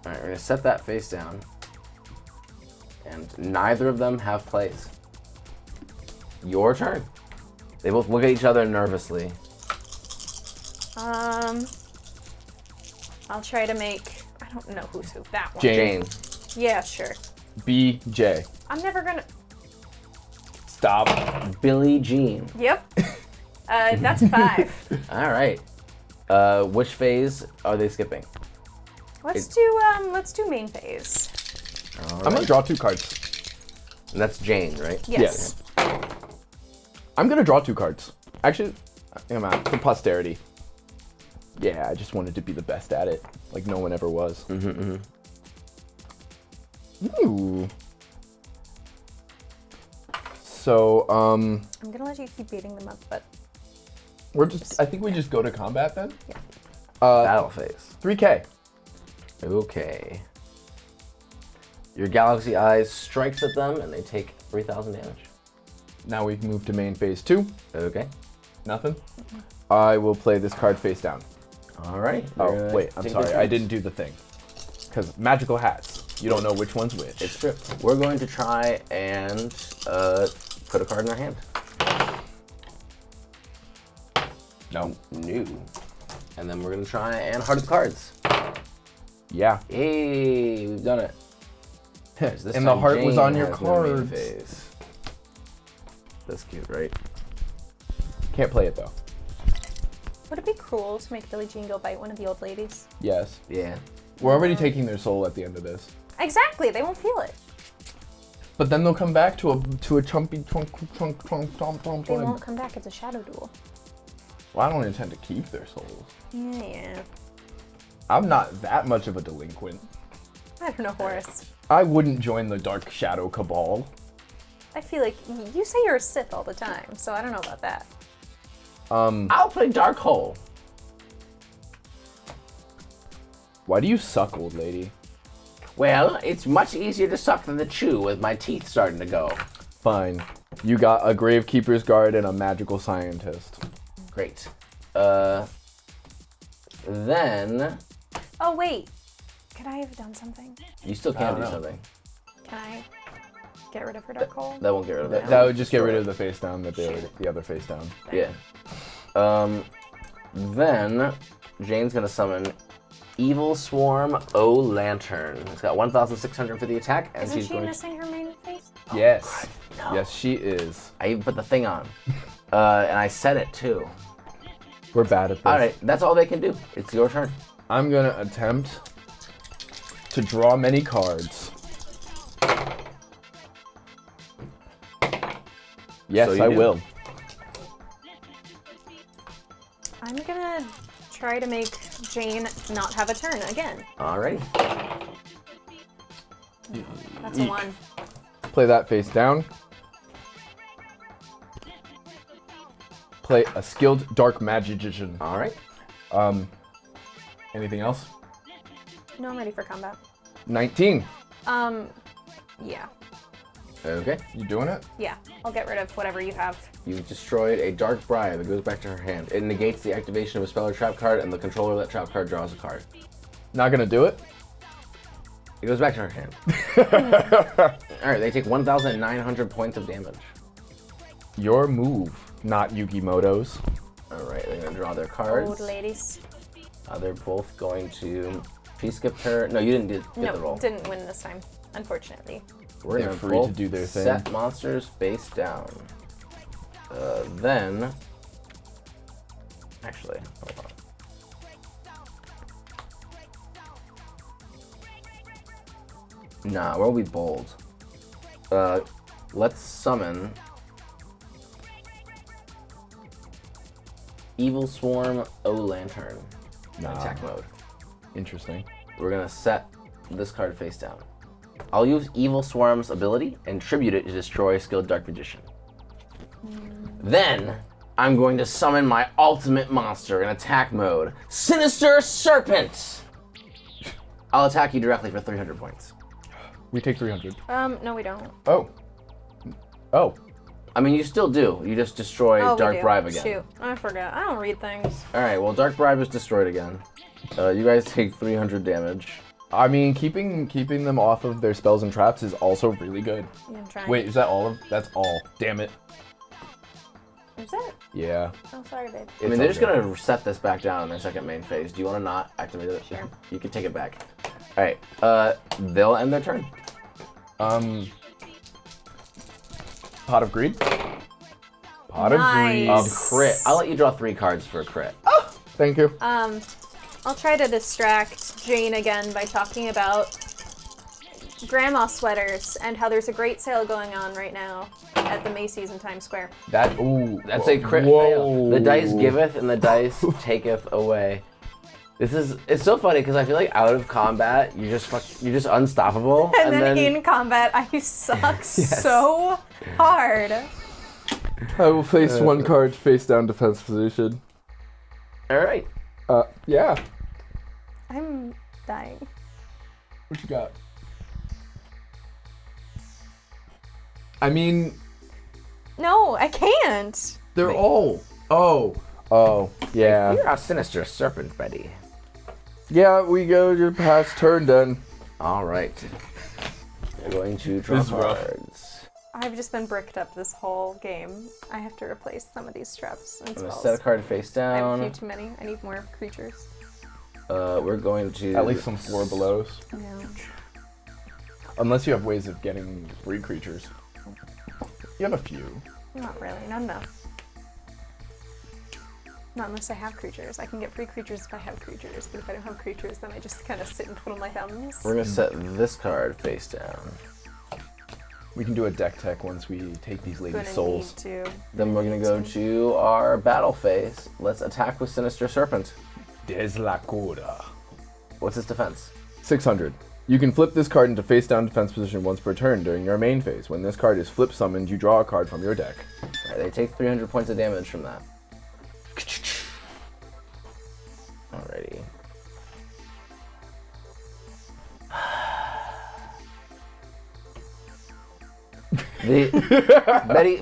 Alright, we're gonna set that face down. And neither of them have plays. Your turn. They both look at each other nervously. I'll try to make. I don't know who's who. That one. Jane. Yeah, sure. BJ. I'm never gonna. Stop. Billie Jean. Yep. That's 5. All right. Which phase are they skipping? Let's do main phase. All I'm gonna draw 2 cards. And that's Jane, right? Yes. I'm gonna draw 2 cards. Actually, I'm out for posterity. Yeah, I just wanted to be the best at it, like no one ever was. Ooh. So, I'm gonna let you keep beating them up, but I think we just go to combat then? yeah. Battle phase. 3K. Okay. Your Galaxy Eyes strikes at them, and they take 3,000 damage. Now we can move to main phase 2. Okay. Nothing? I will play this card face down. All right. Oh, wait, I'm sorry. I didn't do the thing. Because magical hats. You don't know which one's which. It's true. We're going to try and put a card in our hand. No. New. And then we're going to try and heart of cards. Yeah. Hey, we've done it. This And the time heart was Jane on your has no main cards. phase. That's cute, right? Can't play it though. Would it be cruel to make Billie Jean go bite one of the old ladies? Yes. Yeah. We're already taking their soul at the end of this. Exactly. They won't feel it. But then they'll come back to a chumpy chunk. They won't come back. It's a shadow duel. Well, I don't intend to keep their souls. Yeah. I'm not that much of a delinquent. I don't know, Horus. I wouldn't join the Dark Shadow Cabal. I feel like you say you're a Sith all the time, so I don't know about that. I'll play Dark Hole. Why do you suck, old lady? Well, it's much easier to suck than to chew with my teeth starting to go. Fine. You got a Gravekeeper's Guard and a Magical Scientist. Great. Then Oh, wait. Could I have done something? you still can I do don't know. something. Can I get rid of her dark hole? That won't get rid of it. That would just get rid of the face down that the other face down. Yeah. Then Jane's gonna summon Evil Swarm O Lantern. It's got 1,600 for the attack, and Isn't she's she going. missing her main face? Yes. No. Yes, she is. I even put the thing on, and I said it too. We're bad at this. All right, that's all they can do. It's your turn. I'm gonna attempt to draw many cards. Yes, So you I do. will. I'm gonna try to make Jane not have a turn again. All right. That's a 1. Play that face down. Play a skilled dark magician. All right. Anything else? No, I'm ready for combat. 19. Yeah. Okay. You doing it? Yeah. I'll get rid of whatever you have. You've destroyed a Dark Bribe. It goes back to her hand. It negates the activation of a spell or trap card, and the controller of that trap card draws a card. Not gonna do it? It goes back to her hand. All right, they take 1,900 points of damage. Your move, not Yukimoto's. All right, they're gonna draw their cards. Old ladies. They're both going to. She skipped her. No, you didn't get the No, roll. didn't win this time, unfortunately. We're They're gonna free both to do their thing. set monsters face down. Then, actually, hold on. Nah, we'll be bold. Let's summon Evil Swarm O Lantern in attack mode. Interesting. We're gonna set this card face down. I'll use Evil Swarm's ability and tribute it to destroy a skilled Dark Magician. Then, I'm going to summon my ultimate monster in attack mode, Sinister Serpent! I'll attack you directly for 300 points. We take 300. No, we don't. Oh. Oh. I mean, you still do. You just destroy Oh, we Dark do. Bribe again. Shoot, I forgot. I don't read things. Alright, well, Dark Bribe is destroyed again. You guys take 300 damage. I mean, keeping them off of their spells and traps is also really good. Yeah, I'm trying. Wait, is that all of? That's all. Damn it. Is it? Yeah. Oh, sorry, babe. I mean, they're just gonna set this back down in their second main phase. Do you want to not activate it? Sure. You can take it back. All right. They'll end their turn. Pot of Greed. Pot Nice. of Greed. Crit. I'll let you draw 3 cards for a crit. Thank you. I'll try to distract Jane again by talking about grandma sweaters and how there's a great sale going on right now at the Macy's in Times Square. That, ooh. That's a crit fail. The dice giveth and the dice taketh away. It's so funny because I feel like out of combat, you're just unstoppable. And then in combat, I suck so hard. I will face 1 card face down defense position. All right. Yeah. I'm dying. What you got? I mean, No, I can't. they're all. Oh, yeah. You're a sinister serpent, Betty. Yeah, we go your past turn then. All right. You're going to draw This is rough. cards. I've just been bricked up this whole game. I have to replace some of these traps and I'm gonna spells. set a card face I have a down. few too many. I need more creatures. We're going to At least some 4 belows. Yeah. Unless you have ways of getting 3 creatures. You have a few. Not really. Not enough. Not unless I have creatures. I can get free creatures if I have creatures, but if I don't have creatures, then I just kind of sit and twiddle my thumbs. We're gonna set this card face down. We can do a deck tech once we take these ladies' Gonna souls. need to. Then we're gonna go to our battle phase. Let's attack with Sinister Serpent. Des la cura. What's its defense? 600. You can flip this card into face down defense position once per turn during your main phase. When this card is flip summoned, you draw a card from your deck. Alright, they take 300 points of damage from that. Alrighty.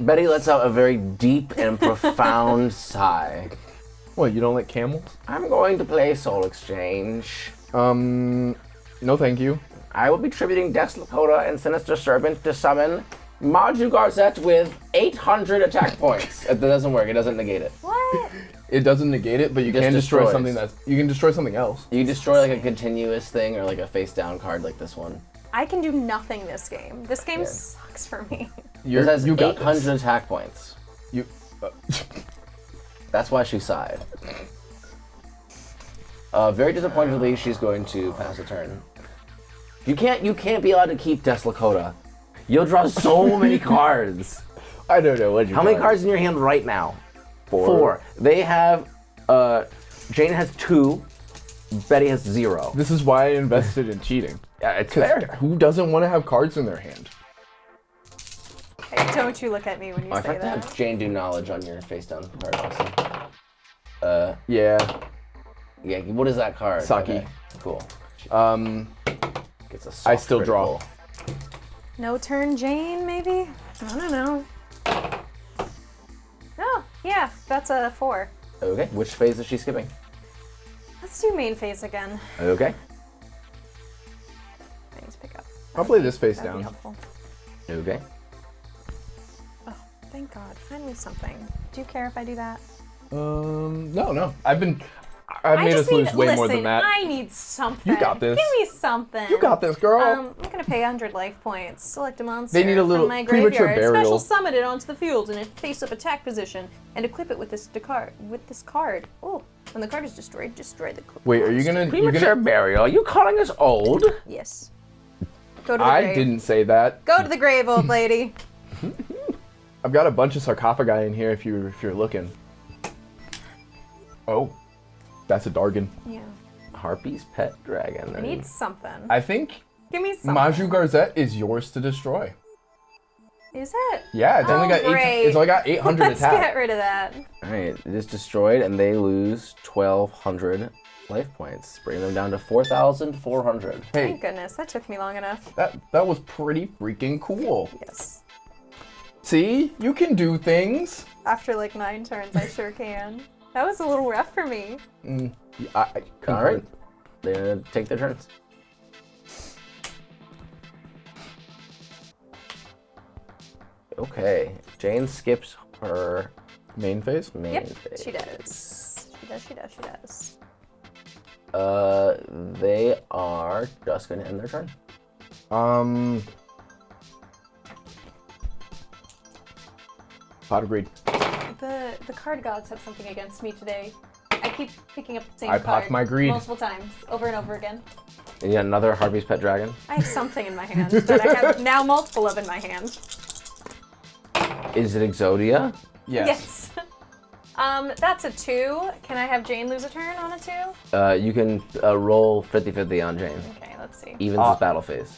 Betty lets out a very deep and profound sigh. What, you don't like camels? I'm going to play Soul Exchange. No thank you. I will be tributing Dex Lakota and Sinister Serpent to summon Maju Garzette with 800 attack points. That doesn't work. It doesn't negate it. What? It doesn't negate it, but you Just can destroy destroys. something you can destroy something else. You destroy like a continuous thing or like a face down card like this one. I can do nothing this game. This game sucks for me. This has You got 800 this. attack points. You. That's why she sighed. Very disappointedly, she's going to pass a turn. You can't be allowed to keep Dex Lakota. You'll draw so many cards. I don't know what you. How many cards in your hand right now? 4. 4. They have. Jane has 2. Betty has 0. This is why I invested in cheating. Yeah, it's 'Cause fair. who doesn't want to have cards in their hand? Hey, don't you look at me when you I say forgot to that. have Jane do knowledge on your face down card also. Yeah. Yeah. What is that card? Saki. Okay, cool. Gets a I soft still draw. critical. No turn Jane, maybe? I don't know. Oh, yeah, that's a 4. Okay. Which phase is she skipping? Let's do main phase again. Okay. I need to pick up. I'll play this face That'd be down. helpful. Okay. Oh, thank God. Finally something. Do you care if I do that? No. I've made just us lose need, way listen, more than that. I need something. You got this. Give me something. You got this, girl. I'm gonna pay 100 life points. Select a monster They need a little from my premature graveyard. burial. Special summon it onto the field in a face-up attack position, and equip it with this card. Oh, when the card is destroyed, destroy the. Wait, are you gonna? You're Premature gonna? burial. Are you calling us old? Yes. Go to the I grave. didn't say that. Go to the grave, old lady. I've got a bunch of sarcophagi in here if you're looking. Oh, that's a Dargon. Yeah. Harpy's pet dragon. I need something. I think Give me something. Maju Garzette is yours to destroy. Is it? Yeah, it's only got great. it's only got 800 Let's attack. get rid of that. Alright, it is destroyed and they lose 1,200 life points, bringing them down to 4,400. Hey, Thank goodness. That took me long enough. that was pretty freaking cool. Yes. See, you can do things. After like 9 turns, I sure can. That was a little rough for me. I concur. Alright, they're gonna take their turns. Okay. Jane skips her Main phase? main Yep, phase. she does. She does. They are just going to end their turn. Pot agreed. The card gods have something against me today. I keep picking up the same I card popped my greed. multiple times, over and over again. And you got another Harpy's Pet Dragon. I have something in my hand that I have now multiple of in my hand. Is it Exodia? Yes. That's a 2. Can I have Jane lose a turn on a 2? You can roll 50-50 on Jane. Okay, let's see. Evens is battle phase.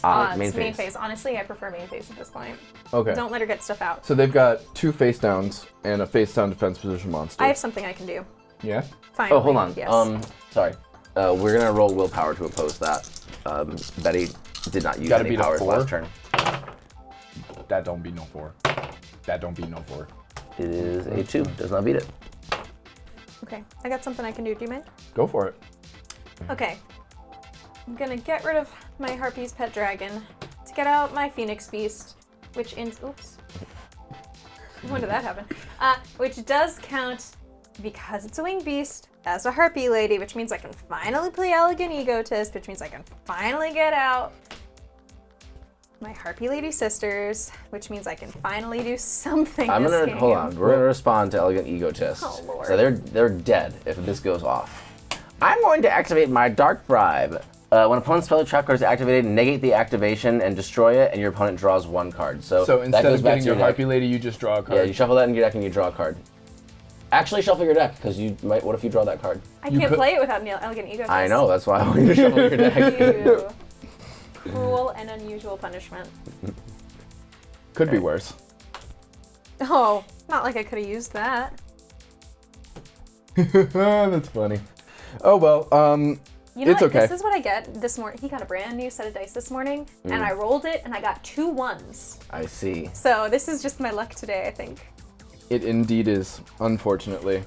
It's main phase. Honestly, I prefer main phase at this point. Okay. Don't let her get stuff out. So they've got 2 face downs and a face down defense position monster. I have something I can do. Yeah? Finally. Oh, hold on. Yes. Sorry. We're gonna roll willpower to oppose that. Betty did not use Gotta any beat a powers 4? last turn. That don't beat no 4. That don't beat no 4. It is a 2. Does not beat it. Okay, I got something I can do. Do you mind? Go for it. Okay. I'm gonna get rid of my Harpy's Pet Dragon to get out my Phoenix Beast, which oops. When did that happen? Which does count, because it's a winged beast, as a Harpy Lady, which means I can finally play Elegant Egotist, which means I can finally get out my Harpy Lady sisters, which means I can finally do something I'm this gonna game. hold on. We're gonna respond to Elegant Egotist. Oh, Lord. So they're dead if this goes off. I'm going to activate my Dark Bribe. When opponent's spell trap card is activated, negate the activation and destroy it, and your opponent draws 1 card. So So that instead goes of back getting to your deck. Harpy Lady, you just draw a card. Yeah, you shuffle that in your deck and you draw a card. Actually, shuffle your deck because you might. What if you draw that card? I You can't could- play it without Elegant Egotist. I know. That's why I want you to shuffle your deck. Ew. Cruel and unusual punishment. Could be worse. Oh, not like I could have used that. That's funny. Oh well, You know it's what? okay. This is what I get this morning. He got a brand new set of dice this morning, and I rolled it, and I got 2 1s. I see. So this is just my luck today, I think. It indeed is, unfortunately.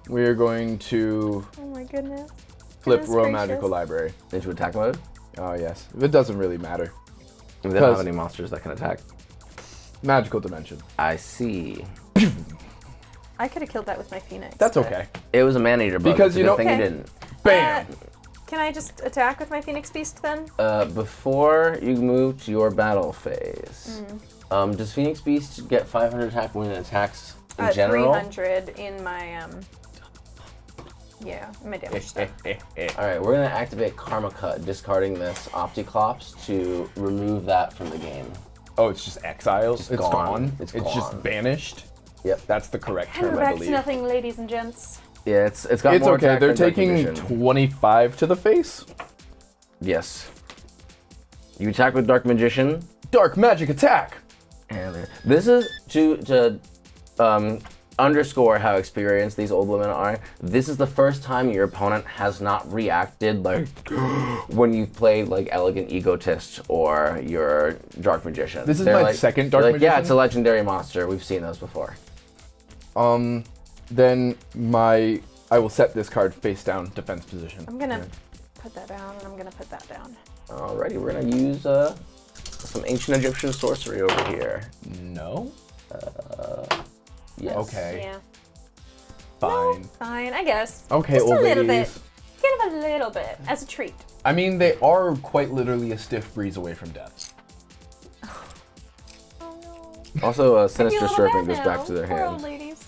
We are going to Oh my goodness. flip Goodness Royal gracious. Magical Library. Into attack mode. Oh yes. It doesn't really matter. They don't have Because- any monsters that can attack. Magical dimension. I see. I could have killed that with my Phoenix. That's but- okay. It was a man-eater bug. Because It's a you good know- thing Okay. you didn't. Bam! Can I just attack with my Phoenix Beast then? Before you move to your battle phase, does Phoenix Beast get 500 attack when it attacks in general? 300 in my, yeah, in my damage stuff. All right, we're gonna activate Karma Cut, discarding this Opticlops to remove that from the game. Oh, it's just exiled. It's gone. gone. It's It's gone. just banished. Yep. That's the correct And term, we're I back to believe. nothing, ladies and gents. Yeah, it's got It's more okay. attack They're than Dark taking Magician. 25 to the face. Yes. You attack with Dark Magician, Dark magic attack. and this is to underscore how experienced these old women are. This is the first time your opponent has not reacted like when you've played like Elegant Egotist or your Dark Magician. This is They're my second Dark they're like, Yeah, Magician? it's a legendary monster. We've seen those before. Then I will set this card face down, defense position. I'm gonna put that down, and I'm gonna put that down. Alrighty, we're gonna use some ancient Egyptian sorcery over here. No. Yes. Okay. Yeah. Fine. Fine, I guess. Okay, Just old a little ladies. bit. Give him a little bit as a treat. I mean, they are quite literally a stiff breeze away from death. Oh no. Also, I feel a Sinister little Serpent bad goes back now. to their Poor old hand. ladies.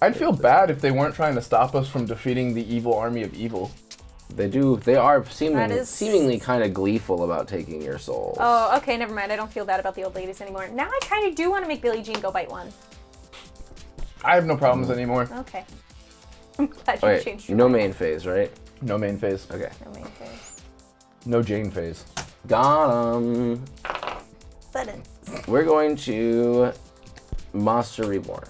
I'd feel bad if they weren't trying to stop us from defeating the evil army of evil. They do. They are That is- seemingly kind of gleeful about taking your souls. Oh, okay, never mind. I don't feel bad about the old ladies anymore. Now I kind of do want to make Billie Jean go bite one. I have no problems anymore. Okay. I'm glad you Wait, changed your no mind. main phase, right? No main phase. Okay. No main phase. No Jane phase. Got 'em. Button. We're going to Monster Reborn.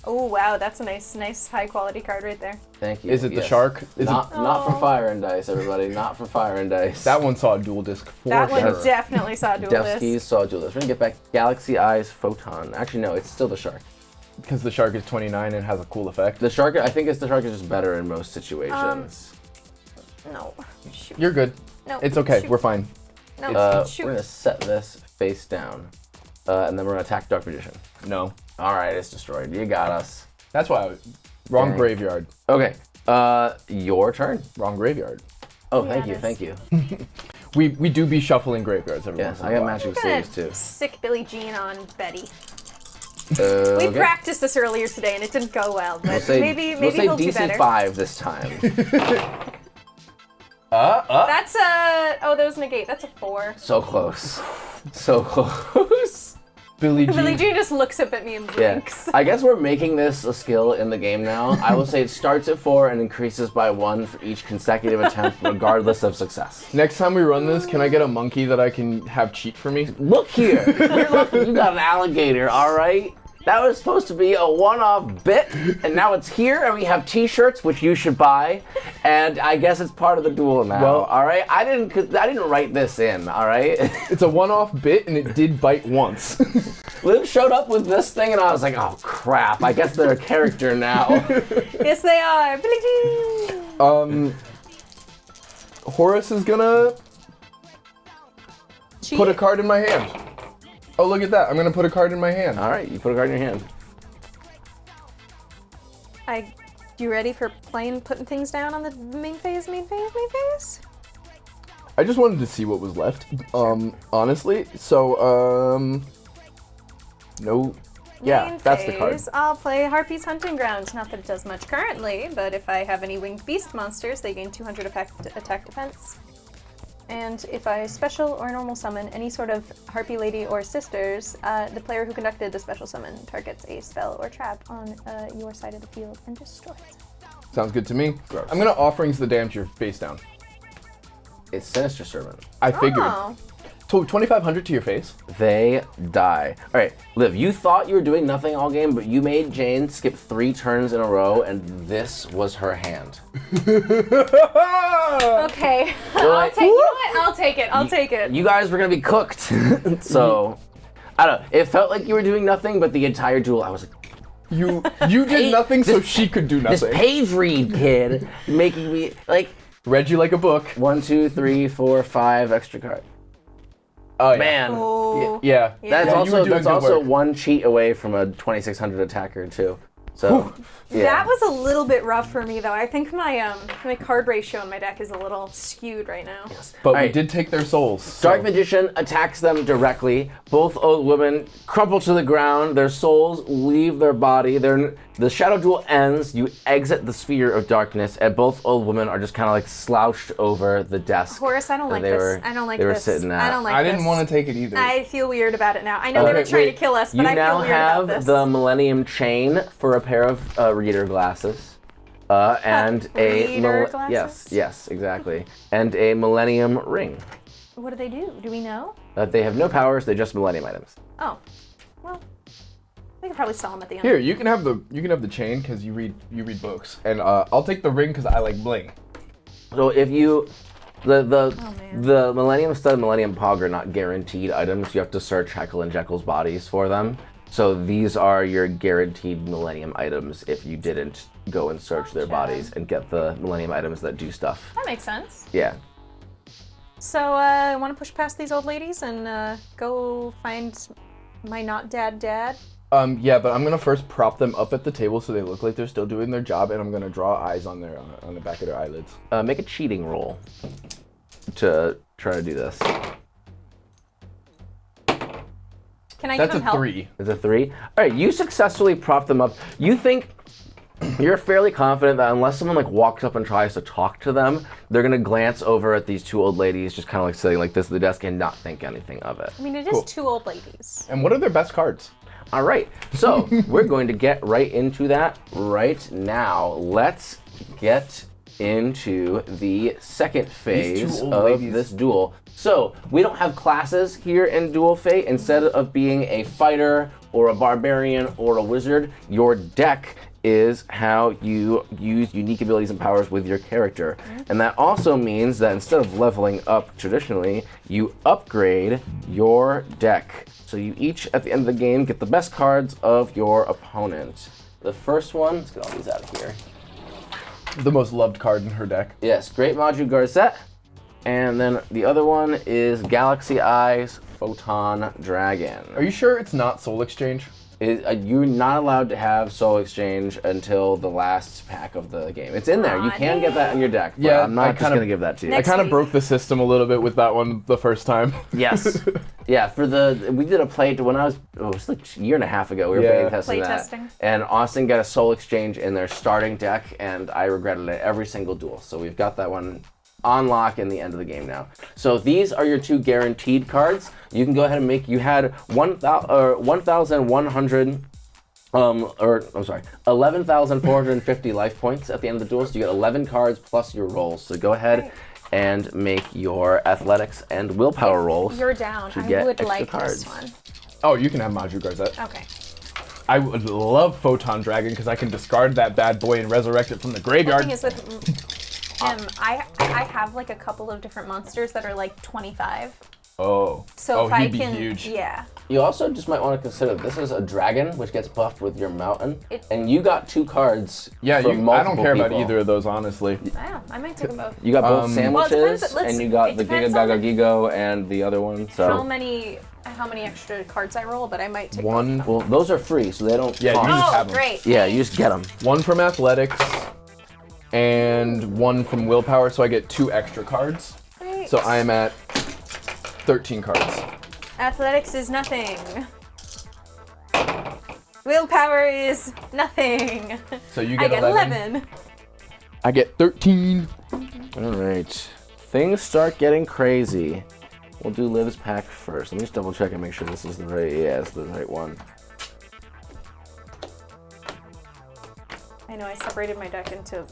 Oh wow, that's a nice high quality card right there. Thank you. Is it the Yes. shark? Is Not for Oh. Fire and Dice, everybody. Not for Fire and Dice. That one saw a dual disc for That one sure. definitely saw dual Devski's disc. saw Duelist. We're gonna get back Galaxy Eyes Photon. Actually, no, it's still the shark. Because the shark is 29 and has a cool effect. The shark, I think the shark is just better in most situations. No. Shoot. You're good. No. It's okay. Shoot. We're fine. No. We're Shoot. gonna set this face down. and then we're gonna attack Dark Magician. No. All right, it's destroyed. You got us. That's why wrong Dang. graveyard. Okay, your turn. Wrong graveyard. Oh, Yeah, thank you, it is. thank you. We do be shuffling graveyards every Yes, once in I a got while. magic I'm gonna sleeves too. sick Billie Jean on Betty. We Okay. practiced this earlier today and it didn't go well, but We'll say, maybe we'll say he'll do DC better. 5 this time. That's a that was negate. That's a 4. So close. So close. Billie Jean. Billie Jean just looks up at me and Yeah. blinks. I guess we're making this a skill in the game now. I will say it starts at 4 and increases by 1 for each consecutive attempt, regardless of success. Next time we run this, can I get a monkey that I can have cheat for me? Look here. You're lucky you got an alligator, all right? That was supposed to be a one-off bit, and now it's here, and we have T-shirts, which you should buy, and I guess it's part of the duel now. Well- all right. I didn't write this in. All right. It's a one-off bit, and it did bite once. Liv showed up with this thing, and I was like, oh crap! I guess they're a character now. Yes, they are. Billie Jean. Horus is gonna Cheat. put a card in my hand. Oh, look at that. I'm gonna put a card in my hand. All right, you put a card in your hand. You ready for putting things down on the main phase? I just wanted to see what was left, honestly. So, no. Yeah, Main that's the card. phase, I'll play Harpy's Hunting Ground. Not that it does much currently, but if I have any winged beast monsters, they gain 200 attack defense. And if I special or normal summon any sort of Harpy Lady or Sisters, the player who conducted the special summon targets a spell or trap on your side of the field and destroys it. Sounds good to me. Gross. I'm gonna Offerings the Damned to your face down. It's Sinister Servant. I figured. Oh, So 2,500 to your face. They die. All right, Liv, you thought you were doing nothing all game, but you made Jane skip 3 turns in a row, and this was her hand. okay. I'll take. You know what? I'll take it. I'll take it. You guys were gonna be cooked. So, I don't know. It felt like you were doing nothing, but the entire duel, I was like, You did nothing, so she could do this nothing. page read kid making me like Read you like a book. 1, 2, 3, 4, 5 extra card. Oh yeah. Man, Oh. Yeah. that's Yeah, you were also doing that's good also work. 1 cheat away from a 2,600 attacker too. So, yeah. That was a little bit rough for me, though. I think my card ratio in my deck is a little skewed right now. But we Alright. did take their souls. So. Dark Magician attacks them directly. Both old women crumple to the ground. Their souls leave their body. The shadow duel ends. You exit the sphere of darkness, and both old women are just kind of like slouched over the desk. Horace, I don't that like they this. were- I don't like they were this. sitting at. I don't like I this. didn't want to take it either. I feel weird about it now. I know they were Okay, trying wait. to kill us, but You I now feel weird about have this. the Millennium Chain for a pair of reader glasses, and a Reader glasses? yes, exactly, and a Millennium Ring. What do they do? Do we know? They have no powers. They're just Millennium items. Oh, well, we could probably sell them at the end. Here, you can have the chain because you read books, and I'll take the ring because I like bling. So if you, man. the Millennium Stud and Millennium Pog are not guaranteed items. You have to search Heckle and Jekyll's bodies for them. So these are your guaranteed Millennium items if you didn't go and search their Gotcha. bodies and get the Millennium items that do stuff. That makes sense. Yeah. So, I want to push past these old ladies and go find my not dad. Yeah, but I'm gonna first prop them up at the table so they look like they're still doing their job, and I'm gonna draw eyes on the back of their eyelids. Make a cheating roll to try to do this. Can I That's give a them help? 3. It's a 3. All right, you successfully prop them up. You think you're fairly confident that unless someone like walks up and tries to talk to them, they're gonna glance over at these 2 old ladies just kind of like sitting like this at the desk and not think anything of it. I mean, it is Cool. 2 old ladies. And what are their best cards? All right, so we're going to get right into that right now. Let's get into the second phase old of ladies. this duel. So we don't have classes here in Duel Fate. Instead of being a fighter or a barbarian or a wizard, your deck is how you use unique abilities and powers with your character. And that also means that instead of leveling up traditionally, you upgrade your deck. So you each, at the end of the game, get the best cards of your opponent. The first one, let's get all these out of here. The most loved card in her deck. Yes, Great Maju Garzette. And then the other one is Galaxy Eyes Photon Dragon. Are you sure it's not Soul Exchange? You're not allowed to have Soul Exchange until the last pack of the game. It's in there. You can get that in your deck, but I'm not just going to give that to you. I kind of broke the system a little bit with that one the first time. Yes. Yeah, we did a play when it was like a year and a half ago. We were testing that. And Austin got a Soul Exchange in their starting deck, and I regretted it every single duel. So we've got that one on lock in the end of the game now. So these are your 2 guaranteed cards. You can go ahead and you had 11,450 life points at the end of the duel. So you get 11 cards plus your rolls. So go ahead and make your athletics and willpower rolls. You're down. I would like this one. Oh, you can have Maju Garzette. Okay. I would love Photon Dragon because I can discard that bad boy and resurrect it from the graveyard. The thing is with I have like a couple of different monsters that are like 25. Oh. So if he'd I be can, huge. Yeah. You also just might want to consider this is a dragon, which gets buffed with your mountain, and you got 2 cards. Yeah, from I don't care people. about either of those, honestly. Wow, I might take them both. You got both sandwiches, and you got the depends Giga Gaga Gigo and the other one. So how many extra cards I roll, but I might take one. both. Well, those are free, so they don't. Yeah, cost. you just have them. Great. Yeah, you just get them. 1 from athletics and 1 from willpower, so I get 2 extra cards. Great. So I am at 13 cards. Athletics is nothing. Willpower is nothing. So you I get get 11. I get 13. All right, things start getting crazy. We'll do Liv's pack first. Let me just double check and make sure this is the right. Yeah, it's the right one. I know I separated my deck into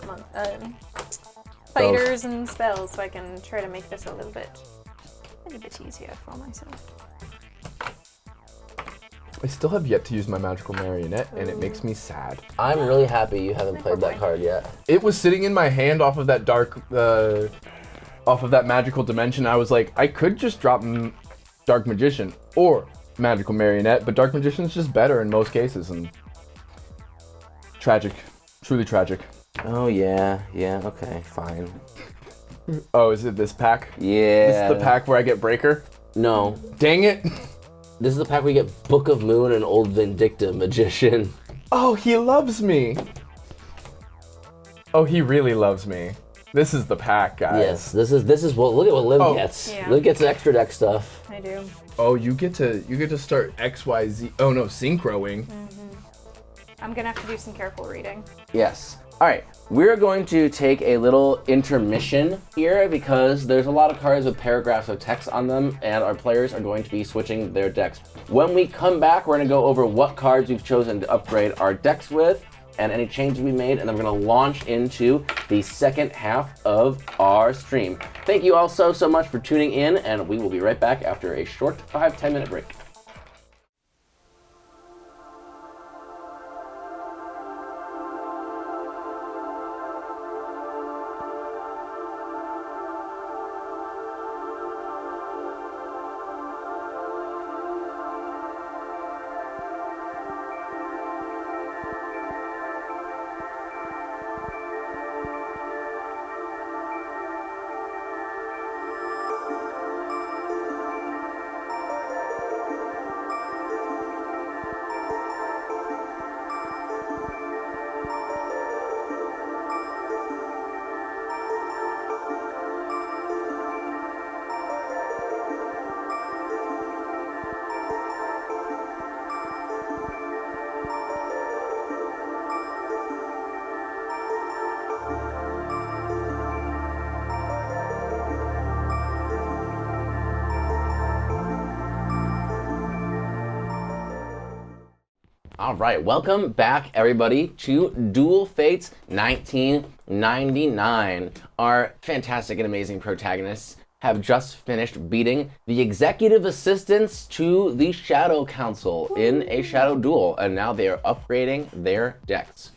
fighters and spells, so I can try to make this a little bit easier for myself. I still have yet to use my magical marionette, and it makes me sad. I'm really happy you haven't played that card yet. It was sitting in my hand off of that off of that magical dimension. I was like, I could just drop Dark Magician or magical marionette, but Dark Magician's just better in most cases, and tragic, truly tragic. Oh yeah, okay, fine. Oh, is it this pack? Yeah. This is the pack where I get Breaker? No. Dang it. This is the pack where you get Book of Moon and Old Vindicta Magician. Oh, he loves me. Oh, he really loves me. This is the pack, guys. Yes, this is what. Look at what Liv gets. Yeah. Liv gets extra deck stuff. I do. Oh, you get to start XYZ. Oh no, synchroing. I'm gonna have to do some careful reading. Yes. All right, we're going to take a little intermission here because there's a lot of cards with paragraphs of text on them, and our players are going to be switching their decks. When we come back, we're going to go over what cards we've chosen to upgrade our decks with and any changes we made, and then we're going to launch into the second half of our stream. Thank you all so much for tuning in, and we will be right back after a short 5-10 minute break. All right, welcome back, everybody, to Duel Fates 1999. Our fantastic and amazing protagonists have just finished beating the executive assistants to the Shadow Council in a Shadow Duel, and now they are upgrading their decks.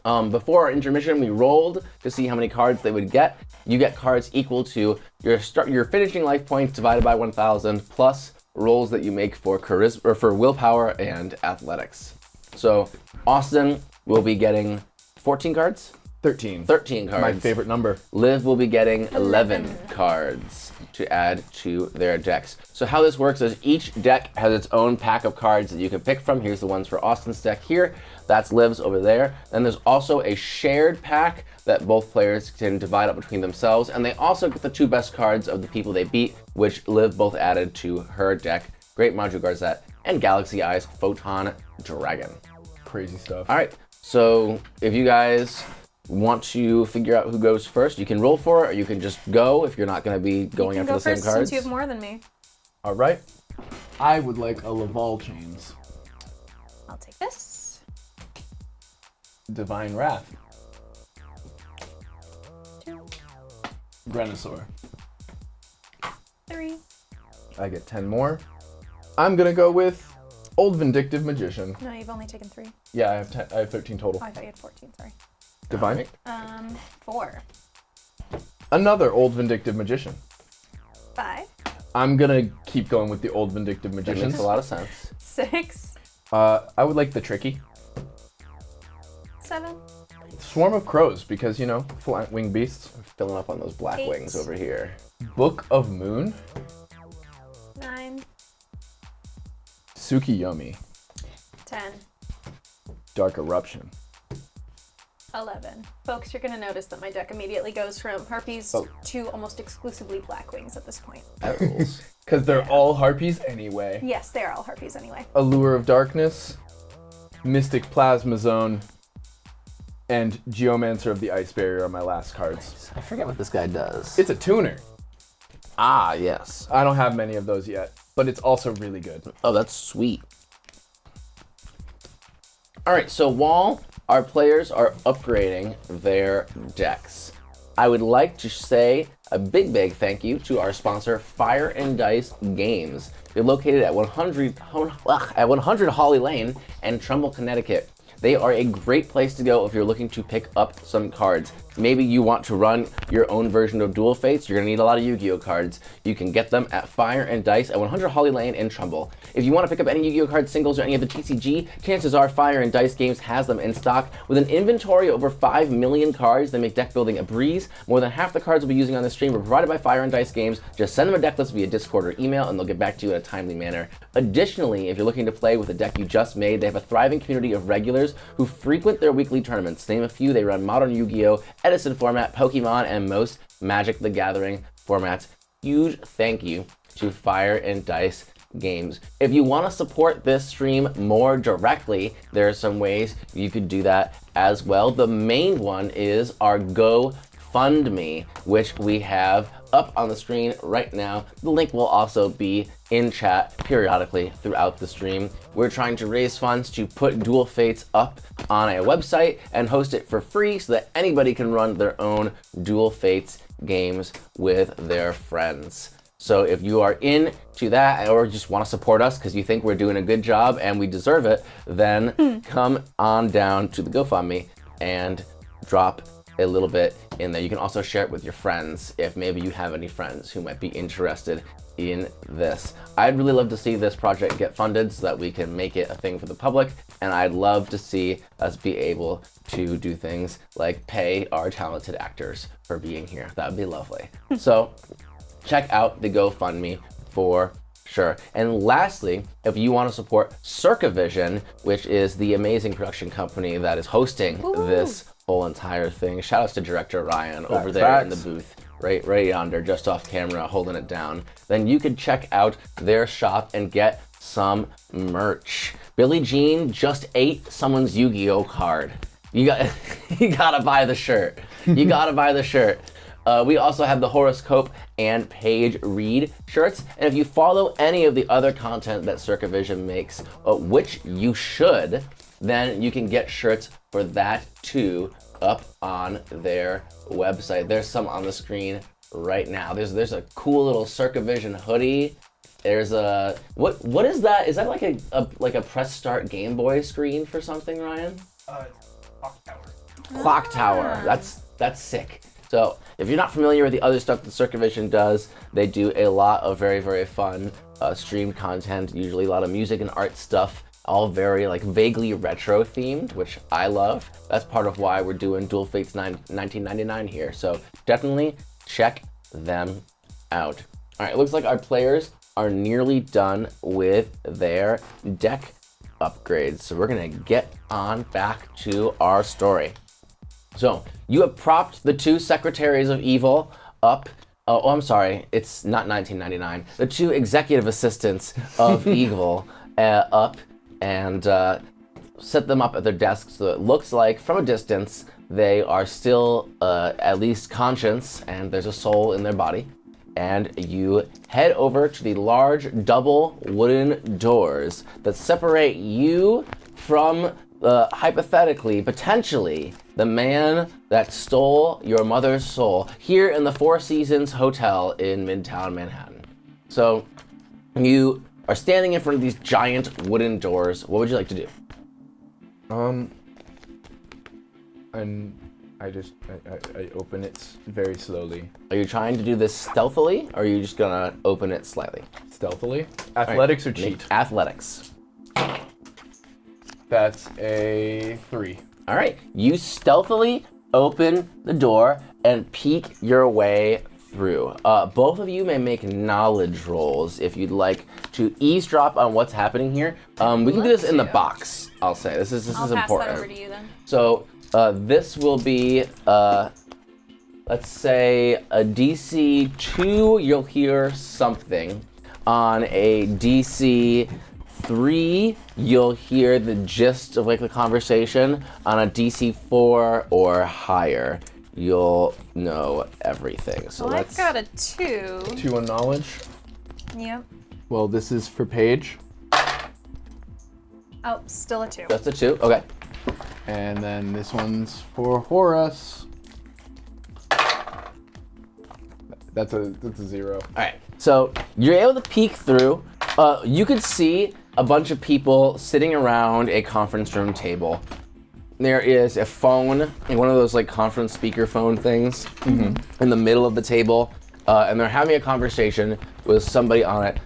Before our intermission, we rolled to see how many cards they would get. You get cards equal to your finishing life points divided by 1,000 plus rolls that you make for charisma or for willpower and athletics. So Austin will be getting 14 cards? 13. 13 cards. My favorite number. Liv will be getting 11 cards. to add to their decks. So how this works is each deck has its own pack of cards that you can pick from. Here's the ones for Austin's deck here. That's Liv's over there. Then there's also a shared pack that both players can divide up between themselves. And they also get the 2 best cards of the people they beat, which Liv both added to her deck. Great Maju Garzette and Galaxy Eyes Photon Dragon. Crazy stuff. All right, so if you guys want to figure out who goes first, you can roll for it, or you can just go if you're not going to be going after the same cards. You can go first since you have more than me. All right. I would like a Laval Chains. I'll take this. Divine Wrath. 2, Grenosaur. 3. I get 10 more. I'm gonna go with Old Vindictive Magician. No, you've only taken 3. Yeah, I have 13 total. Oh, I thought you had 14, sorry. Divine. 4. Another Old Vindictive Magician. 5. I'm gonna keep going with the Old Vindictive That Magicians. makes a lot of sense. 6. I would like the Tricky. 7. Swarm of Crows, because, you know, flying winged beasts. Filling up on those black 8. wings over here. Book of Moon. 9. Tsukiyomi. 10. Dark Eruption. 11. Folks, you're going to notice that my deck immediately goes from Harpies to almost exclusively Black Wings at this point. That rules. Because they're all Harpies anyway. Yes, they're all Harpies anyway. Allure of Darkness. Mystic Plasma Zone. And Geomancer of the Ice Barrier are my last cards. I forget what this guy does. It's a tuner. Ah, yes. I don't have many of those yet, but it's also really good. Oh, that's sweet. All right, so while our players are upgrading their decks, I would like to say a big thank you to our sponsor, Fire and Dice Games. They're located at 100 Holly Lane in Trumbull, Connecticut. They are a great place to go if you're looking to pick up some cards. Maybe you want to run your own version of Duel Fates. You're gonna need a lot of Yu-Gi-Oh cards. You can get them at Fire and Dice at 100 Holly Lane in Trumbull. If you want to pick up any Yu-Gi-Oh cards, singles, or any of the TCG, chances are Fire and Dice Games has them in stock. With an inventory of over 5 million cards, they make deck building a breeze. More than half the cards we'll be using on this stream are provided by Fire and Dice Games. Just send them a deck list via Discord or email, and they'll get back to you in a timely manner. Additionally, if you're looking to play with a deck you just made, they have a thriving community of regulars who frequent their weekly tournaments. To name a few, they run Modern Yu-Gi-Oh, Edison format, Pokemon, and most Magic the Gathering formats. Huge thank you to Fire and Dice Games. If you want to support this stream more directly, there are some ways you could do that as well. The main one is our GoFundMe, which we have up on the screen right now. The link will also be in chat periodically throughout the stream. We're trying to raise funds to put Duel Fates up on a website and host it for free so that anybody can run their own Duel Fates games with their friends. So if you are into that or just want to support us because you think we're doing a good job and we deserve it, then come on down to the GoFundMe and drop a little bit in there. You can also share it with your friends if maybe you have any friends who might be interested in this. I'd really love to see this project get funded so that we can make it a thing for the public, and I'd love to see us be able to do things like pay our talented actors for being here. That would be lovely. So check out the GoFundMe for sure. And lastly, if you want to support Circavision, which is the amazing production company that is hosting this whole entire thing. Shout outs to director Ryan over there in the booth, right yonder, just off camera, holding it down. Then you could check out their shop and get some merch. Billie Jean just ate someone's Yu-Gi-Oh card. You gotta buy the shirt. You gotta buy the shirt. We also have the Horoscope and Paige Read shirts. And if you follow any of the other content that Circavision makes, which you should, then you can get shirts for that too up on their website. There's some on the screen right now. There's a cool little Circavision hoodie. There's a what is that? Is that like a press start Game Boy screen for something, Ryan? Clock tower. Clock tower. That's sick. So if you're not familiar with the other stuff that Circavision does, they do a lot of very fun stream content, usually a lot of music and art stuff, all very like vaguely retro themed, which I love. That's part of why we're doing Duel Fates 1999 here. So definitely check them out. All right, it looks like our players are nearly done with their deck upgrades. So we're gonna get on back to our story. So you have propped the 2 secretaries of evil up. Oh, I'm sorry, it's not 1999. The 2 executive assistants of evil up and set them up at their desks so it looks like from a distance they are still at least conscious and there's a soul in their body. And you head over to the large double wooden doors that separate you from hypothetically, potentially, the man that stole your mother's soul here in the Four Seasons Hotel in Midtown Manhattan. So you are standing in front of these giant wooden doors. What would you like to do? And I open it very slowly. Are you trying to do this stealthily, or are you just gonna open it slightly? Stealthily? Athletics or cheat? Athletics. That's a 3. All right, you stealthily open the door and peek your way through. Both of you may make knowledge rolls if you'd like to eavesdrop on what's happening here. We can do this in the box, I'll say. This is important. I'll pass that over to you then. So this will be, let's say, a DC 2, you'll hear something. On a DC 3, you'll hear the gist of like the conversation. On a DC 4 or higher, you'll know everything. So I've got a 2. 2 on knowledge. Yep. Well, this is for Paige. Oh, still a 2. That's a 2, okay. And then this one's for Horus. That's a 0. All right, so you're able to peek through. You could see a bunch of people sitting around a conference room table. There is a phone, one of those like conference speaker phone things, in the middle of the table, and they're having a conversation with somebody on it.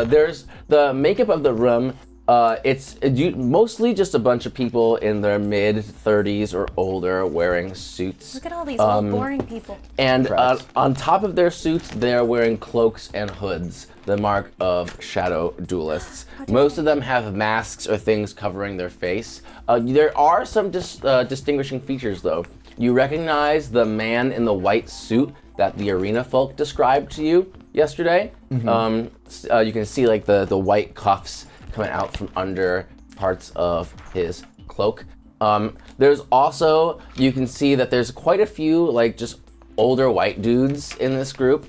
There's the makeup of the room. It's mostly just a bunch of people in their mid-30s or older wearing suits. Look at all these old boring people. And on top of their suits, they're wearing cloaks and hoods, the mark of shadow duelists. Most of them have masks or things covering their face. There are some distinguishing features, though. You recognize the man in the white suit that the arena folk described to you yesterday. You can see like the white cuffs coming out from under parts of his cloak. There's also, you can see that there's quite a few like just older white dudes in this group.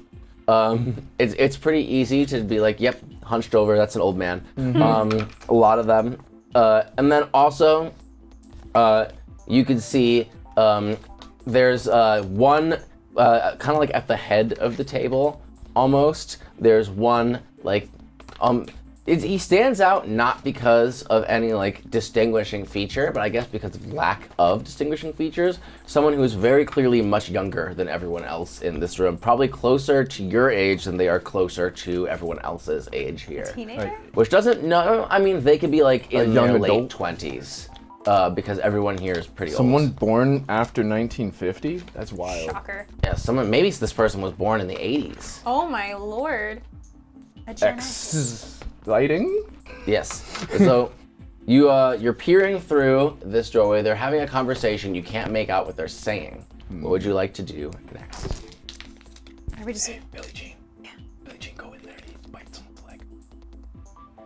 It's pretty easy to be like, yep, hunched over, that's an old man. A lot of them. And then also, you can see there's one kind of like at the head of the table almost. There's one like he stands out not because of any like distinguishing feature, but I guess because of lack of distinguishing features. Someone who is very clearly much younger than everyone else in this room, probably closer to your age than they are closer to everyone else's age here. Teenager? Which doesn't, no, I mean, they could be like in young their late adult? 20s, because everyone here is pretty Someone old. born after 1950? That's wild. Shocker. Yeah, maybe this person was born in the 80s. Oh my lord. A Gen X. Exciting? Yes. So you're peering through this doorway. They're having a conversation. You can't make out what they're saying. What would you like to do next? Are we just... Billie Jean. Yeah. Billie Jean, go in there. He bites on the leg.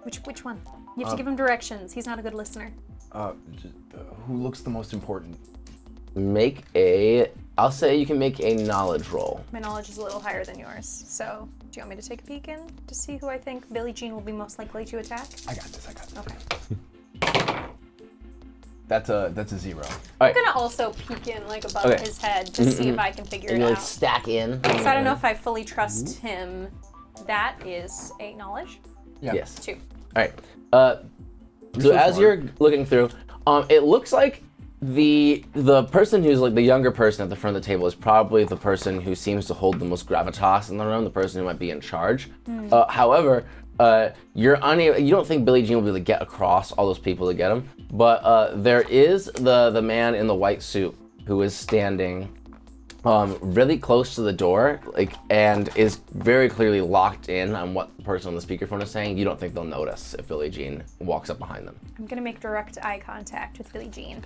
Which one? You have to give him directions. He's not a good listener. Who looks the most important? I'll say you can make a knowledge roll. My knowledge is a little higher than yours, so do you want me to take a peek in to see who I think Billie Jean will be most likely to attack? I got this. Okay. That's a 0. I'm gonna also peek in like above his head to see if I can figure And it you like out. stack in. So I don't know if I fully trust him. That is a knowledge. Yeah. Yes. 2. All right. So as you're looking through, it looks like the person who's like the younger person at the front of the table is probably the person who seems to hold the most gravitas in the room, the person who might be in charge. However, you're unable. You don't think Billie Jean will be able to get across all those people to get him, but there is the man in the white suit who is standing really close to the door, like, and is very clearly locked in on what the person on the speakerphone is saying. You don't think they'll notice if Billie Jean walks up behind them. I'm gonna make direct eye contact with Billie Jean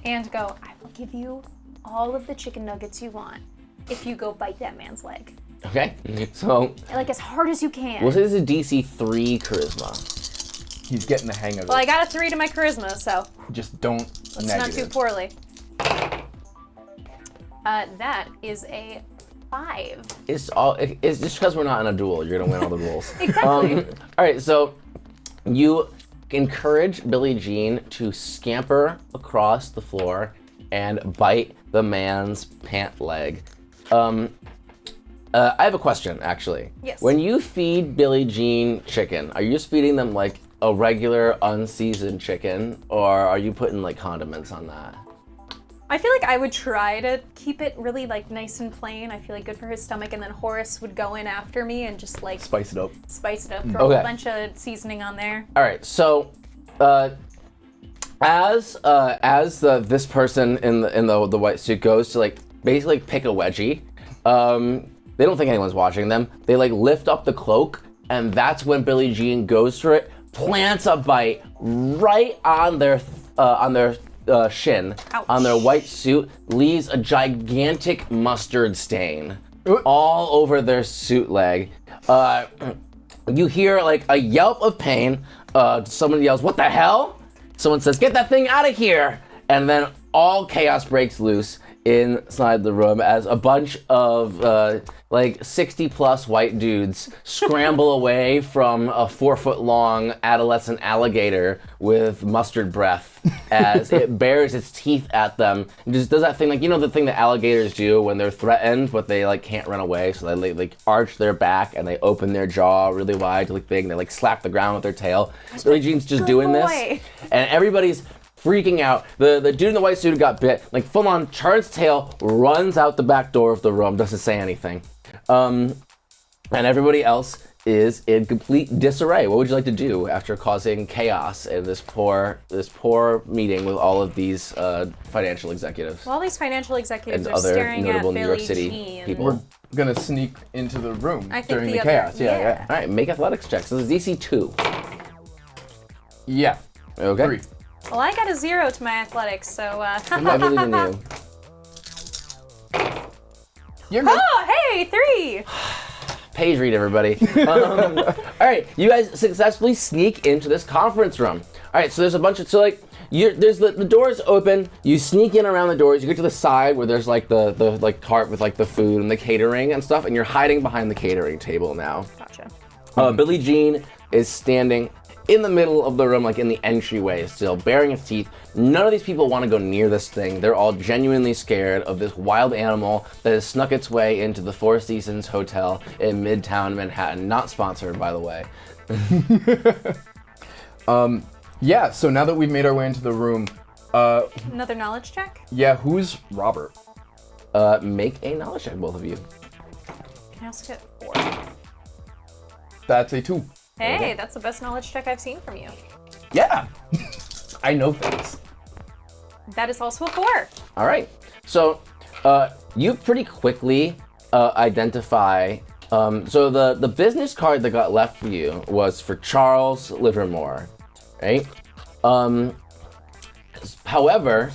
and go, I will give you all of the chicken nuggets you want if you go bite that man's leg. Okay, so Like as hard as you can. we'll say this is a DC 3 charisma. He's getting the hang of it. Well, I got a 3 to my charisma, so Just don't let's not do poorly. That is a 5. It's just because we're not in a duel, you're gonna win all the rules. Exactly. All right, so you encourage Billie Jean to scamper across the floor and bite the man's pant leg. I have a question, actually. Yes. When you feed Billie Jean chicken, are you just feeding them like a regular unseasoned chicken, or are you putting like condiments on that? I feel like I would try to keep it really like nice and plain. I feel like good for his stomach, and then Horus would go in after me and just like Spice it up. throw Okay. a bunch of seasoning on there. All right, so as this person in the white suit goes to like basically pick a wedgie, they don't think anyone's watching them. They like lift up the cloak, and that's when Billie Jean goes for it, plants a bite right on their shin, Ouch. on their white suit, leaves a gigantic mustard stain Ooh. all over their suit leg. You hear like a yelp of pain. Someone yells, "What the hell?" Someone says, "Get that thing out of here!" And then all chaos breaks loose inside the room as a bunch of like 60 plus white dudes scramble away from a 4-foot-long adolescent alligator with mustard breath as it bares its teeth at them and just does that thing, like, you know, the thing that alligators do when they're threatened but they like can't run away, so they like arch their back and they open their jaw really wide to look big and they like slap the ground with their tail. Billie Jean's just doing this, boy. and everybody's freaking out. The dude in the white suit who got bit, like full on charged tail, runs out the back door of the room, doesn't say anything. And everybody else is in complete disarray. What would you like to do after causing chaos in this poor meeting with all of these financial executives Well, all these financial executives and are other staring notable at New Billie York City Jean. people? We're gonna sneak into the room I think during the the other- chaos. yeah. Yeah. All right, make athletics checks. This is DC 2. Yeah. Okay. 3. Well, I got a 0 to my athletics, so I believe in you. You're good. Oh, hey, 3! Page read, everybody. All right, you guys successfully sneak into this conference room. All right, so there's a bunch of, so like, there's the doors open, you sneak in around the doors, you get to the side where there's like the like cart with like the food and the catering and stuff, and you're hiding behind the catering table now. Gotcha. Billie Jean is standing in the middle of the room, like in the entryway still, baring its teeth. None of these people want to go near this thing. They're all genuinely scared of this wild animal that has snuck its way into the Four Seasons Hotel in Midtown Manhattan. Not sponsored, by the way. Yeah. So now that we've made our way into the room, Another knowledge check? yeah, who's Robert? Make a knowledge check, both of you. Can I also get 4? That's a 2. Hey, that's the best knowledge check I've seen from you. Yeah. I know things. That is also a 4. All right. So you pretty quickly identify. So the business card that got left for you was for Charles Livermore, right? However,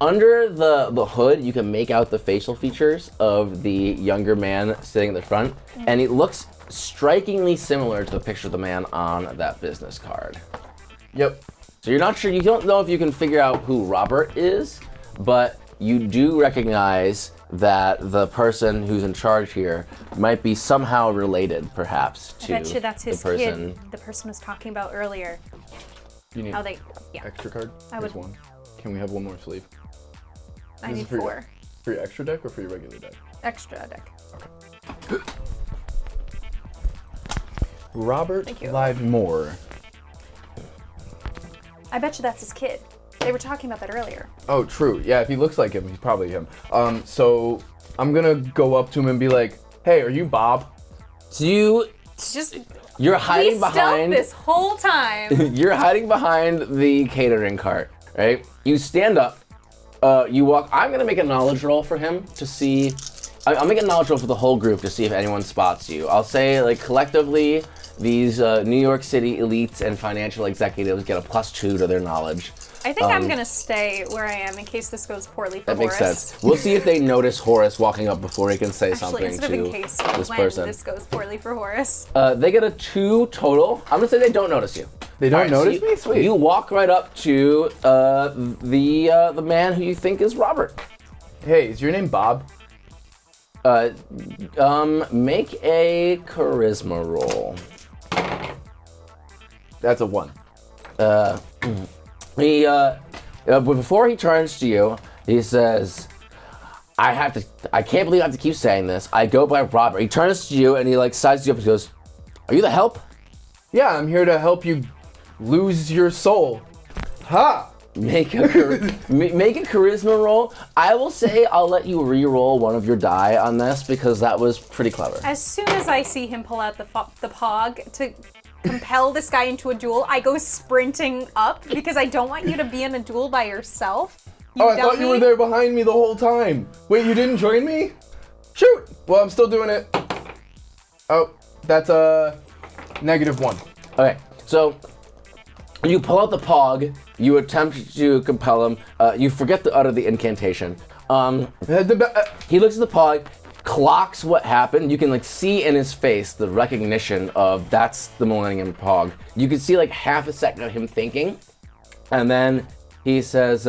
under the hood, you can make out the facial features of the younger man sitting in the front, and it looks strikingly similar to the picture of the man on that business card. Yep. So you're not sure, you don't know if you can figure out who Robert is, but you do recognize that the person who's in charge here might be somehow related, perhaps, to I bet you that's his the person. kid the person was talking about earlier. You need How they, yeah, extra card? I Here's would- one. Can we have one more sleeve? I This need is for you. 4. For your extra deck or for your regular deck? Extra deck. Robert Thank you. Livedmore. I bet you that's his kid. They were talking about that earlier. Oh, true. Yeah, if he looks like him, he's probably him. So I'm gonna go up to him and be like, "Hey, are you Bob?" So you're hiding He stealthed behind this whole time. you're hiding behind the catering cart, right? You stand up You walk. I'm gonna make a knowledge roll for him to see. I'll make a knowledge roll for the whole group to see if anyone spots you. I'll say like collectively, these New York City elites and financial executives get a +2 to their knowledge. I think I'm gonna stay where I am in case this goes poorly for That makes Horus. sense. We'll see if they notice Horus walking up before he can say Actually, something instead to of in case this when person. this goes poorly for Horus. They get a 2 total. I'm gonna say they don't notice you. They don't Alright, so notice me? Sweet. You walk right up to the man who you think is Robert. Hey, is your name Bob? Make a charisma roll. That's a 1. Before he turns to you, he says, I can't believe I have to keep saying this. I go by Robert. He turns to you and he like sizes you up and goes, are you the help? Yeah, I'm here to help you lose your soul. Ha! Make a charisma roll. I will say I'll let you re-roll one of your die on this because that was pretty clever. As soon as I see him pull out the pog to compel this guy into a duel, I go sprinting up because I don't want you to be in a duel by yourself. Oh, I thought you were there behind me the whole time. Wait, you didn't join me? Shoot! Well, I'm still doing it. Oh, that's a -1. Okay, so you pull out the pog, you attempt to compel him, you forget to utter the incantation. He looks at the pog, clocks what happened. You can like see in his face the recognition of that's the Millennium Pog. You can see like half a second of him thinking, and then he says,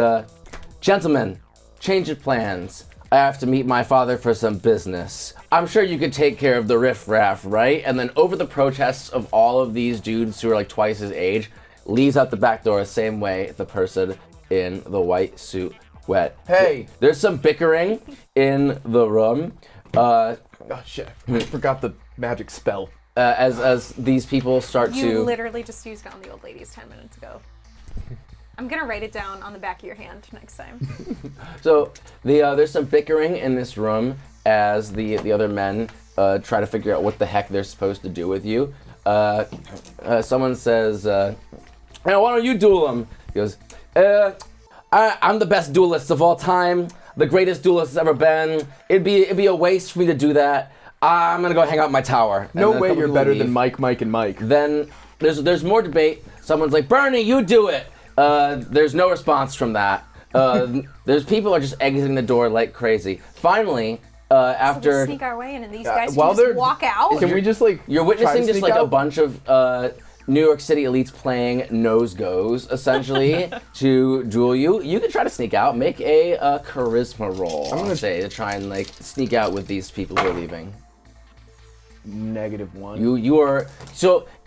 gentlemen, change of plans. I have to meet my father for some business. I'm sure you could take care of the riffraff, right? And then over the protests of all of these dudes who are like twice his age, leaves out the back door the same way the person in the white suit went. Hey! There's some bickering in the room. Oh shit, I forgot the magic spell. As these people start You to... literally just used it on the old ladies 10 minutes ago. I'm gonna write it down on the back of your hand next time. So there's some bickering in this room as the other men try to figure out what the heck they're supposed to do with you. Someone says, hey, why don't you duel him? He goes, I'm the best duelist of all time, the greatest duelist that's ever been. It'd be a waste for me to do that. I'm gonna go hang out in my tower. And No then a way couple you're people better leave. than Mike, and Mike. Then there's more debate. Someone's like, Bernie, you do it. There's no response from that. There's people are just exiting the door like crazy. Finally, after So we sneak our way in and these guys while can just they're- walk out? Can we just like you're try witnessing to just sneak like a out? bunch of New York City elites playing nose goes essentially to duel you. You can try to sneak out. Make a charisma roll. I'm gonna say to try and like sneak out with these people who are leaving. -1.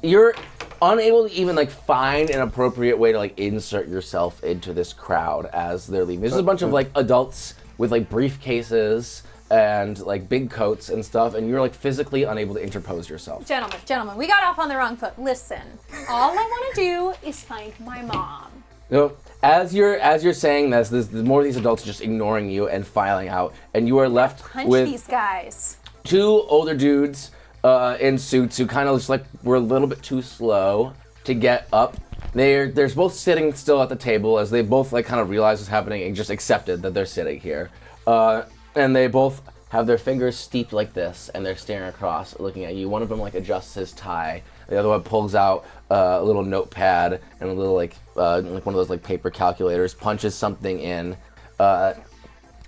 You're unable to even like find an appropriate way to like insert yourself into this crowd as they're leaving. There's just a bunch of like adults with like briefcases and like big coats and stuff, and you're like physically unable to interpose yourself. Gentlemen, we got off on the wrong foot. Listen, all I want to do is find my mom. So as you're saying this, there's more of these adults just ignoring you and filing out, and you are left Punch with these guys. 2 older dudes in suits who kind of just like were a little bit too slow to get up. They're both sitting still at the table as they both like kind of realize what's happening and just accepted that they're sitting here. And they both have their fingers steeped like this and they're staring across, looking at you. One of them like adjusts his tie. The other one pulls out a little notepad and a little like one of those like paper calculators, punches something in,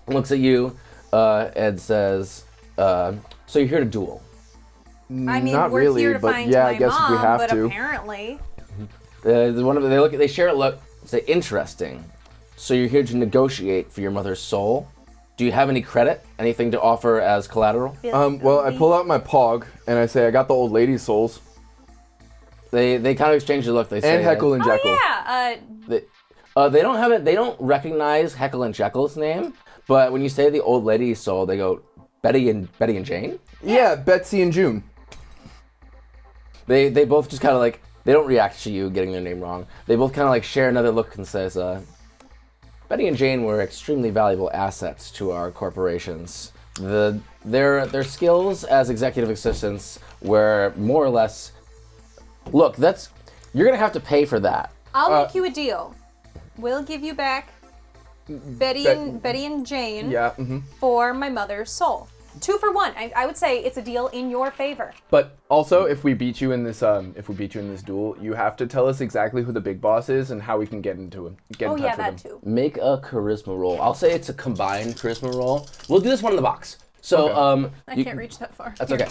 looks at you, and says, so you're here to duel. I mean, Not we're really, here to but find yeah, my I guess mom, if we have but to. apparently... They share a look, say, interesting. So you're here to negotiate for your mother's soul. Do you have any credit? Anything to offer as collateral? Well, I pull out my pog and I say I got the old lady's souls They kind of exchange a look. They say and Heckle and Jekyll. Oh, yeah, they don't have it. They don't recognize Heckle and Jekyll's name. But when you say the old lady's soul, they go Betty and Jane. Yeah, Betsy and June. They both just kind of like they don't react to you getting their name wrong. They both kind of like share another look and says, Betty and Jane were extremely valuable assets to our corporations. Their skills as executive assistants were more or less. Look, you're gonna have to pay for that. I'll make you a deal. We'll give you back Betty and Jane Yeah. for my mother's soul. 2 for 1. I would say it's a deal in your favor. But also, if we beat you in this duel, you have to tell us exactly who the big boss is and how we can get into him. Get in touch with that him. too. Make a charisma roll. I'll say it's a combined charisma roll. We'll do this one in the box. So Okay. I can't reach that far. That's okay.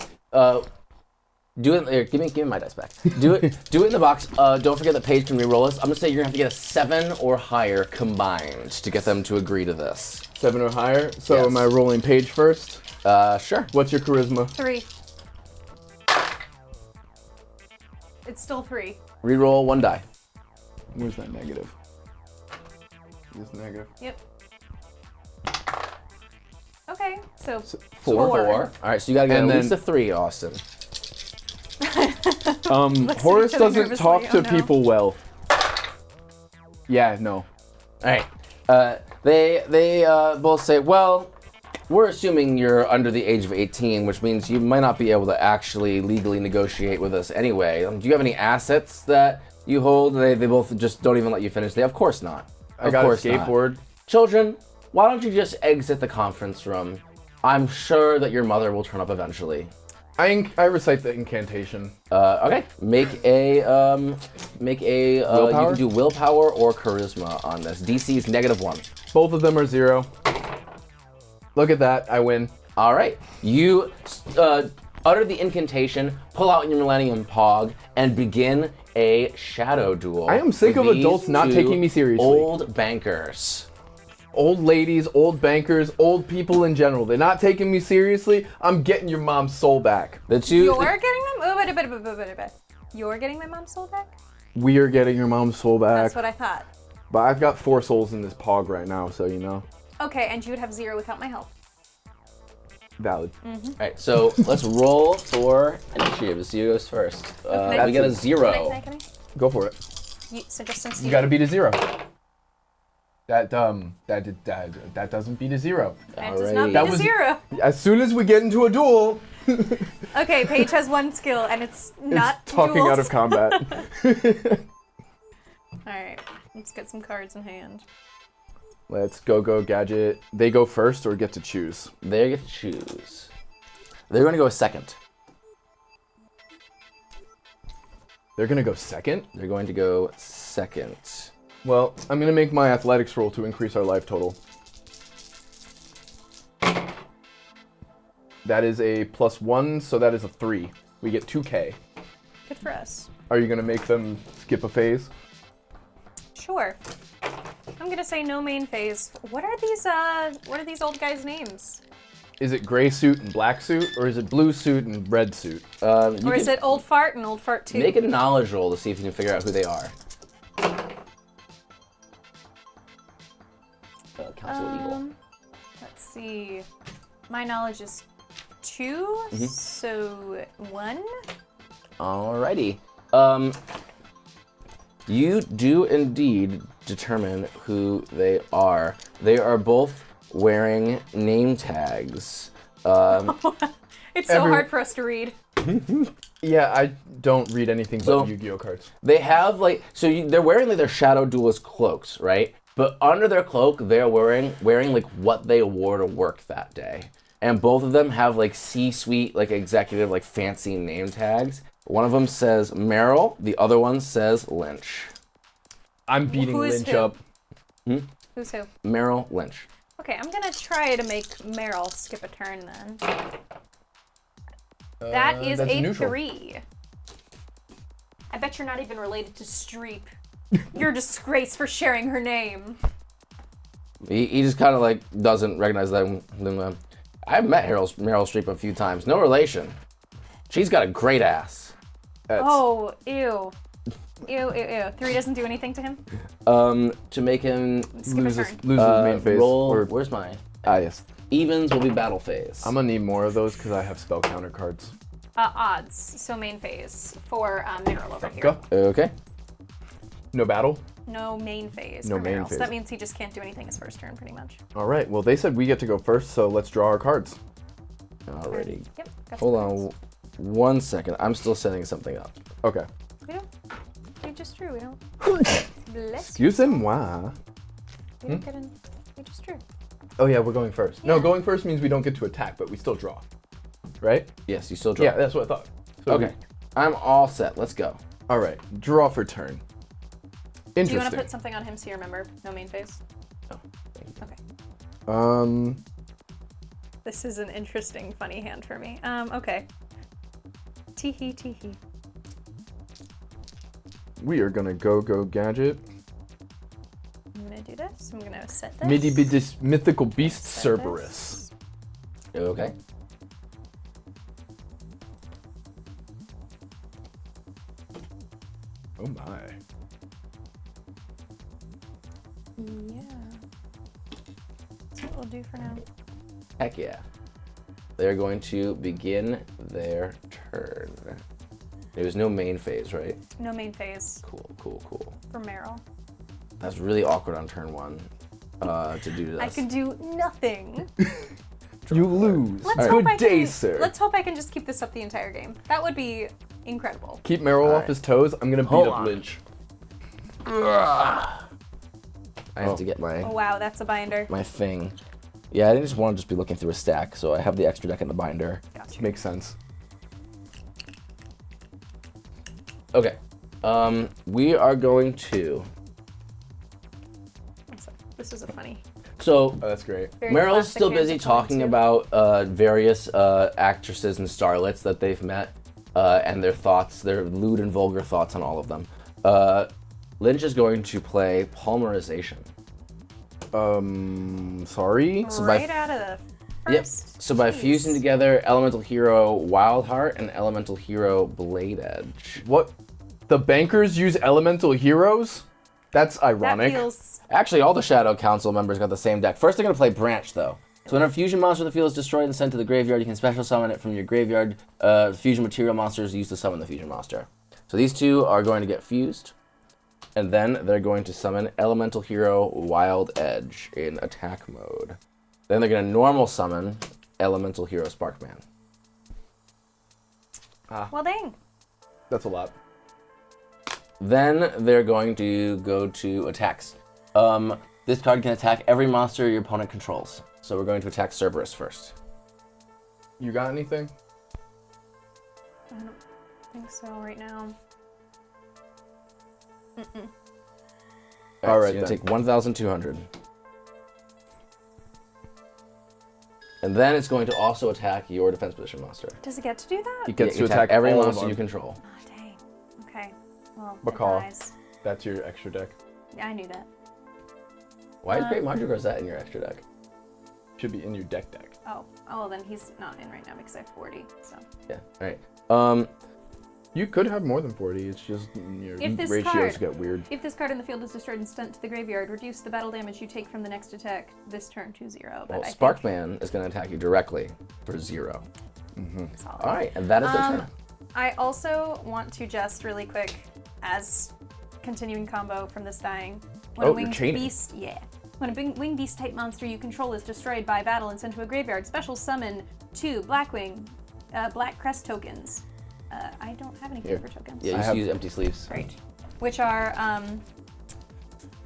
Do it. Here, give me my dice back. Do it in the box. Don't forget that Paige can re-roll this. I'm gonna say you're gonna have to get a 7 or higher combined to get them to agree to this. 7 or higher. So Yes. am I rolling Paige first? Sure. What's your charisma? 3. It's still 3. Re-roll 1 die. Where's that negative? This negative. Yep. Okay, so 4. All right, so you gotta get And at then- least a 3, Austin. Horace each other doesn't nervously. talk to Oh, no. people well. Yeah, no. All right. They both say, well, we're assuming you're under the age of 18, which means you might not be able to actually legally negotiate with us anyway. Do you have any assets that you hold? They both just don't even let you finish. Of course not. I got a skateboard. Children, why don't you just exit the conference room? I'm sure that your mother will turn up eventually. I recite the incantation. Okay. Make a you Willpower? can do willpower or charisma on this. DC is -1. Both of them are 0. Look at that, I win. All right. You utter the incantation, pull out your Millennium Pog, and begin a shadow duel. I am sick with of these adults not 2 taking me seriously. Old bankers. Old ladies, old bankers, old people in general. They're not taking me seriously. I'm getting your mom's soul back. The 2. you're getting them? You're getting my mom's soul back? We are getting your mom's soul back. That's what I thought. But I've got 4 souls in this pog right now, so you know. Okay, and you would have 0 without my help. Valid. All right. So let's roll for initiative. See who goes first. Okay. We get a That's 0. Can I? Go for it. So just since You gotta beat a 0. That doesn't beat a 0. It does not Alrighty. beat That a was- 0. As soon as we get into a duel, Okay, Paige has 1 skill, and it's not it's talking duels. out of combat. Alright, let's get some cards in hand. Let's go gadget. They go first or get to choose? They get to choose. They're going to go second. They're gonna go second? They're going to go second. Well, I'm gonna make my athletics roll to increase our life total. That is a +1, so that is a 3. We get 2k. Good for us. Are you gonna make them skip a phase? Sure. I'm gonna say no main phase. What are these old guys' names? Is it gray suit and black suit, or is it blue suit and red suit? Or is it old fart and old fart 2? Make a knowledge roll to see if you can figure out who they are. Council Eagle. Let's see. My knowledge is 2, so 1. Alrighty. You do indeed determine who they are. They are both wearing name tags. It's so hard for us to read. Yeah, I don't read anything but So- Yu-Gi-Oh cards. They have they're wearing like their Shadow Duelist cloaks, right? But under their cloak, they're wearing like what they wore to work that day. And both of them have like C-suite, like executive, like fancy name tags. One of them says Merrill, the other one says Lynch. I'm beating Who is Lynch who? up. Who's who? Merrill Lynch. Okay, I'm gonna try to make Meryl skip a turn then. That is that's a neutral. 3. I bet you're not even related to Streep. You're a disgrace for sharing her name. He just kind of like doesn't recognize them. I've met Meryl Streep a few times. No relation. She's got a great ass. Oh, ew. Ew. 3 doesn't do anything to him? To make him Skip a turn. Loses main phase. roll. Or, Where's mine? yes. Evens will be battle phase. I'm gonna need more of those because I have spell counter cards. Odds, so main phase for Meryl over here. Go. Okay. No battle? No main phase No for main Meryl. So phase. that means he just can't do anything his first turn, pretty much. All right. Well, they said we get to go first, so let's draw our cards. Alrighty. Yep. Got Hold some on 1 second. I'm still setting something up. Okay. cards. We don't. We just drew. We don't. Bless you. Excuse moi. We don't get in. Which is true. Oh yeah, we're going first. No, Yeah. going first means we don't get to attack, but we still draw. Right? Yes, you still draw. Yeah, that's what I thought. So Okay. I'm all set. Let's go. All right, draw for turn. Do you Interesting. want to put something on him so you remember? No main phase? Oh, thank you. Okay. This is an interesting, funny hand for me. Okay. Teehee, teehee. We are gonna go gadget. I'm gonna do this. I'm gonna set this. Mythical beast Set Cerberus. this. Okay. Oh my. Yeah. That's what we'll do for now. Heck yeah. They're going to begin their turn. There was no main phase, right? No main phase Cool, cool, cool. for Meryl. That's really awkward on turn 1 to do this. I can do nothing. You lose. Let's Good hope I day, can. sir. Let's hope I can just keep this up the entire game. That would be incredible. Keep Meryl off Alright. his toes. I'm gonna beat Hold up on. Lynch. I have to get Oh wow, that's a binder. my thing. Yeah, I didn't just want to just be looking through a stack, so I have the extra deck in the binder. Gotcha. Makes sense. Okay. We are going to. This is a funny. So Oh, that's great. Very Meryl's classic still hands busy of playing talking too. about various actresses and starlets that they've met and their thoughts, their lewd and vulgar thoughts on all of them. Lynch is going to play Polymerization. Sorry. So by- right out of the Yep. first. So by Jeez. fusing together Elemental Hero Wildheart and Elemental Hero Blade Edge. What? The bankers use elemental heroes? That's That ironic. feels. Actually, all the Shadow Council members got the same deck. First, they're going to play Branch, though. So when a fusion monster in the field is destroyed and sent to the graveyard, you can special summon it from your graveyard. Fusion material monsters used to summon the fusion monster. So these two are going to get fused. And then they're going to summon Elemental Hero Wild Edge in attack mode. Then they're going to normal summon Elemental Hero Sparkman. Well, dang. That's a lot. Then they're going to go to attacks. This card can attack every monster your opponent controls. So we're going to attack Cerberus first. You got anything? I don't think so right now. All right, so you're then. gonna take 1,200. And then it's going to also attack your defense position monster. Does it get to do that? He gets You to attack every all of monster them. you control. Oh, dang. Okay. Well, it Bacall. dies. That's your extra deck. Yeah, I knew that. Why is Great Madrigal's that in your extra deck? Should be in your deck. Oh, well then he's not in right now because I have 40. So Yeah. All right. You could have more than 40. It's just your If this ratios card- get weird. if this card in the field is destroyed and sent to the graveyard, reduce the battle damage you take from the next attack this turn to 0. But Well, I think Sparkman is going to attack you directly for 0. it's all All right, and that is their turn. I also want to just really quick, as continuing combo from this dying, when Oh, a you're winged chaining. beast, when a winged beast type monster you control is destroyed by battle and sent to a graveyard, special summon 2 Blackwing, Black Crest tokens. I don't have anything Here. for tokens. Yeah, you I just have- use empty sleeves. Great. Which are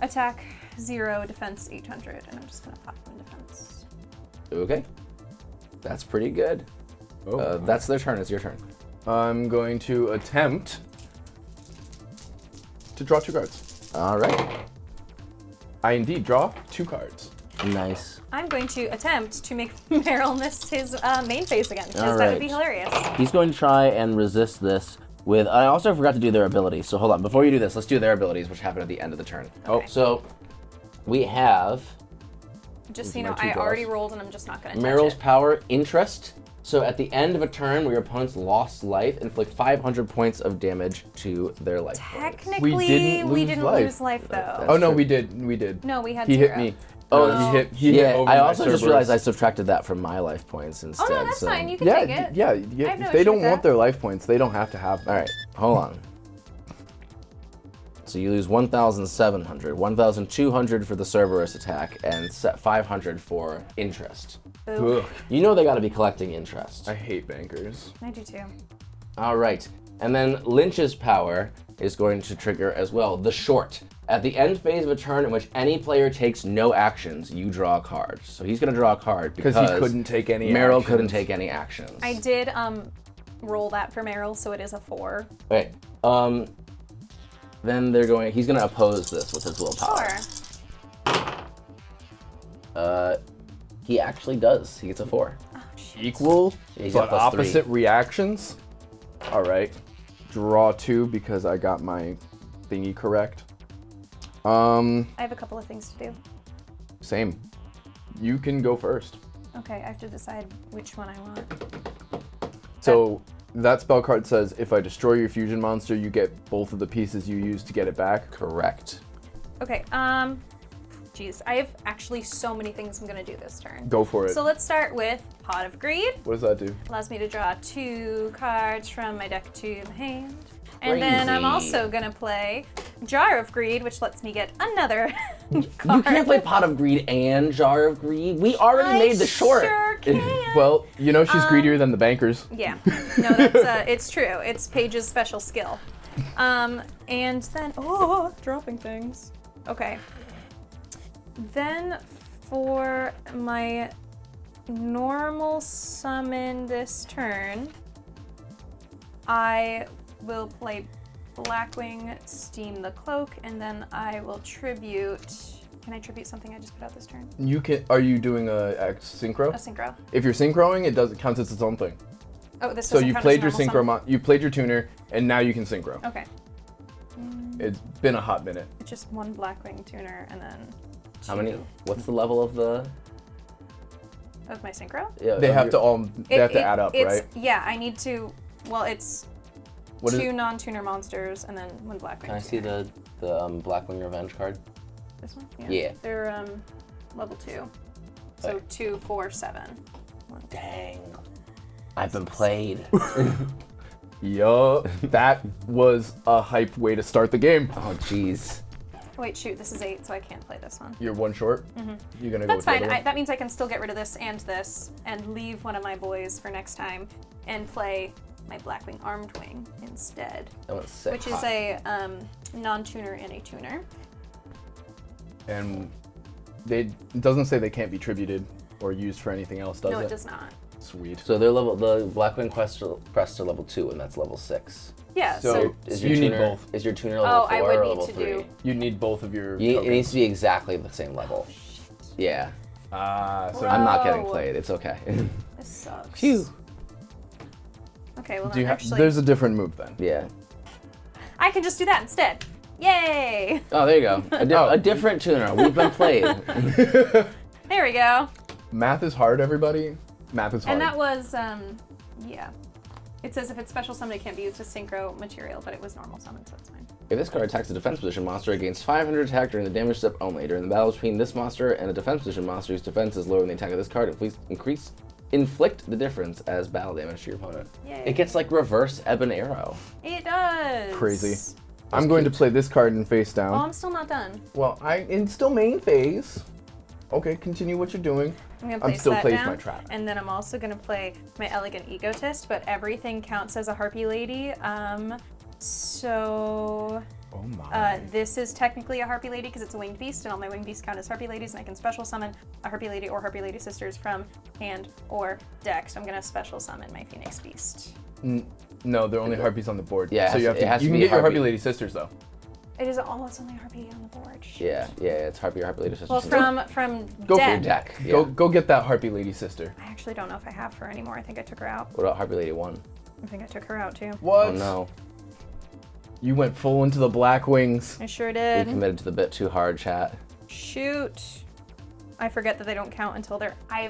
attack 0, defense 800, and I'm just gonna pop them in defense. Okay. That's pretty good. Oh, That's their turn. It's your turn. I'm going to attempt to draw 2 cards. All right. I indeed draw 2 cards. Nice. I'm going to attempt to make Meryl miss his main phase again, because All that would be right. hilarious. He's going to try and resist this with. I also forgot to do their abilities. So hold on. Before you do this, let's do their abilities, which happen at the end of the turn. Okay. So we have Just so you my know, 2 I draws. already rolled, and I'm just not going to Meryl's touch it. power interest. So at the end of a turn where your opponent's lost life, inflict 500 points of damage to their life points. Technically, We didn't lose life. lose life, though. That's Oh no, true. we did. No, we had He 0. hit me. Oh, He hit yeah, over I my also just Cerberus. realized I subtracted that from my life points instead. Oh no, that's so. fine. You can Yeah, take it. yeah. I have no If issue they don't with want that. their life points, they don't have to have them. All right, hold on. So you lose 1,700, 1,200 for the Cerberus attack, and set 500 for interest. Ooh, Ugh, You know they got to be collecting interest. I hate bankers. I do too. All right. And then Lynch's power is going to trigger as well. The short. At the end phase of a turn in which any player takes no actions, you draw a card. So he's going to draw a card because he couldn't take any Meryl actions. couldn't take any actions. I did roll that for Meryl, so it is a 4. Okay. Then he's going to oppose this with his willpower. Sure. He actually does. He gets a 4. Oh, shit. Equal, Yeah, he's got but +3. opposite reactions. All right. Draw 2 because I got my thingy correct. I have a couple of things to do. Same. You can go first. Okay, I have to decide which one I want. So that spell card says if I destroy your fusion monster, you get both of the pieces you used to get it back. Correct. Okay, geez, I have actually so many things I'm gonna do this turn. Go for it. So let's start with Pot of Greed. What does that do? Allows me to draw 2 cards from my deck to the hand. And then I'm Crazy. also gonna play Jar of Greed, which lets me get another You card. can't play Pot of Greed and Jar of Greed. We already made the short. Sure can. Well, you know she's greedier than the bankers. Yeah, no, that's it's true. It's Paige's special skill. And then dropping things. Okay. Then for my normal summon this turn, I will play Blackwing, Steam the Cloak, and then I will tribute. Can I tribute something I just put out this turn? You can. Are you doing a synchro? A synchro. If you're synchroing, it counts as its own thing. Oh, this So doesn't you count played as your normal synchro, summon? you played your tuner, and now you can synchro. Okay. It's been a hot minute. It's just 1 Blackwing tuner and then 2 How many? What's the level of the? of my synchro. Yeah, They of have your- to all. They have to add up, it's, right? Yeah, I need to. Well, it's What is 2 non-tuner monsters and then 1 Blackwing. Can I see tuner. the Blackwing Revenge card? This one? Yeah. They're level 2. So Okay. 2, 4, 7. 1, 2. Dang. I've been played. Yup. That was a hype way to start the game. Oh jeez. Wait, shoot, this is 8, so I can't play this one. You're one short. You're gonna go That's with fine. the other one? That means I can still get rid of this and leave one of my boys for next time and play my Blackwing Armed Wing instead, That was sick. which is a non-tuner and a tuner. And it doesn't say they can't be tributed or used for anything else, does No, it? it does not. Sweet. So they're the Blackwing crests are level 2, and that's level 6. Yeah, So- Is You your need tuner, both. Is your tuner level 4 I would or need level to 3? do. You need both of your It needs tokens. to be exactly the same level. Yeah. So I'm not getting Bro. played. It's okay. This sucks. Phew. Okay, well do then you ha- actually, there's a different move then. Yeah. I can just do that instead. Yay! Oh, there you go. A different tuner. We've been played. There we go. Math is hard, everybody. Math is hard. And that was, yeah. It says if it's special summon, it can't be used as synchro material, but it was normal summon, so it's fine. If this card attacks a defense position monster, it gains 500 attack during the damage step only. During the battle between this monster and a defense position monster whose defense is lower than the attack of this card, inflict the difference as battle damage to your opponent. Yay. It gets like reverse Ebon Arrow. It does. Crazy. I'm going to play this card and face down. Oh, I'm still not done. Well, it's still main phase. Okay, continue what you're doing. I'm gonna I'm place still that plays down, my trap. and then I'm also gonna play my Elegant Egotist, but everything counts as a Harpy Lady. So Oh my. this is technically a Harpy Lady because it's a winged beast, and all my winged beasts count as Harpy Ladies, and I can special summon a Harpy Lady or Harpy Lady sisters from hand or deck. So I'm gonna special summon my Phoenix Beast. No, they're only harpies on the board. Yeah, so you have it to. has You to can be get your harpy. Harpy Lady sisters though. It is almost only a Harpy on the board. Shoot. Yeah, it's Harpy or Harpy Lady Sisters. Well, from Go for your deck. deck. Go Yeah. go get that Harpy Lady sister. I actually don't know if I have her anymore. I think I took her out. What about Harpy Lady 1? I think I took her out too. What? Oh no. You went full into the Black Wings. I sure We did. committed to the bit too hard, chat. Shoot. I forget that they don't count until they're. My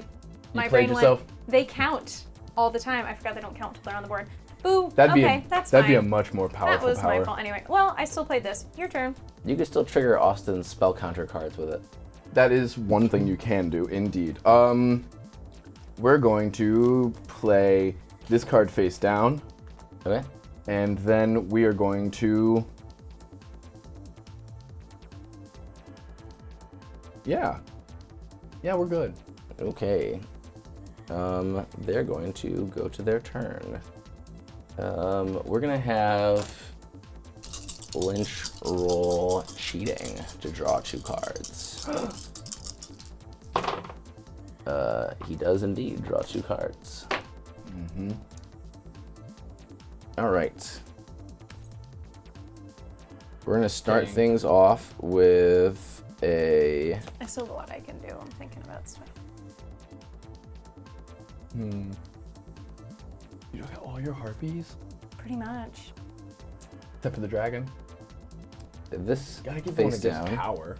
played brain yourself? went. They count all the time. I forgot they don't count until they're on the board. Boo. That'd be Okay, that's that'd fine. be a much more That powerful was power. my fault. Anyway, well, I still played this. Your turn. You can still trigger Austin's spell counter cards with it. That is one thing you can do, indeed. We're going to play this card face down, Okay? and then we are going to. Yeah, we're good. Okay. They're going to go to their turn. We're gonna have Lynch roll cheating to draw 2 cards. He does indeed draw 2 cards. Mm-hmm. All right. We're gonna start things off with a. I still have a lot I can do. I'm thinking about stuff. You just got all your harpies? Pretty much. Except for the dragon? This Gotta give one face of this down. power.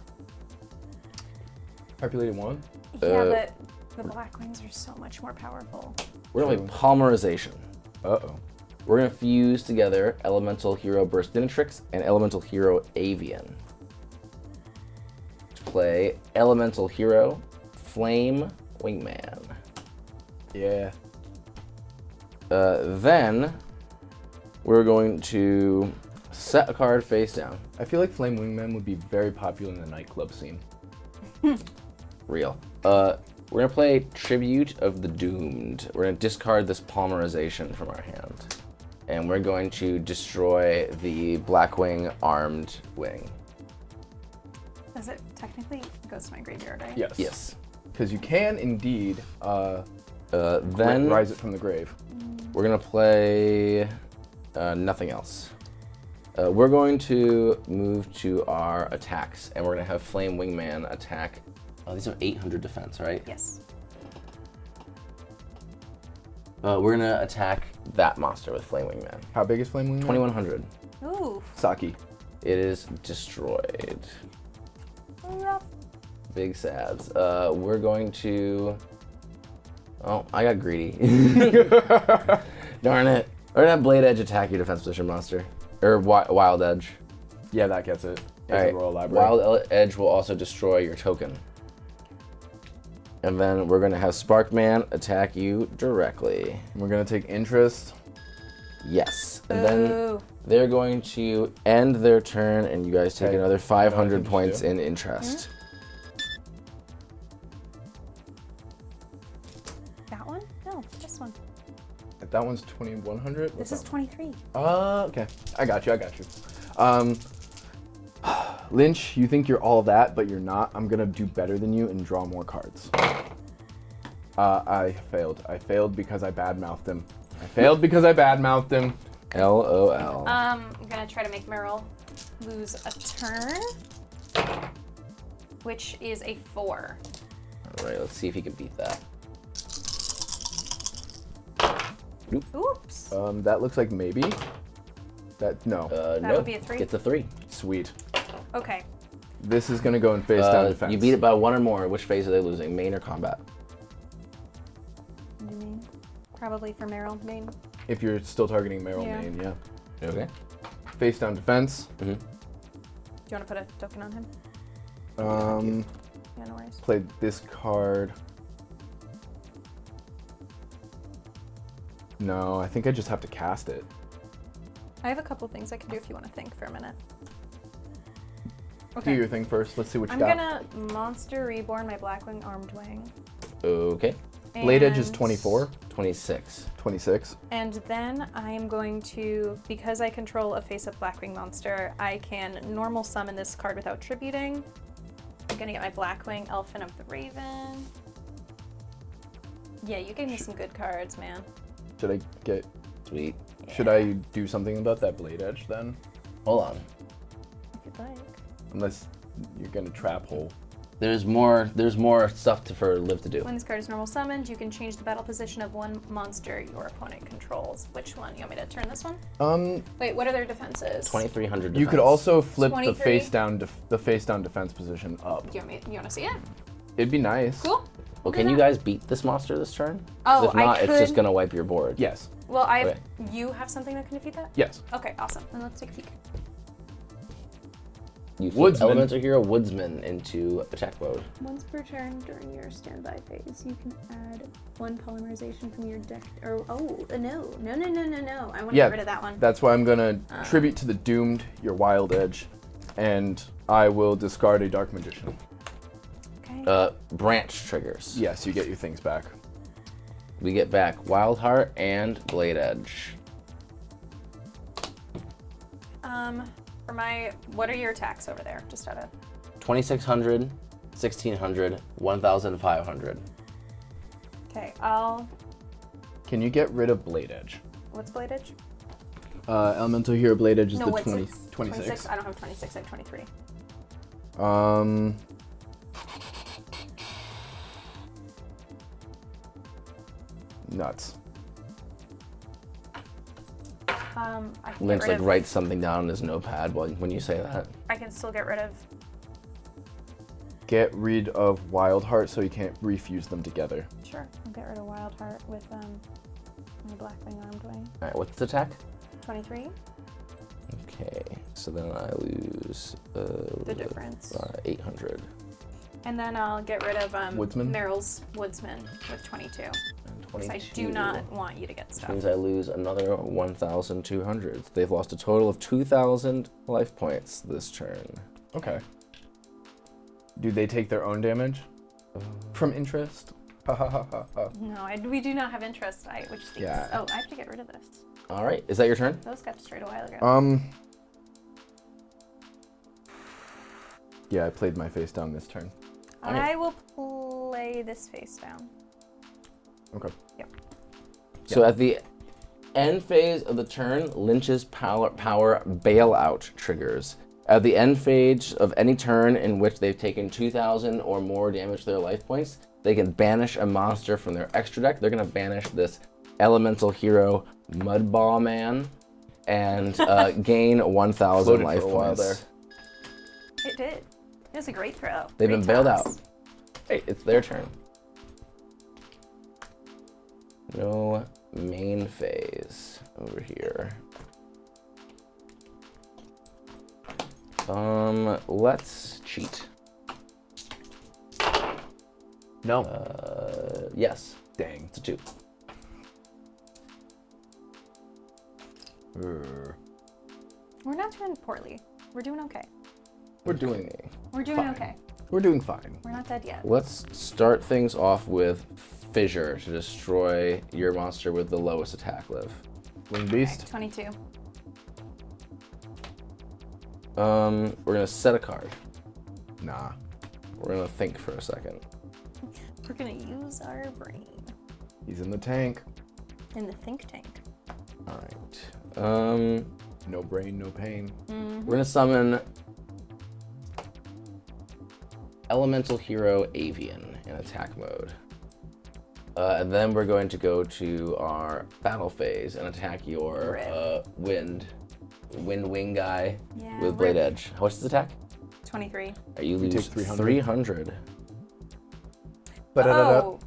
Harpy Lady 1? Yeah, but the black wings are so much more powerful. We're gonna make polymerization. Uh-oh. We're gonna fuse together Elemental Hero Burstinatrix and Elemental Hero Avian. To play Elemental Hero Flame Wingman. Yeah. Then we're going to set a card face down. I feel like Flame Wingman would be very popular in the nightclub scene. Real. We're gonna play Tribute of the Doomed. We're gonna discard this polymerization from our hand. And we're going to destroy the Blackwing armed wing. Does it technically goes to my graveyard, right? Yes. Yes. Because you can indeed Then rise it from the grave. we're gonna play nothing else. We're going to move to our attacks, and we're gonna have Flame Wingman attack. Oh, these are 800 defense, right? Yes. We're gonna attack that monster with Flame Wingman. How big is Flame Wingman? 2100. Ooh. Saki. It is destroyed. Rough. Big sads. We're going to. Oh, I got greedy. Darn it. We're gonna have Blade Edge attack your defense position monster. Or Wild Edge. Yeah, that gets it. It's Alright. a Royal Library. Wild Edge will also destroy your token. And then we're gonna have Sparkman attack you directly. We're gonna take interest. Yes. And then Ooh. they're going to end their turn, and you guys take Okay. another 500 Nothing to points do. in interest. That one? No, this one. That one's 2100. This is 23. Okay. I got you. Lynch, you think you're all that, but you're not. I'm gonna do better than you and draw more cards. I failed. I failed because I badmouthed him. LOL. I'm gonna try to make Meryl lose a turn, which is a 4. All right, let's see if he can beat that. Oops. That looks like maybe. No. No, would be a 3. Gets a 3. Sweet. Okay. This is gonna go in face down defense. You beat it by 1 or more. Which phase are they losing? Main or combat? Main. Probably for Meryl. Main. If you're still targeting Meryl Yeah. Main, yeah. Okay. Face down defense. Do you want to put a token on him? Yeah, no worries. Played this card. No, I think I just have to cast it. I have a couple things I can do if you want to think for a minute. Do your thing first. Let's see what you I'm got. gonna Monster Reborn my Blackwing Armed Wing. Okay. Blade Edge is And- 24, 26. 26. And then I am going to, because I control a face-up Blackwing monster, I can normal summon this card without tributing. I'm gonna get my Blackwing Elfin of the Raven. Yeah, you gave me some good cards, man. Should I get? Sweet. Should I do something about that Blade Edge then? Hold on. If you'd like. Unless you're gonna trap hole. There's more stuff for Liv to do. When this card is normal summoned, you can change the battle position of one monster your opponent controls. Which one? You want me to turn this one? Wait, what are their defenses? 2300 defense. You could also flip the 23? face down defense position up. You want to see it? It'd be nice. Cool. Well, can you guys beat this monster this turn? 'Cause Oh, if not, I it's just could- gonna wipe your board. Yes. Well, Okay. you have something that can defeat that? Yes. Okay, awesome. Then let's take a peek. You flip Woodsman. Elemental Hero Woodsman into attack mode. Once per turn during your standby phase, you can add one polymerization from your deck. Or no. I want to Yeah. get rid of that one. That's why I'm gonna tribute to the doomed, your Wild Edge, and I will discard a Dark Magician. Okay. Branch triggers. Yes, you get your things back. We get back Wild Heart and Blade Edge. For my, what are your attacks over there? Just out of. 2,600, 1,600, 1,500. Okay, Can you get rid of Blade Edge? what's Blade Edge? Elemental Hero Blade Edge is No, the what's 20, it? 26. I don't have 26, I have 23. Nuts. I can Lynch get rid like of, writes something down on his notepad when you say that. I can still get rid of. Get rid of Wildheart so you can't refuse them together. Sure, I'll get rid of Wildheart with my Blackwing Armed Wing. All right, what's the attack? 23. Okay, so then I lose The difference. 800 And then I'll get rid of Woodsman? Meryl's Woodsman with 22. and Because 22. I do not want you to get Which stuff. means I lose another 1,200. They've lost a total of 2,000 life points this turn. Okay. Do they take their own damage from interest? Ha ha ha ha ha. No, we do not have interest. Which stinks. Yeah. Oh, I have to get rid of this. All right, is that your turn? Those got destroyed a while ago. Yeah, I played my face down this turn. I will play this face down. Okay. So at the end phase of the turn, Lynch's power bailout triggers. At the end phase of any turn in which they've taken 2,000 or more damage to their life points, they can banish a monster from their extra deck. They're going to banish this elemental hero Mudball Man and gain 1,000 Floated life for a while points. It did. It was a great throw. They've Great been bailed out. toss. Hey, it's their turn. No main phase over here. Let's cheat. No. Yes, Dang. it's a 2. We're not doing poorly. We're doing okay. We're doing We're doing Fine. okay. We're doing fine. We're not dead yet. Let's start things off with Fissure to destroy your monster with the lowest attack live. Wing Beast. 22. We're gonna set a card. Nah. We're gonna think for a second. We're gonna use our brain He's in the tank. in the think tank. All right. No brain, no pain. We're gonna summon Elemental Hero Avian in attack mode. And then we're going to go to our battle phase and attack your wind wing guy Yeah, with Blade rip. Edge. What's his attack? 23. You take lose 300. 300. Ba-da-da-da. Oh,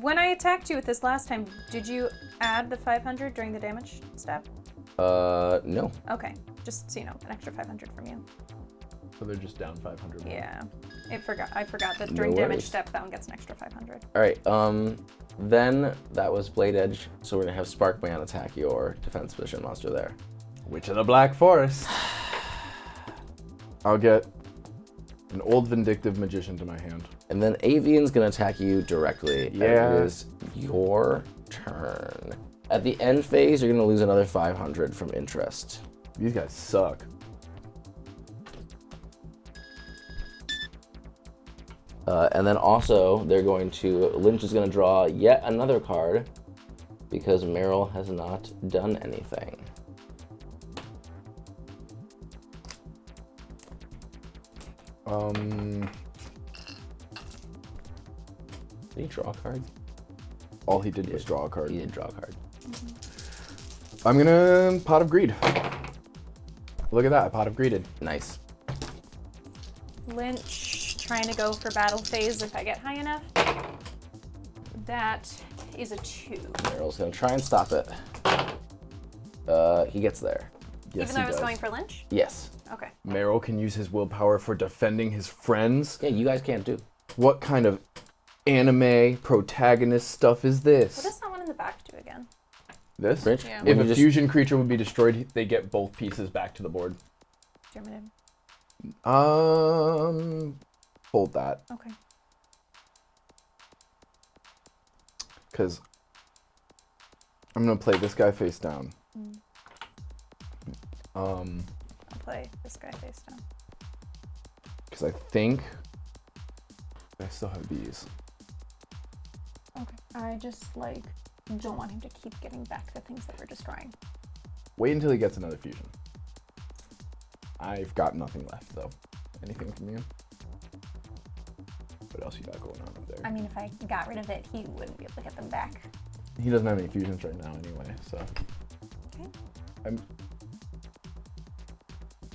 when I attacked you with this last time, did you add the 500 during the damage step? No. Okay, just so you know, an extra 500 from you. So they're just down 500 more. Yeah, I forgot that No during damage worries. step, that one gets an extra 500. All right. Then that was Blade Edge, so we're gonna have Sparkman attack your defense position monster there. Witch of the Black Forest. I'll get an old vindictive magician to my hand. And then Avian's gonna attack you directly. Yeah. It is your turn. At the end phase, you're gonna lose another 500 from interest. These guys suck. And then also, Lynch is gonna draw yet another card because Meryl has not done anything. Did he draw a card? All he did was draw a card. He did draw a card. I'm gonna Pot of Greed. Look at that, Pot of Greeded. Nice. Lynch trying to go for battle phase if I get high enough. That is a 2. Meryl's gonna try and stop it. He gets there. Yes, Even though I he was does. going for Lynch? Yes. Okay. Meryl can use his willpower for defending his friends. Yeah, you guys can't do. What kind of anime protagonist stuff is What this? does that one in the back do again? This? Rich? Yeah. If You a just- fusion creature would be destroyed, they get both pieces back to the board. Germinated. Hold that. Okay. Because I'm gonna play this guy face down. I'll play this guy face down? Because I think I still have these. Okay. I just like don't want him to keep getting back the things that we're destroying. Wait until he gets another fusion. I've got nothing left though. Anything from you? What else you got going on up there? I mean, if I got rid of it, he wouldn't be able to get them back. He doesn't have any fusions right now anyway, so. Okay.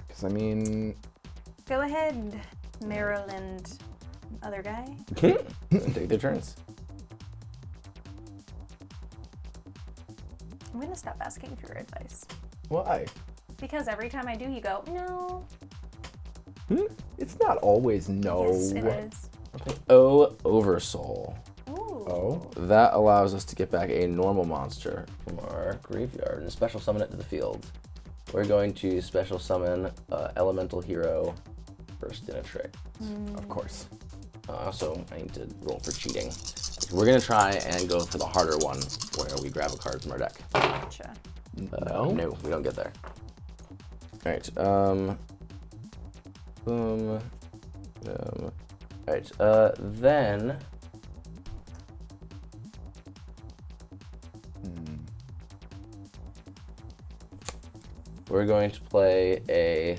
Because I mean. Go ahead, Maryland, other guy. Take their turns. I'm gonna stop asking for your advice. Why? Because every time I do, you go, no. It's not always no. Yes, it is. Oh, Oversoul. Ooh. Oh. That allows us to get back a normal monster from our graveyard and special summon it to the field. We're going to special summon Elemental Hero Receptionists. Of course. Also, I need to roll for cheating. We're gonna try and go for the harder one, where we grab a card from our deck. Gotcha. No, we don't get there. All right. Boom. All right. Then. We're going to play a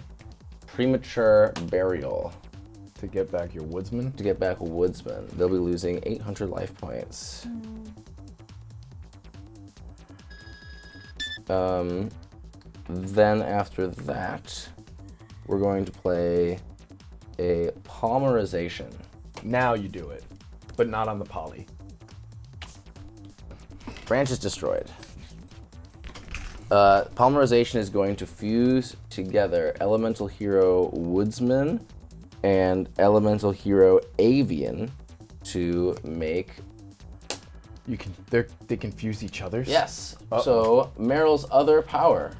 premature burial To get back your woodsman. to get back a woodsman. They'll be losing 800 life points. Then after that, we're going to play a polymerization. Now you do it, but not on the poly. Branch is destroyed. Polymerization is going to fuse together Elemental Hero Woodsman and Elemental Hero Avian to make. They can fuse each other's. Yes. Uh-oh. So Meryl's other power,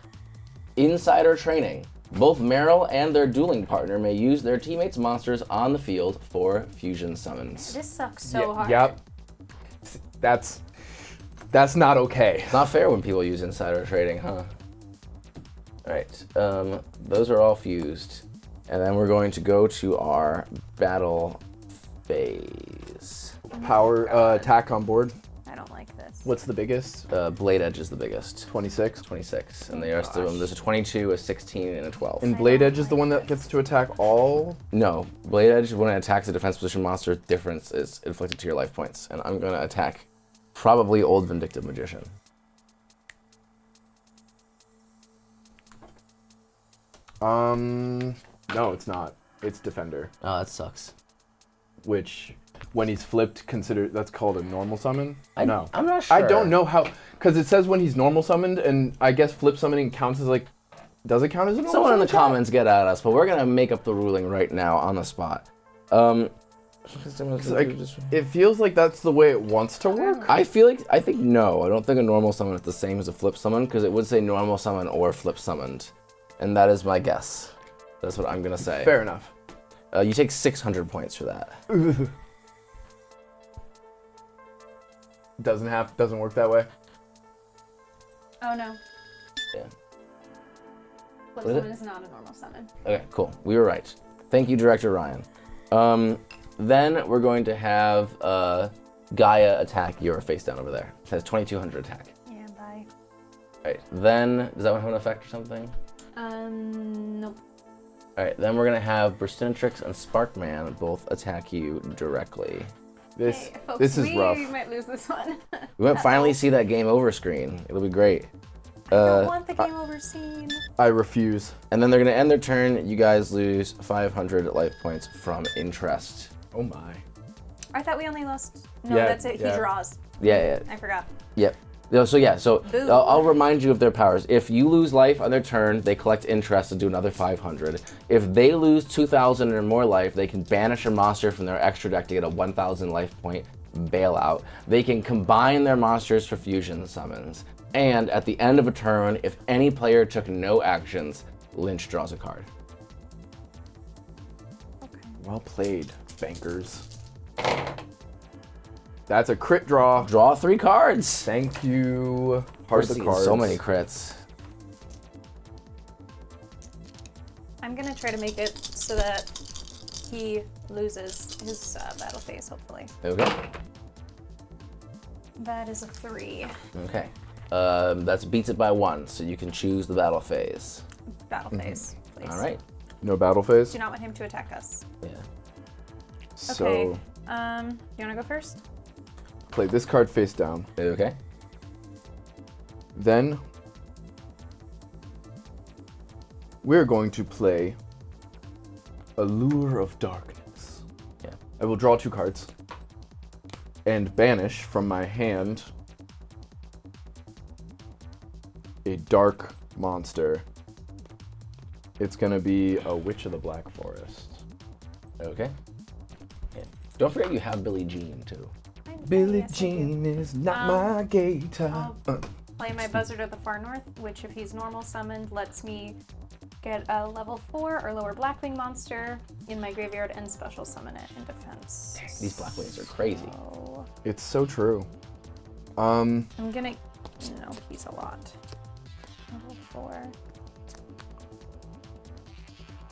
Insider Training. Both Meryl and their dueling partner may use their teammates' monsters on the field for fusion summons. This sucks so hard. Yep. That's not okay. It's not fair when people use Insider Trading, huh? Alright, those are all fused. And then we're going to go to our battle phase. Power attack on board. I don't like this. What's the biggest? Blade Edge is the biggest. 26. 26. And there's a 22, a 16, and a 12. And Blade Edge is the one that gets to attack all. No, Blade Edge, when it attacks a defense position monster, difference is inflicted to your life points. And I'm going to attack probably Old Vindictive Magician. No, it's not. It's Defender, Oh, that sucks. which when he's flipped, that's called a normal summon. No, I'm not sure. I don't know how, because it says when he's normal summoned, and I guess flip summoning counts as like. Does it count as a normal? Someone in the summon? comments get at us, but we're gonna make up the ruling right now on the spot. Like, it feels like that's the way it wants to work. I think no. I don't think a normal summon is the same as a flip summon because it would say normal summon or flip summoned, and that is my guess. That's what I'm gonna say. Fair enough. You take 600 points for that. Doesn't work that way. Oh no. Yeah. Flip What is it? summon is not a normal summon. Okay, cool. We were right. Thank you, Director Ryan. Then we're going to have Gaia attack your face down over there. It has 2200 attack. Yeah, bye. Alright, then, does that one have an effect or something? Nope. Alright, then we're going to have Burstinatrix and Sparkman both attack you directly. This Hey, folks, this is rough. We might lose this one. We might finally see that game over screen. It'll be great. I don't want the game overseen. I refuse. And then they're going to end their turn. You guys lose 500 life points from interest. Oh my. I thought we only lost. No, Yeah, that's it. yeah. He draws. Yeah. I forgot. Yep. So Boo. I'll remind you of their powers. If you lose life on their turn, they collect interest and do another 500. If they lose 2,000 or more life, they can banish a monster from their extra deck to get a 1,000 life point bailout. They can combine their monsters for fusion summons. And at the end of a turn, if any player took no actions, Lynch draws a card. Well played, bankers. That's a crit draw. Draw 3 cards. Thank you. We're Heart of the seeing cards. so many crits. I'm gonna try to make it so that he loses his battle phase, hopefully. Okay. That is a 3. Okay. That beats it by 1, so you can choose the battle phase. Battle phase, please. All right. No battle phase. Do not want him to attack us. Yeah. So Okay. You wanna go first? play this card face down. Okay. Then we're going to play Allure of Darkness. Yeah. I will draw 2 cards and banish from my hand a dark monster. It's gonna be a Witch of the Black Forest. Okay. Yeah. Don't forget you have Billie Jean too. Billie Yes, I do. Jean is not my gator. I'll play my Buzzard of the Far North, which if he's normal summoned lets me get a level 4 or lower Blackwing monster in my graveyard and special summon it in defense. These Blackwings are crazy. So, It's so true. I'm gonna, no, he's a lot. Level 4.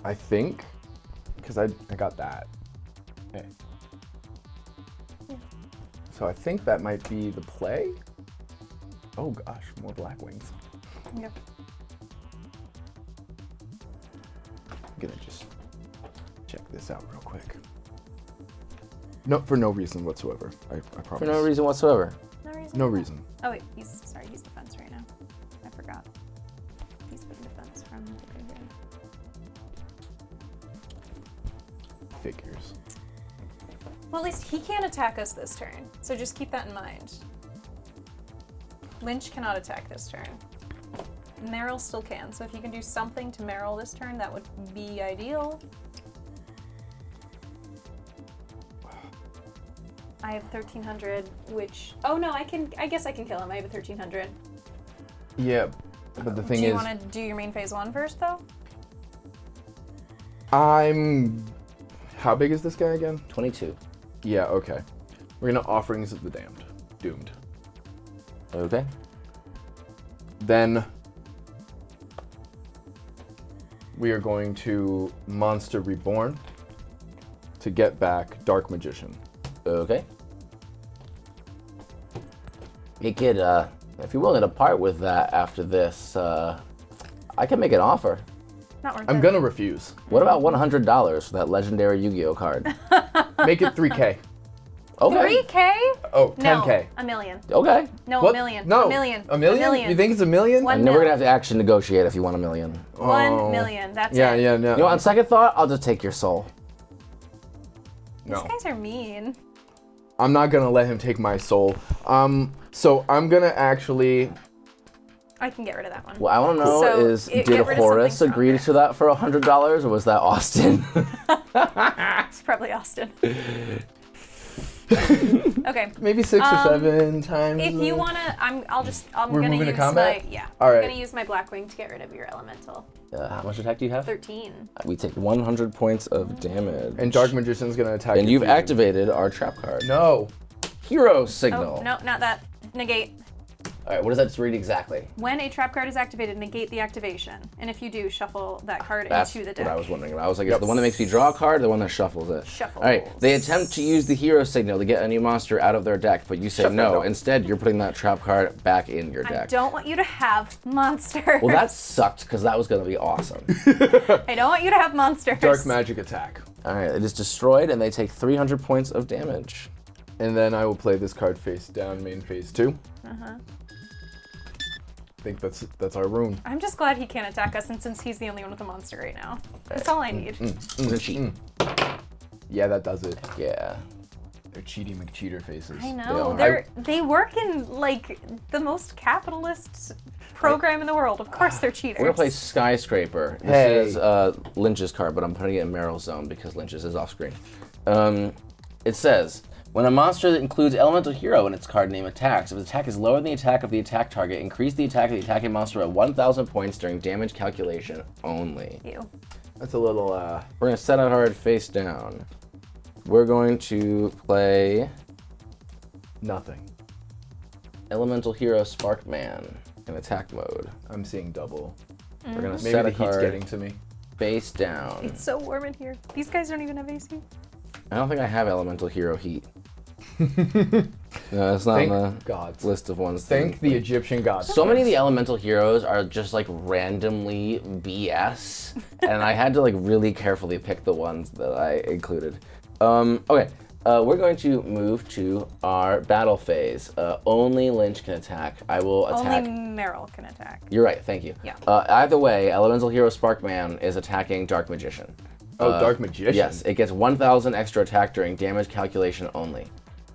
I think, because I got that. Okay. So I think that might be the play. Oh gosh, more Blackwings. Yep. I'm gonna just check this out real quick. No, for no reason whatsoever. I promise. For no reason whatsoever. No reason. No reason. Oh wait, he's defense right now. I forgot. He's putting defense from the graveyard. Figures. Well, at least he can't attack us this turn, so just keep that in mind. Lynch cannot attack this turn. Meryl still can, so if you can do something to Meryl this turn, that would be ideal. I have 1300, which... Oh no, I guess I can kill him. I have a 1300. Yeah, but the thing Do you is, want to do your main phase 1 first, though? How big is this guy again? 22. Yeah, okay. We're gonna Offerings of the Damned. Doomed. Okay. Then we are going to Monster Reborn to get back Dark Magician. Okay. Hey kid, if you're willing to part with that after this, I can make an offer. Not worth I'm it. gonna refuse. What about $100 for that legendary Yu-Gi-Oh card? Make it 3K. Okay. 3K? Oh, No, 10K. a million. Okay. No, What? a million. No. A million. A million? A million. You think it's a million? One And then we're mil. gonna have to action negotiate if you want $1 million. 1 million. That's Yeah, it. yeah, no. You know, on second thought, I'll just take your soul. No. These guys are mean. I'm not gonna let him take my soul. So I'm gonna actually. I can get rid of that one. What I want to know So, is, get did rid of Horus something agree to that for $100, or was that Austin? It's probably Austin. Okay. Maybe 6 or 7 times. If you wanna, I'm We're gonna moving to use combat? my All I'm right. gonna use my Blackwing to get rid of your elemental. How much attack do you have? 13. We take 100 points of damage. And Dark Magician's gonna attack. And your you've fusion. activated our trap card. No. Hero Signal. Oh no, not that. Negate. All right, what does that read exactly? When a trap card is activated, negate the activation. And if you do, shuffle that card That's into the what deck. I was wondering about. I was like, is the one that makes me draw a card, or the one that shuffles it? Shuffles. All right, they attempt to use the hero signal to get a new monster out of their deck, but you say Shuffle no. it. Instead, you're putting that trap card back in your I deck. don't want you to have monsters. Well, that sucked, because that was going to be awesome. I don't want you to have monsters. Dark magic attack. All right, it is destroyed, and they take 300 points of damage. And then I will play this card face down, main phase 2. I think that's our rune. I'm just glad he can't attack us, and since he's the only one with a monster right now. That's all I need. It's a cheat. Yeah, that does it. Yeah. They're cheaty McCheater faces. I know. are. They work in like the most capitalist program in the world. Of course they're cheaters. We're going to play Skyscraper. This Hey. is Lynch's card, but I'm putting it in Meryl's zone because Lynch's is off screen. It says, when a monster that includes Elemental Hero in its card name attacks, if its attack is lower than the attack of the attack target, increase the attack of the attacking monster by 1,000 points during damage calculation only. You. That's a little, We're going to set a card face down. We're going to play nothing. Elemental Hero Sparkman in attack mode. I'm seeing double. We're going to Maybe set the a heat's card. getting to me. face down. It's so warm in here. These guys don't even have AC. I don't think I have elemental hero heat. No, it's not on Thank the gods. list of ones. Thank the Egyptian gods. So many of the elemental heroes are just like randomly BS, and I had to like really carefully pick the ones that I included. Okay, we're going to move to our battle phase. Only Lynch can attack. I will attack. Only Meryl can attack. You're right. Thank you. Yeah. Either way, elemental hero Sparkman is attacking Dark Magician. Oh, Dark Magician. Yes, it gets 1,000 extra attack during damage calculation only.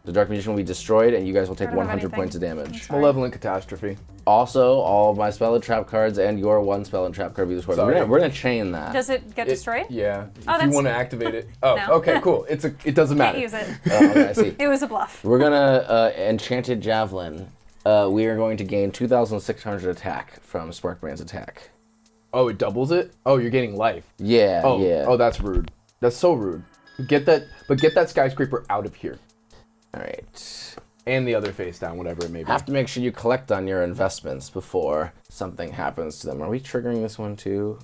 The Dark Magician will be destroyed, and you guys will take I don't have 100 anything. points of damage. Sorry. Malevolent Catastrophe. Also, all of my spell and trap cards and your one spell and trap card will be destroyed. Sorry. We're gonna chain that. Does it get destroyed? Yeah. Oh, If you that's- want to activate it. Oh, No. okay, cool. It doesn't matter. Can't use it. Okay, I see. It was a bluff. We're gonna Enchanted Javelin. We are going to gain 2,600 attack from Sparkman's attack. Oh, it doubles it? Oh, you're getting life. Yeah, Oh, yeah. oh, that's rude. That's so rude. Get that skyscraper out of here. All right. And the other face down, whatever it may be. Have to make sure you collect on your investments before something happens to them. Are we triggering this one too?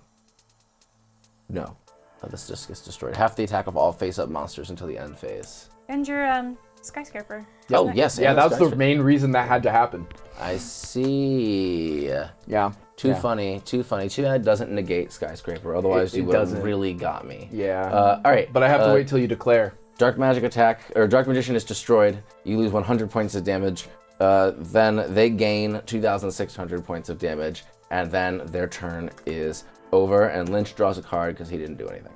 No. Oh, this just gets destroyed. Half the attack of all face-up monsters until the end phase. And your skyscraper. Oh, yes. Yeah, and that's the skyscraper. main reason that had to happen. I see. Yeah. Too Yeah. funny. Too funny. Too bad it doesn't negate skyscraper. Otherwise, It you would have doesn't. really got me. Yeah. All right. But I have to wait till you declare. Dark magic attack, or Dark Magician is destroyed. You lose 100 points of damage. Then they gain 2,600 points of damage, and then their turn is over. And Lynch draws a card because he didn't do anything.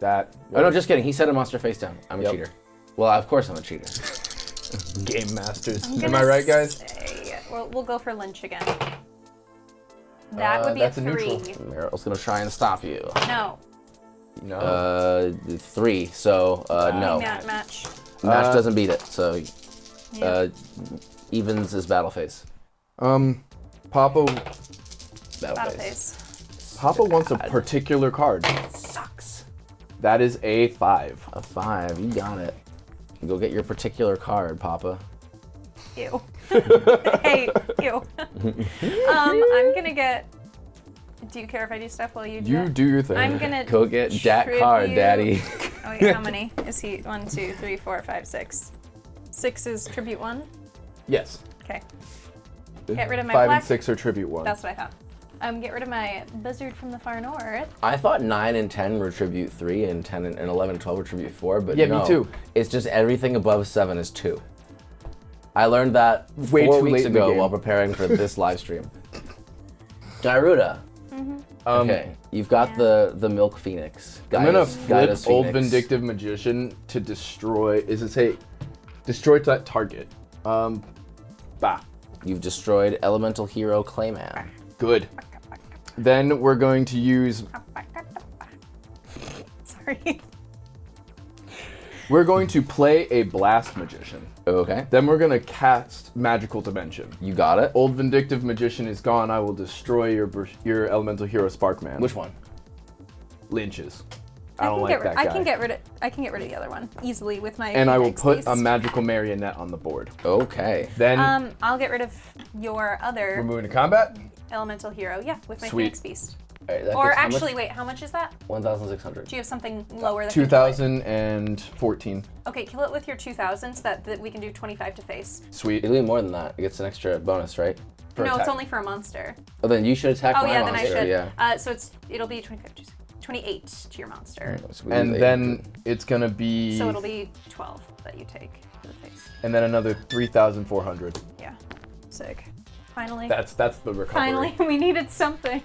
That. Oh no, just kidding. He set a monster face down. I'm a Yep. cheater. Well, of course I'm a cheater. Game Masters. I'm Am gonna I right, guys? say- we'll go for Lynch again. That would be that's a a neutral. 3. Meryl's gonna try and stop you. No. No. 3. So no. Match. Match doesn't beat it. So Yeah. evens is battle phase. Papa Battle Battle phase. phase. Papa wants a particular card. Sucks. That is a 5. A 5. You got it. Go get your particular card, Papa. Ew. Hey, ew. I'm gonna get. Do you care if I do stuff while you do You that? do your thing. I'm gonna Go get that card, tribute- Daddy. Oh wait, how many is he? 1, 2, 3, 4, 5, 6. 6 is tribute 1. Yes. Okay. Get rid of my 5 black. and 6 are tribute 1. That's what I thought. Get rid of my Buzzard from the Far North. I thought 9 and 10 were tribute 3, and 10 and 11 and 12 were tribute 4, but Yeah, me no. too. It's just everything above 7 is 2. I learned that Way 4 too weeks late in the ago game. while preparing for this live stream. Gyruda. Okay, you've got the Milk Phoenix. I'm gonna Guidus- flip Guidus Old Phoenix. Vindictive Magician to destroy. Is it say destroy that target? Bah. You've destroyed Elemental Hero Clayman. Good. Then we're going to use. Sorry. We're going to play a Blast Magician. Okay, Then we're gonna cast Magical Dimension. you got it. Old Vindictive Magician is gone. I will destroy your Elemental Hero Sparkman. Which one? Lynch's. I don't like that guy. I can get rid of the other one easily with my. And I will Phoenix put Beast. a Magical Marionette on the board. Okay. Then I'll get rid of your we're other moving to combat. elemental hero. Yeah, with my Sweet. Phoenix Beast. All right, that Or gets how much? actually, wait, how much is that? 1,600. Do you have something lower than can kill it? 2014. Okay, kill it with your 2,000 so that we can do 25 to face. Sweet. It'll be more than that. It gets an extra bonus, right? For No, it's attack. only for a monster. Oh, then you should attack Oh my yeah, monster. then I should. Yeah. So it'll be 28 to your monster. So we And lose then it's gonna be. So it'll be 12 that you take for the face. And then another 3,400. Yeah. Sick. Finally. That's the recovery. Finally, we needed something.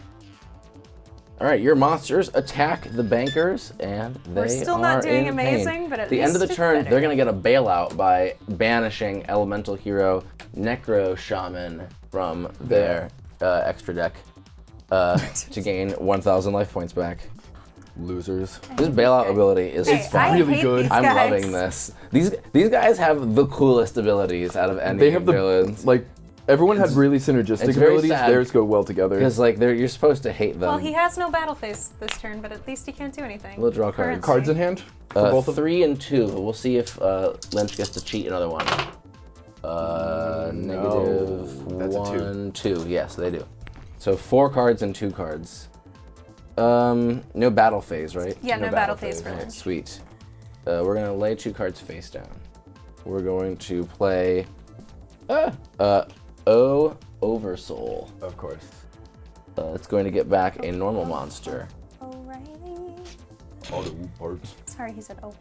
All right, your monsters attack the bankers, and they We're still are not doing in amazing, pain. but at the end of the least it's turn, better. they're gonna get a bailout by banishing Elemental Hero Necro Shaman from their extra deck to gain 1,000 life points back. Losers. This bailout ability is Hey, fun. I really hate good. these I'm guys. loving this. These guys have the coolest abilities out of any They have the villains. like. Everyone had really synergistic it's very abilities. sad. Theirs go well together. Because like you're supposed to hate them. Well, he has no battle phase this turn, but at least he can't do anything. We'll draw cards. Currency. Cards in hand for both of them. 3 and 2. We'll see if Lynch gets to cheat another one. Negative That's a 2. 1, 2. Yes, they do. So 4 cards and 2 cards. No battle phase, right? Yeah, no battle phase for Alright, this. sweet. We're gonna lay 2 cards face down. We're going to play O Oversoul. Of course. It's going to get back a normal monster. Alrighty. All the whoop parts. Sorry, he said oh.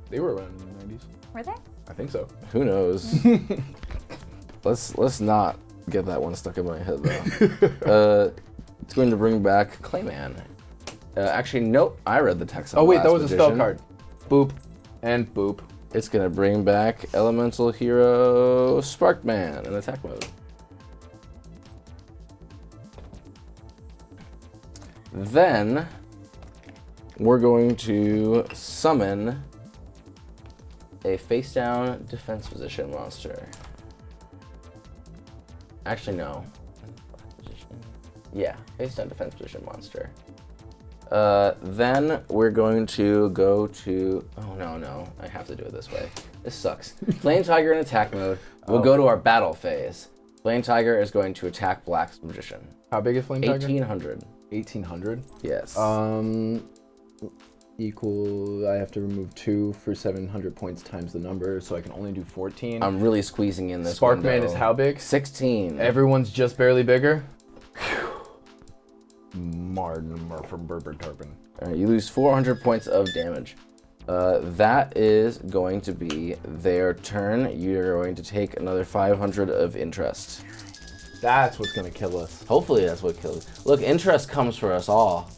They were around in the 90s. Were they? I think so. Who knows? Let's not get that one stuck in my head though. It's going to bring back Clayman. Actually, nope. I read the text. On Oh the wait, last that was a spell edition. card. Boop and boop. It's gonna bring back Elemental Hero Sparkman in attack mode. Then we're going to summon a face down defense position monster. Actually, no. Yeah, face down defense position monster. Then we're going to go to, oh no, I have to do it this way. This sucks. Flame Tiger in attack mode. We'll go to our battle phase. Flame Tiger is going to attack Black's Magician. How big is Flame Tiger? 1800. 1800. Yes. Equal. I have to remove 2 for 700 points times the number, so I can only do 14. I'm really squeezing in this Sparkman window. is how big? 16. Everyone's just barely bigger. Martin Murphy Berber Turpin. Alright, you lose 400 points of damage. That is going to be their turn. You're going to take another 500 of interest. That's what's gonna kill us. Hopefully that's what kills. Look, interest comes for us all.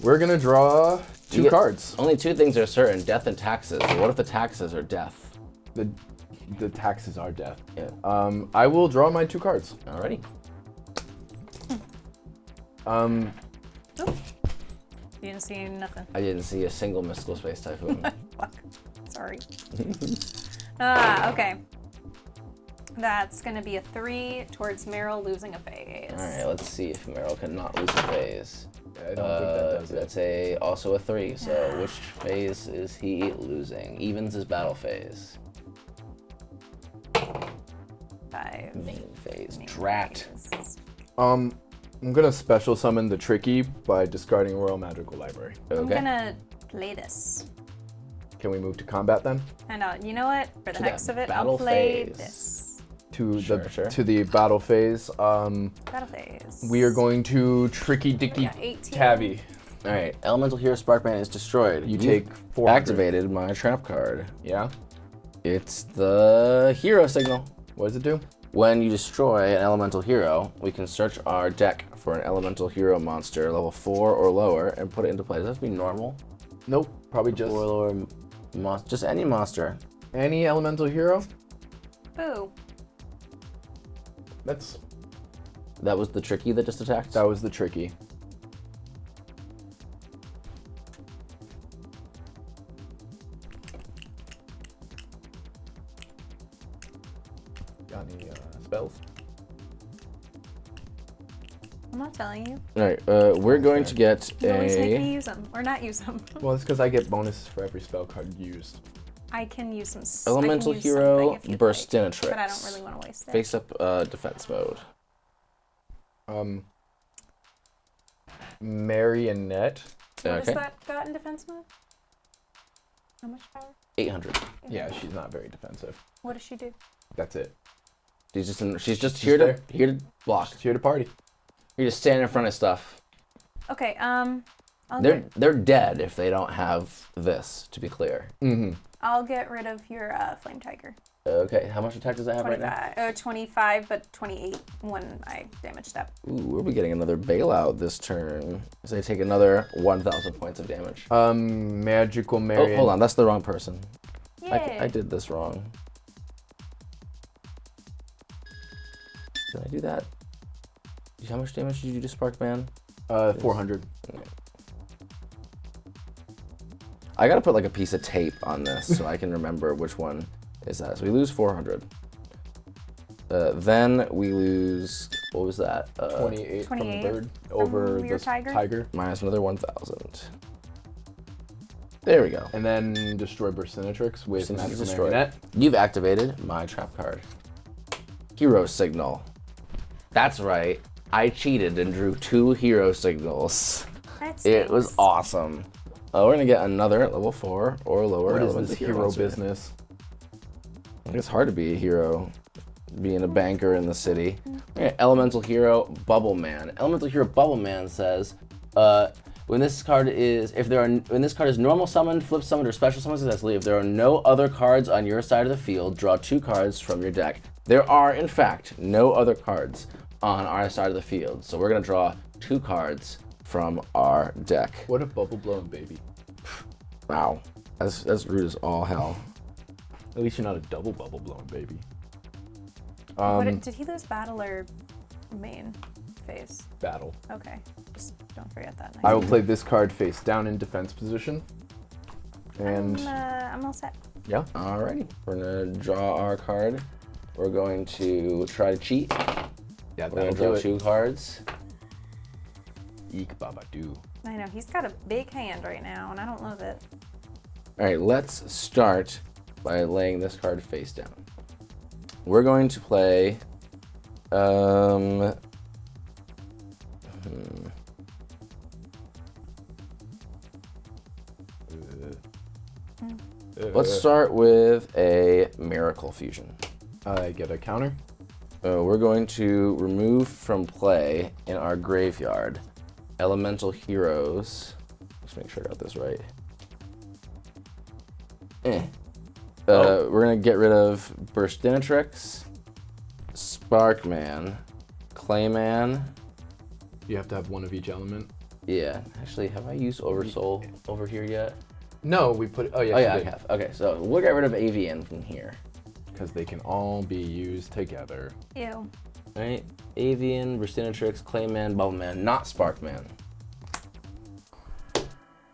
We're gonna draw You 2 get- cards. Only 2 things are certain, death and taxes. What if the taxes are death? The taxes are death. Yeah. I will draw my 2 cards. Alrighty. You didn't see nothing. I didn't see a single mystical space typhoon. Fuck. Sorry. Okay. That's gonna be a 3 towards Meryl losing a phase. Alright, let's see if Meryl cannot lose a phase. I don't think that does it. That's also a 3. So which phase is he losing? Evens is battle phase. 5. Main phase. Drat. phase. I'm gonna special summon the Tricky by discarding Royal Magical Library. Okay. I'm gonna play this. Can we move to combat then? And you know what? For the To heck that of it, battle I'll play phase. this. Sure. To the battle phase. Battle phase. We are going to Tricky Dicky Yeah, 18. Tabby. Alright, Elemental Hero Sparkman is destroyed. You You've take 400. activated my trap card. Yeah. It's the hero signal. What does it do? When you destroy an elemental hero, we can search our deck for an elemental hero monster level 4 or lower and put it into play. Does that have to be normal? Nope. Probably just 4 or lower, just any monster. any elemental hero. Boo. That was the Tricky that just attacked? That was the Tricky. Got any spells? I'm not telling you. Alright, we're going to get You always make me a... use them. Or not use them. Well, it's because I get bonuses for every spell card used. I can use some. Elemental I can use hero something if you'd like, Burstinatrix. but I don't really want to waste it. Face up defense mode. Marionette. What Okay. has that got in defense mode? How much power? 800. Yeah, she's not very defensive. What does she do? That's it. She's just here to block. She's here to party. You're just standing in front of stuff. Okay. I'll They're dead if they don't have this, to be clear. Mm-hmm. I'll get rid of your flame tiger. Okay, how much attack does that have right now? 25, but 28 when I damage that. Ooh, we'll be getting another bailout this turn. So they take another 1,000 points of damage. Magical Oh, Marion. hold on, that's the wrong person. Yay! I did this wrong. Did I do that? How much damage did you do to Sparkman? 400. I gotta put like a piece of tape on this so I can remember which one is that. So we lose 400. Then we lose, what was that? 28 from 28 third over your the tiger? Minus another 1,000. There we go. And then destroy Burstinatrix with Burstinatrix Magical destroyed. Marionette. You've activated my trap card. Hero signal. That's right. I cheated and drew 2 hero signals. It was awesome. We're gonna get another level 4 or lower. What is elemental this hero monster. business? It's hard to be a hero, being a banker in the city. Okay, Elemental Hero Bubble Man. Elemental Hero Bubble Man says, when this card is normal summoned, flip summoned, or special summoned successfully, if there are no other cards on your side of the field, draw 2 cards from your deck. There are, in fact, no other cards on our side of the field, so we're gonna draw 2 cards from our deck. What a bubble blowing baby. Wow, that's rude as all hell. At least you're not a double bubble blowing baby. Did he lose battle or main phase? Battle. Okay, just don't forget that. I will play this card face down in defense position. And I'm all set. yeah. Alrighty, we're gonna draw our card. We're going to try to cheat. Yeah, We're gonna that'll draw do it. 2 cards. Eek baba doo. I know, he's got a big hand right now, and I don't love it. Alright, let's start by laying this card face down. We're going to play let's start with a Miracle Fusion. I get a counter. We're going to remove from play in our graveyard Elemental Heroes. Let's make sure I got this right. We're gonna get rid of Burstinatrix, Sparkman, Clayman. You have to have one of each element. Yeah, actually, have I used Oversoul over here yet? No, we put. Oh yeah. Oh yeah, I have. Okay, so we'll get rid of Avian from here. Because they can all be used together. Ew. Right? Avian, Burstinatrix, Clayman, Bubbleman, not Sparkman.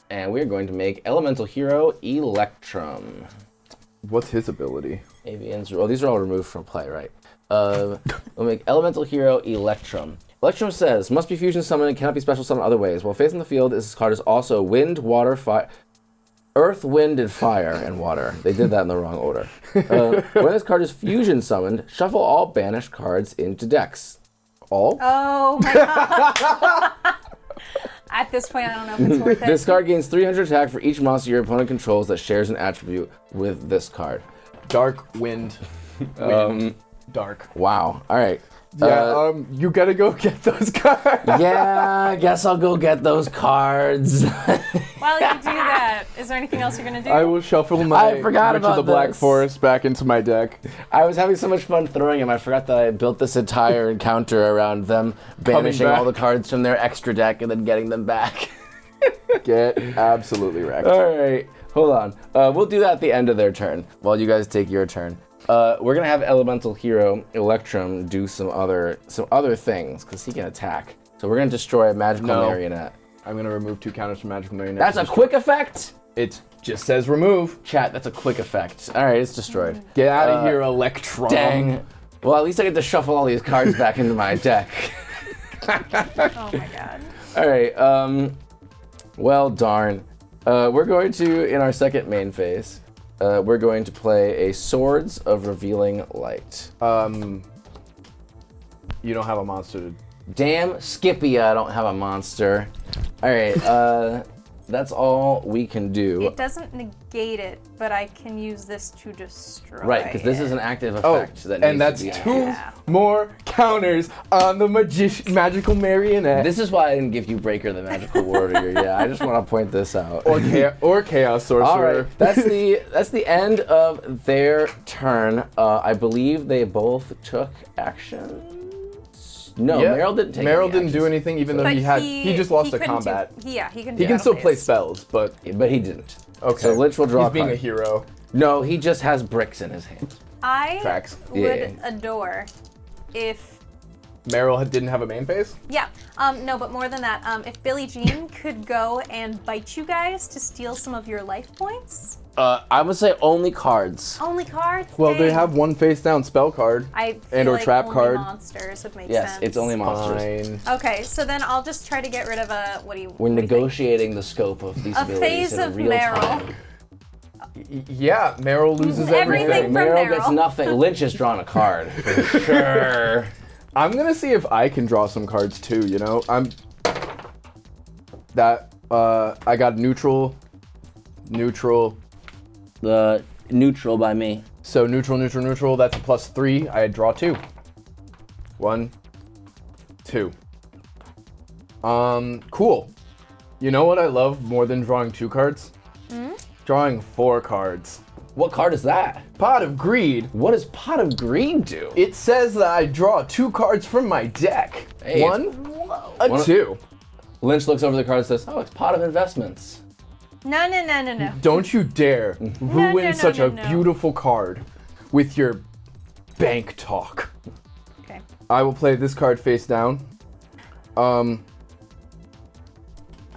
And we're going to make Elemental Hero Electrum. What's his ability? Avians, oh, these are all removed from play, right? We'll make Elemental Hero Electrum. Electrum says, must be fusion summoned and cannot be special summoned other ways. While facing the field, this card is also wind, water, fire, earth, wind, and fire, and water. They did that in the wrong order. When this card is fusion summoned, shuffle all banished cards into decks. All? Oh my god. At this point, I don't know if it's worth it. This card gains 300 attack for each monster your opponent controls that shares an attribute with this card. Dark wind. Dark. Wow. All right. Yeah. You gotta go get those cards. Yeah, I guess I'll go get those cards. While you do that, is there anything else you're gonna do? I will shuffle my I forgot Witch of about the Black this. Forest back into my deck. I was having so much fun throwing them. I forgot that I built this entire encounter around them banishing all the back. cards from their extra deck and then getting them back. Get absolutely wrecked. All right, hold on. We'll do that at the end of their turn while you guys take your turn. We're gonna have Elemental Hero Electrum do some other things because he can attack. So we're gonna destroy a Magical Marionette. I'm gonna remove 2 counters from Magical Marionette. That's a quick effect. It just says remove. Chat, that's a quick effect. All right, it's destroyed. Get out of here, Electrum. Dang. Well, at least I get to shuffle all these cards back into my deck. Oh my god. All right. Well, darn. We're going to, in our second main phase, we're going to play a Swords of Revealing Light. You don't have a monster to... Damn, Skippy, I don't have a monster. All right. That's all we can do. It doesn't negate it, but I can use this to destroy Right, because this it. is an active Oh, effect that needs and that's to be 2 active. more counters on the Magical Marionette. This is why I didn't give you Breaker the Magical Warrior. Yeah, I just want to point this out. or Chaos Sorcerer. All right, that's the end of their turn. I believe they both took action. No, Yeah, Meryl didn't take. Meryl any didn't do actions. anything, even though But he just lost a couldn't combat. he can. He can still play spells, but But he didn't. okay. So Lich will draw He's a being card. a hero. No, he just has bricks in his hand. I Tracks. would Yeah. adore if Meryl didn't have a main phase. no, but more than that, if Billie Jean could go and bite you guys to steal some of your life points. I would say only cards. Only cards. Well, they Dang. have one face down spell card. I feel and or like trap only card. monsters would make Yes, sense. it's only monsters. Fine. Okay, so then I'll just try to get rid of a We're what do you think? negotiating the scope of these A abilities phase in of real Meryl. time. Yeah, Meryl loses Everything everything. from Meryl gets Meryl. nothing. Lynch has drawn a card for sure. I'm gonna see if I can draw some cards too. You know, that I got neutral. The neutral by me. So neutral. That's a +3. I draw 2. 1, 2. Cool. You know what I love more than drawing 2 cards? Drawing 4 cards. What card is that? Pot of Greed. What does Pot of Greed do? It says that I draw 2 cards from my deck. Hey, 1, a 2. Lynch looks over the card and says, oh, it's Pot of Investments. No. Don't you dare ruin such a no. beautiful card with your bank talk. Okay. I will play this card face down. I'm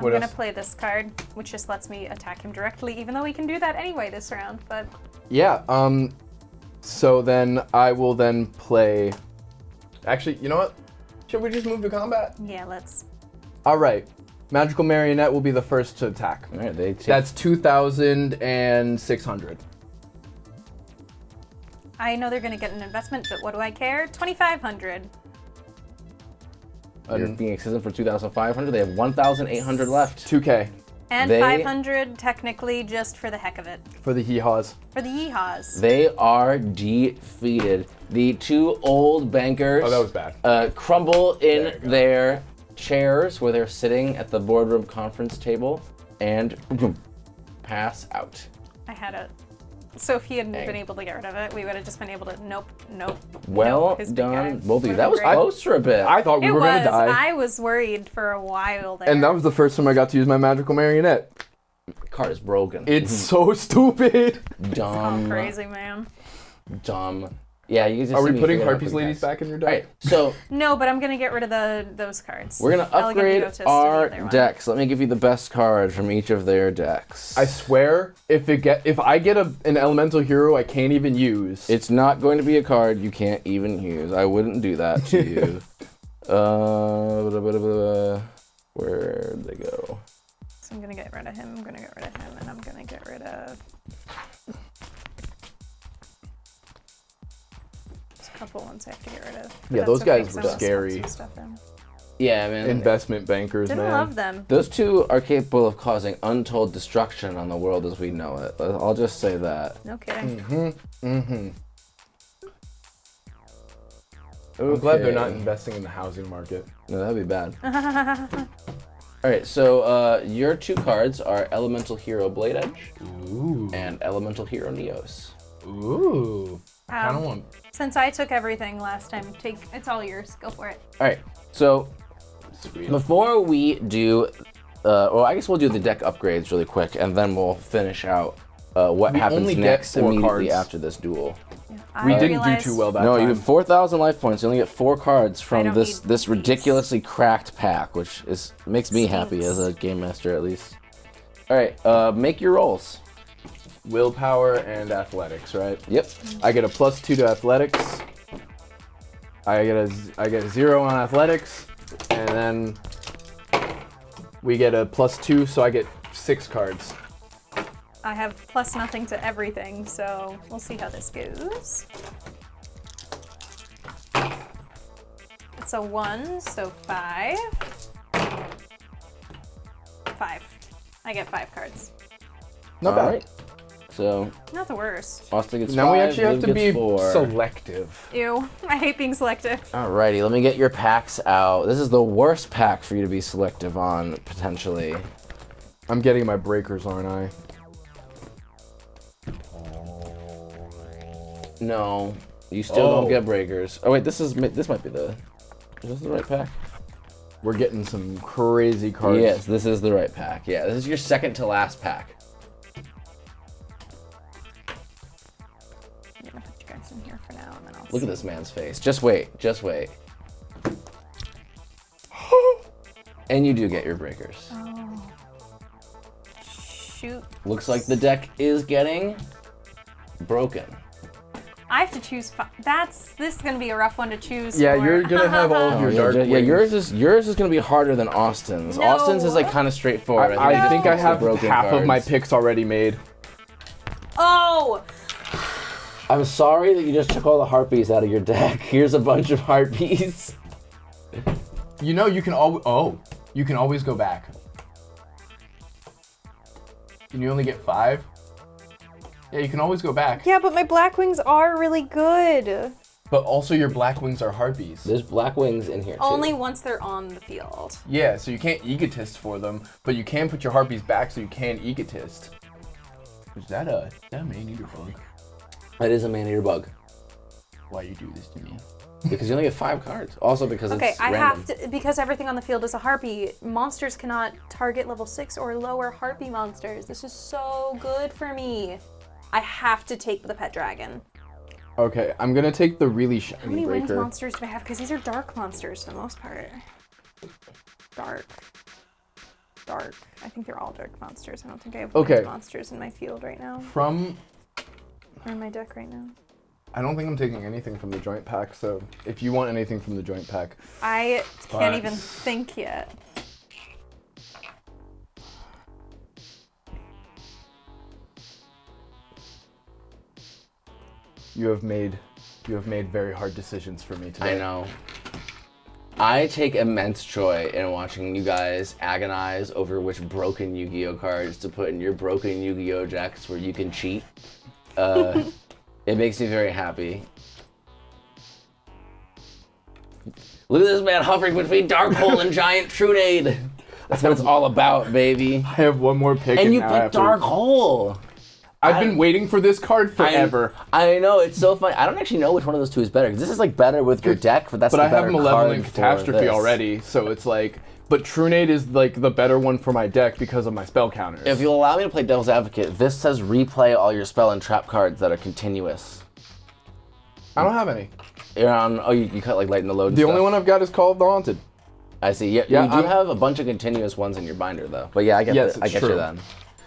What gonna else? play this card, which just lets me attack him directly, even though we can do that anyway this round, but... Yeah, so then I will then play... Actually, you know what? Should we just move to combat? Yeah, let's... Alright, Magical Marionette will be the first to attack. All right, they That's 2,600. I know they're gonna get an investment, but what do I care? 2,500. You're being excessive for 2,500. They have 1,800 left. 2K And They- 500 technically just for the heck of it. for the hee-haws. For the yeehaws. They are defeated. The 2 old bankers Oh, that was bad. crumble in There you go. their chairs where they're sitting at the boardroom conference table and pass out. I had a... So if he hadn't Dang. been able to get rid of it, we would have just been able to... Nope. Well his big guy. done, both of you. Would've That was been great. close for a bit. I thought we It were was. gonna die. I was worried for a while there. And that was the first time I got to use my Magical Marionette. Card is broken. It's so stupid. dumb. crazy, man. Dumb. Yeah, you just Are see we me putting figure it out Harpies pretty Ladies fast. back in your All deck? right, so No, but I'm gonna get rid of those cards. we're gonna Elegant upgrade Egotist to our the other one. decks. Let me give you the best card from each of their decks. I swear, if I get an elemental hero I can't even use. It's not going to be a card you can't even use. I wouldn't do that to you. Where'd they go? So I'm gonna get rid of him, and I'm gonna get rid of... There's a couple ones I have to get rid of. But Yeah, that's those okay, guys 'cause were I wanna swap scary. some stuff in. Yeah, man. Investment bankers, Didn't man. love them. Those 2 are capable of causing untold destruction on the world as we know it. I'll just say that. No kidding. I'm glad they're Okay. not investing in the housing market. No, that'd be bad. All right, so your 2 cards are Elemental Hero Blade Edge Ooh. and Elemental Hero Neos. Ooh. I kind of want... Since I took everything last time, it's all yours. Go for it. All right, so Sweet. before we do, well, I guess we'll do the deck upgrades really quick, and then we'll finish out what We happens only get next 4 immediately cards. after this duel. We I didn't do realized- too well that No, time. you have 4,000 life points. You only get 4 cards I from don't this need this these. ridiculously cracked pack, which makes me happy Stinks. as a game master at least. All right, make your rolls. Willpower and athletics, right? Yep. I get a +2 to athletics. I get a 0 on athletics, and then we get a +2, so I get 6 cards. I have plus nothing to everything, so we'll see how this goes. It's a 1, so 5. 5. I get 5 cards. Not All bad. right. So Not the worst. Austin gets Now 5. we actually have Liv to gets be 4. selective. Ew. I hate being selective. Alrighty, let me get your packs out. This is the worst pack for you to be selective on, potentially. I'm getting my breakers, aren't I? No, you still Oh. don't get breakers. Oh wait, this might be the. Is this the right pack? We're getting some crazy cards. Yes, this is the right pack. Yeah, this is your second to last pack. I'm gonna put you guys in here for now, and then I'll Look at this man's face. Just wait, just wait. And you do get your breakers. Oh. Shoot. Looks like the deck is getting broken. I have to choose. This is gonna be a rough one to choose. Yeah, for. you're gonna have all of your dark yeah, wings. yours is gonna be harder than Austin's. No. Austin's is like kind of straightforward. I think I it's the have broken half of my cards. picks already made. Oh. I'm sorry that you just took all the harpies out of your deck. Here's a bunch of harpies. You know, you can always go back. And you only get 5? Yeah, you can always go back. Yeah, but my black wings are really good. But also your black wings are harpies. There's black wings in here too. Only once they're on the field. Yeah, so you can't egotist for them, but you can put your harpies back so you can egotist. Is that a man-eater bug? That is a man-eater bug. Why you do this to me? Because you only get 5 cards. Also because Okay, it's I random. have to, because everything on the field is a harpy, monsters cannot target level 6 or lower harpy monsters. This is so good for me. I have to take the pet dragon. Okay, I'm gonna take the really shiny How many winged breaker. monsters do I have? Because these are dark monsters for the most part. Dark. I think they're all dark monsters. I don't think I have winged monsters in my field right now. Or in my deck right now. I don't think I'm taking anything from the joint pack, so if you want anything from the joint pack. I can't even think yet. You have made very hard decisions for me today. I know. I take immense joy in watching you guys agonize over which broken Yu-Gi-Oh cards to put in your broken Yu-Gi-Oh decks where you can cheat. It makes me very happy. Look at this man hovering between Darkhold and Giant Trunade. That's what it's all about, baby. I have one more pick. And you now I picked have to- Darkhold. I've been waiting for this card forever. I know, it's so funny. I don't actually know which one of those two is better, because this is like better with your deck, but that's But the I have better Malevolent card for Catastrophe this. already, so it's like... But Trunade is like the better one for my deck because of my spell counters. If you'll allow me to play Devil's Advocate, this says replay all your spell and trap cards that are continuous. I don't have any. You're on, you cut like light in the load and The stuff. only one I've got is Call of the Haunted. I see. Yeah, Yeah, you do have a bunch of continuous ones in your binder, though. But yeah, I get Yes, I it's get true. you then.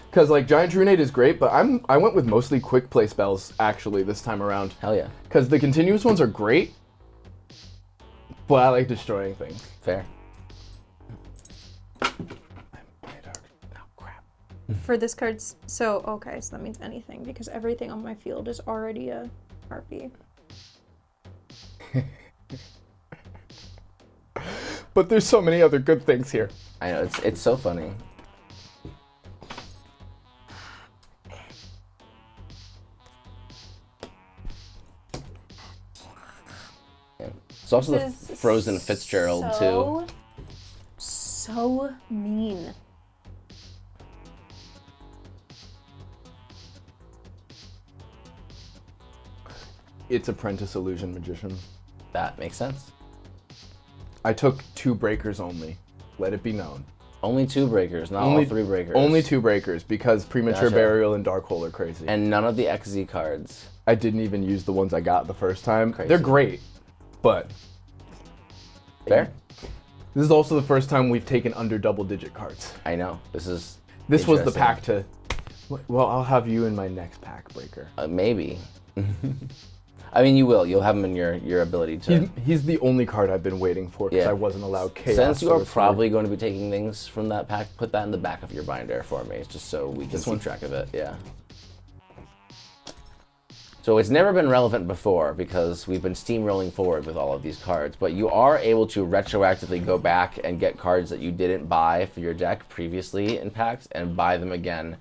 Because like Giant Trunade is great, but I went with mostly quick play spells actually this time around. Hell yeah. Because the continuous ones are great, but I like destroying things. Fair. For this card's okay, so that means anything because everything on my field is already a harpy. But there's so many other good things here. I know, it's so funny. Yeah. It's also the This is Frozen Fitzgerald, too. So mean. It's Apprentice Illusion Magician. That makes sense. I took 2 breakers only. Let it be known. Only 2 breakers, not all 3 breakers. Only 2 breakers because Premature Gotcha. Burial and Darkhold are crazy. And none of the XZ cards. I didn't even use the ones I got the first time. Crazy. They're great, but Fair? this is also the first time we've taken under double-digit cards. I know. This was This was the interesting. pack to... Well, I'll have you in my next pack, Breaker. Maybe. I mean, you will. You'll have him in your ability to. He's the only card I've been waiting for because Yeah. I wasn't allowed Chaos. Since you are Sorcerer. probably going to be taking things from that pack, put that in the back of your binder for me, just so we can keep track of it. Yeah. So it's never been relevant before because we've been steamrolling forward with all of these cards, but you are able to retroactively go back and get cards that you didn't buy for your deck previously in packs and buy them again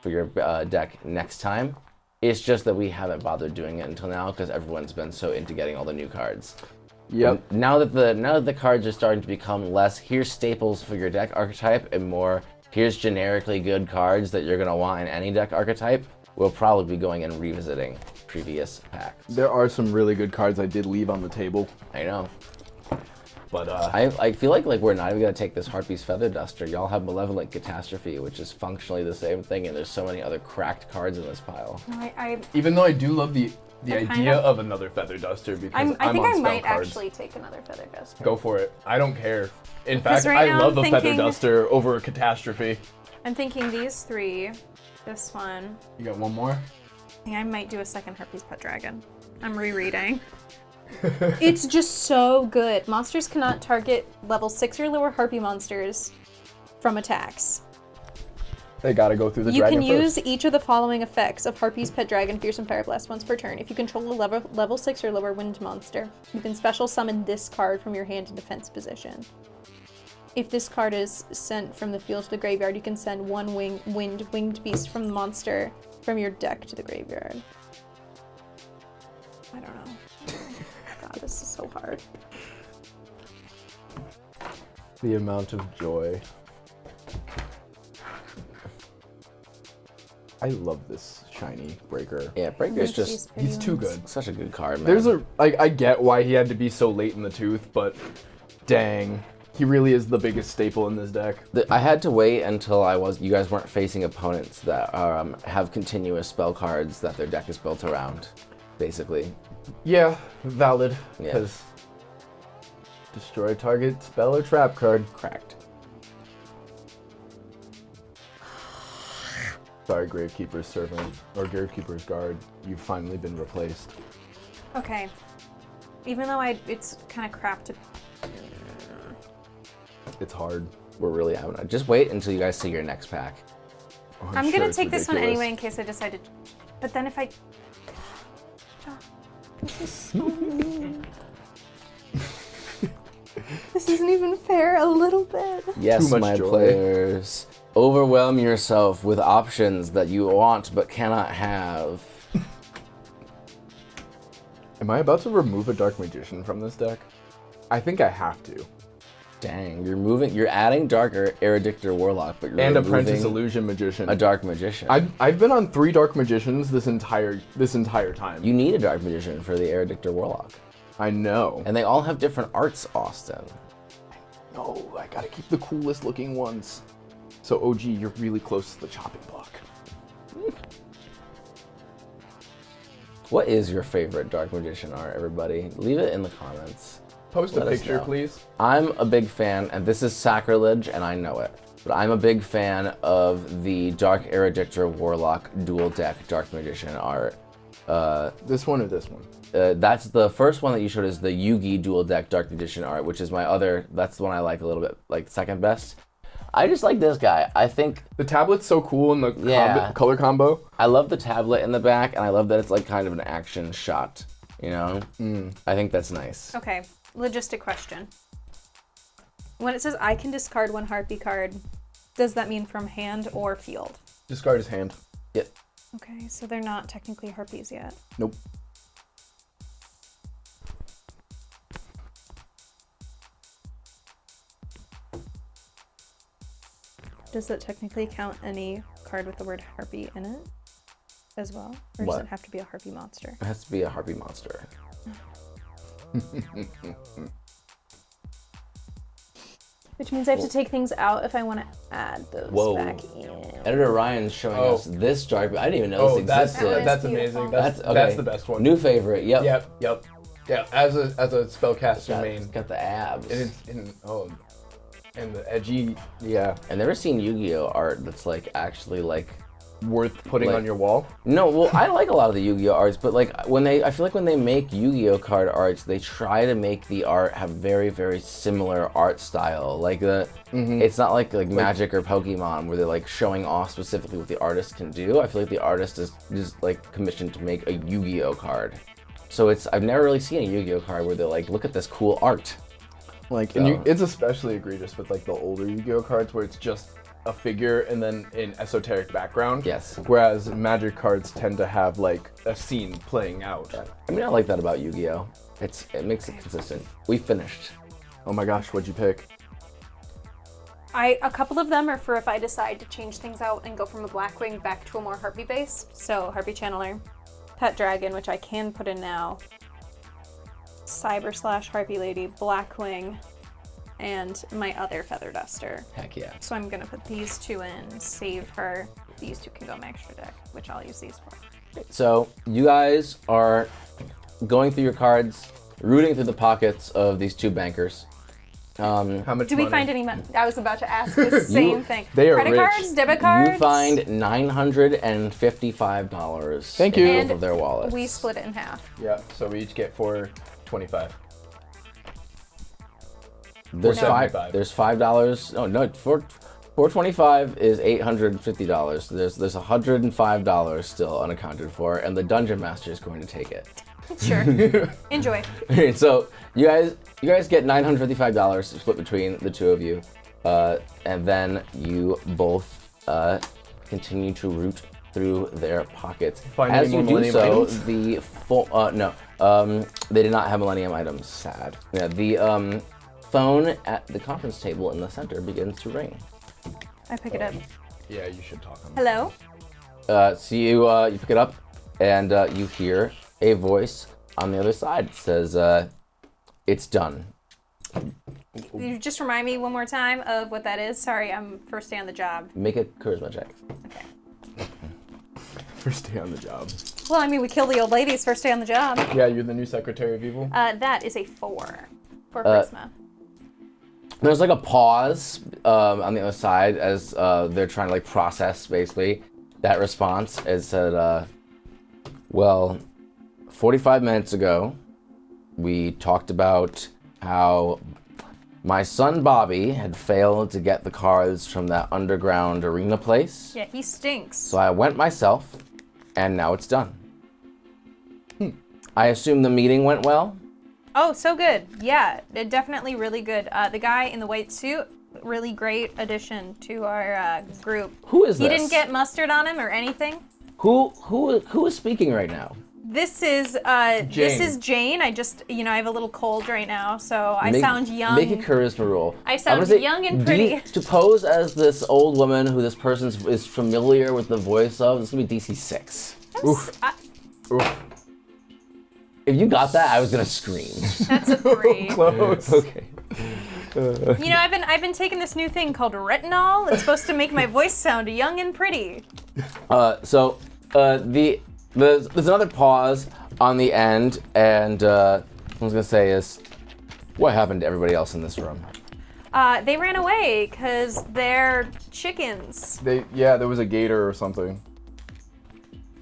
for your deck next time. It's just that we haven't bothered doing it until now because everyone's been so into getting all the new cards. Yep. And now that the cards are starting to become less, here's staples for your deck archetype, and more, here's generically good cards that you're gonna want in any deck archetype, we'll probably be going and revisiting previous packs. There are some really good cards I did leave on the table, I know. but I feel like we're not even gonna take this Harpy's Feather Duster. Y'all have Malevolent Catastrophe, which is functionally the same thing, and there's so many other cracked cards in this pile. even though I do love the I kind idea of- of another Feather Duster because I think on I spell might cards. actually take another feather duster. Go for it. I don't care. In fact, right I now love I'm a Feather thinking- Duster over a Catastrophe. I'm thinking these 3, this one. You got one more? I think I might do a second Harpy's Pet Dragon. I'm rereading. It's just so good. Monsters cannot target level 6 or lower Harpy monsters from attacks. They gotta go through the You dragon can first. use each of the following effects of Harpy's Pet Dragon, Fearsome Fire Blast once per turn. If you control a level 6 or lower wind monster, you can special summon this card from your hand in defense position. if this card is sent from the field to the graveyard, you can send one winged beast from the monster from your deck to the graveyard. I don't know. God, this is so hard. The amount of joy. I love this shiny Breaker. Yeah, Breaker's just He's too good. such a good card, man. There's I get why he had to be so late in the tooth, but dang, he really is the biggest staple in this deck. I had to wait until you guys weren't facing opponents that have continuous spell cards that their deck is built around, basically. Yeah, valid. Yeah. Because destroy target spell or trap card. Cracked. Sorry, Gravekeeper's Servant, or Gravekeeper's Guard, you've finally been replaced. Okay. Even though it's kind of crap to... It's hard. We're really having it. Just wait until you guys see your next pack. Oh, I'm sure gonna it's take this one ridiculous. anyway in case I decide to... But then if I... This is so mean. This isn't even fair a little bit. Yes, Too much my joy. players. Overwhelm yourself with options that you want but cannot have. Am I about to remove a Dark Magician from this deck? I think I have to. Dang, you're adding Dark Eruditor Warlock, but you're And removing Apprentice Illusion Magician. a Dark Magician. I've been on 3 Dark Magicians this entire time. You need a Dark Magician for the Eruditor Warlock. I know. And they all have different arts, Austin. No, I gotta keep the coolest looking ones. So OG, you're really close to the chopping block. What is your favorite Dark Magician art, everybody? Leave it in the comments. Post a Let us picture, know. please. I'm a big fan, and this is sacrilege, and I know it, but I'm a big fan of the Dark Eruditor Warlock dual deck Dark Magician art. This one or this one? That's the first one that you showed is the Yugi dual deck Dark Magician art, which is that's the one I like a little bit, like second best. I just like this guy. I think The tablet's so cool in the Yeah. color combo. I love the tablet in the back, and I love that it's like kind of an action shot, you know? I think that's nice. Okay, logistic question. When it says I can discard one Harpy card, does that mean from hand or field? Discard his hand. Yep. Okay, so they're not technically Harpies yet. Nope. Does that technically count any card with the word Harpy in it as well? Or does What? it have to be a Harpy monster? It has to be a Harpy monster. Which means I have to take things out if I want to add those Whoa. back in. Editor Ryan's showing us this Dark. I didn't even know Oh, this that's existed. That is amazing. beautiful. That's the best one. New favorite. Yep. Yep. Yeah, as a spellcaster It's main. got the abs. And the edgy, yeah, I've never seen Yu-Gi-Oh art that's like actually like. worth putting Like- on your wall. No, well, I like a lot of the Yu-Gi-Oh arts, but like I feel like when they make Yu-Gi-Oh card arts, they try to make the art have very, very similar art style. Like it's not like Magic or Pokemon where they're like showing off specifically what the artist can do. I feel like the artist is just like commissioned to make a Yu-Gi-Oh card. So I've never really seen a Yu-Gi-Oh card where they're like, look at this cool art. Like, So- it's especially egregious with like the older Yu-Gi-Oh cards where it's just a figure and then an esoteric background. Yes. Whereas Magic cards tend to have like a scene playing out. I mean, I like that about Yu-Gi-Oh. It makes it consistent. We finished. Oh my gosh, what'd you pick? A couple of them are for if I decide to change things out and go from a Blackwing back to a more Harpy base. So Harpy Channeler, Pet Dragon, which I can put in now, Cyber / Harpy Lady, Blackwing, and my other Feather Duster. Heck yeah. So I'm gonna put these two in, save her. These two can go in my extra deck, which I'll use these for. So you guys are going through your cards, rooting through the pockets of these two bankers. How much Do we money? find any money? I was about to ask the same thing. they are Credit rich. cards, debit cards. You find $955 Thank you. in both And of their wallets. we split it in half. Yeah, so we each get $4.25. There's $4.75. There's $5. Oh no, $4.25 is $850. There's $105 still unaccounted for, and the dungeon master is going to take it. Sure. Enjoy. So you guys get $955 split between the two of you. And then you both continue to root through their pockets. Find As any you more do millennium so, items? the full no, they did not have millennium items. Sad. Yeah, the phone at the conference table in the center begins to ring. I pick it up. Yeah, you should talk on that. Hello? So you pick it up, and you hear a voice on the other side. It says, "It's done." You just remind me one more time of what that is. Sorry, I'm first day on the job. Make a charisma check. Okay. First day on the job. Well, I mean, we killed the old ladies first day on the job. Yeah, you're the new Secretary of Evil? That is a 4 for charisma. There's like a pause on the other side as they're trying to like process basically that response. It said, well, 45 minutes ago, we talked about how my son Bobby had failed to get the cards from that underground arena place. Yeah, he stinks. So I went myself, and now it's done. I assume the meeting went well? Oh, so good. Yeah, definitely really good. The guy in the white suit, really great addition to our group. Who is He this? didn't get mustard on him or anything. Who is speaking right now? This is Jane. I just, I have a little cold right now, so I sound young. Make a charisma roll. I sound I'm gonna say, young and pretty. To pose as this old woman who this person is familiar with the voice of, this is gonna be DC 6. Oof. Oof. If you got that, I was gonna scream. That's a 3. Close. Okay. I've been taking this new thing called retinol. It's supposed to make my voice sound young and pretty. There's another pause on the end, and what I was gonna say is, what happened to everybody else in this room? They ran away because they're chickens. There was a gator or something.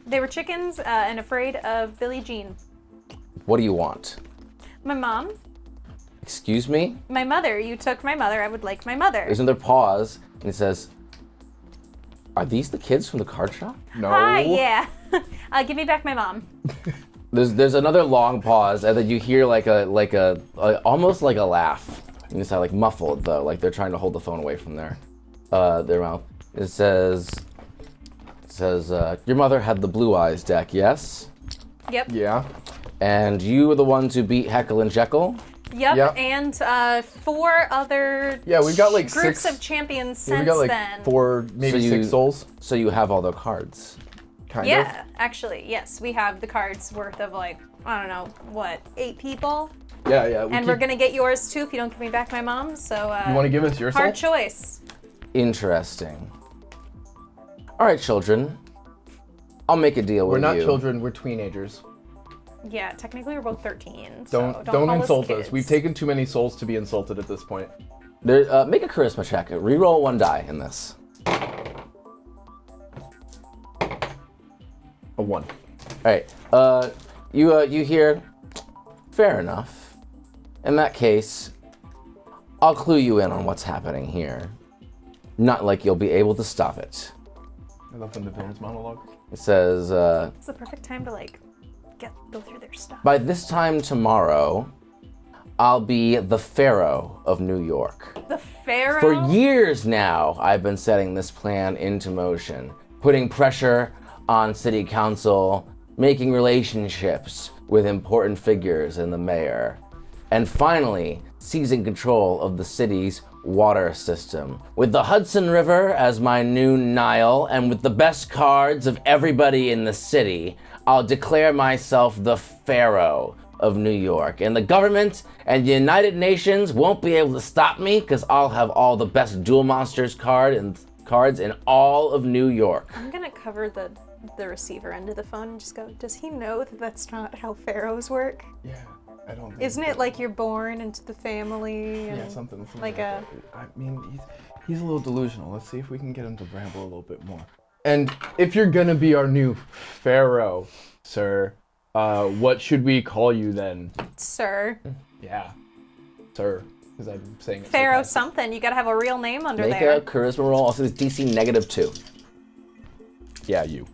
They were chickens and afraid of Billie Jean. What do you want? My mom, Excuse me? my mother. You took my mother. I would like my mother. There's another pause, and it says, are these the kids from the card shop? No. Hi, yeah. Give me back my mom. There's another long pause, and then you hear like a almost like a laugh. And it's like muffled though, like they're trying to hold the phone away from their mouth. It says, your mother had the Blue Eyes deck, yes? Yep. Yeah. And you were the ones who beat Heckle and Jekyll? Yep. Yep. And 4 other Yeah, we've got like groups 6 of champions Yeah, since we got like then. 4, maybe So 6 souls. So you have all their cards. Kind Yeah, actually, yes. We have the cards worth of like, I don't know, what, 8 people? of. Yeah. And we're gonna get yours too if you don't give me back my mom, so You want to give us your soul? hard choice. Interesting. All right, children. I'll make a deal We're with not you. children. We're teenagers. Yeah, technically we're both 13, so Don't call insult kids. us. We've taken too many souls to be insulted at this point. Make a charisma check. Reroll 1 die in this. A 1. All right. You hear? Fair enough. In that case, I'll clue you in on what's happening here. Not like you'll be able to stop it. I love when the villain's monologue. It says, It's the perfect time to like go through their stuff. by this time tomorrow, I'll be the Pharaoh of New York. The Pharaoh. For years now, I've been setting this plan into motion, putting pressure on city council, making relationships with important figures and the mayor, and finally seizing control of the city's water system. With the Hudson River as my new Nile, and with the best cards of everybody in the city, I'll declare myself the Pharaoh of New York. And the government and the United Nations won't be able to stop me because I'll have all the best Duel Monsters cards in all of New York. I'm gonna cover the receiver end of the phone and just go, does he know that that's not how pharaohs work? Yeah, I don't think Isn't it like you're born into the family? And Yeah, something like that. I mean, he's a little delusional. Let's see if we can get him to ramble a little bit more. And if you're gonna be our new pharaoh, sir, what should we call you then? Sir. Yeah, sir, because I'm saying it. Pharaoh sarcastic. something. You gotta have a real name under Make there. a charisma roll. Also, it's DC -2. Yeah, you.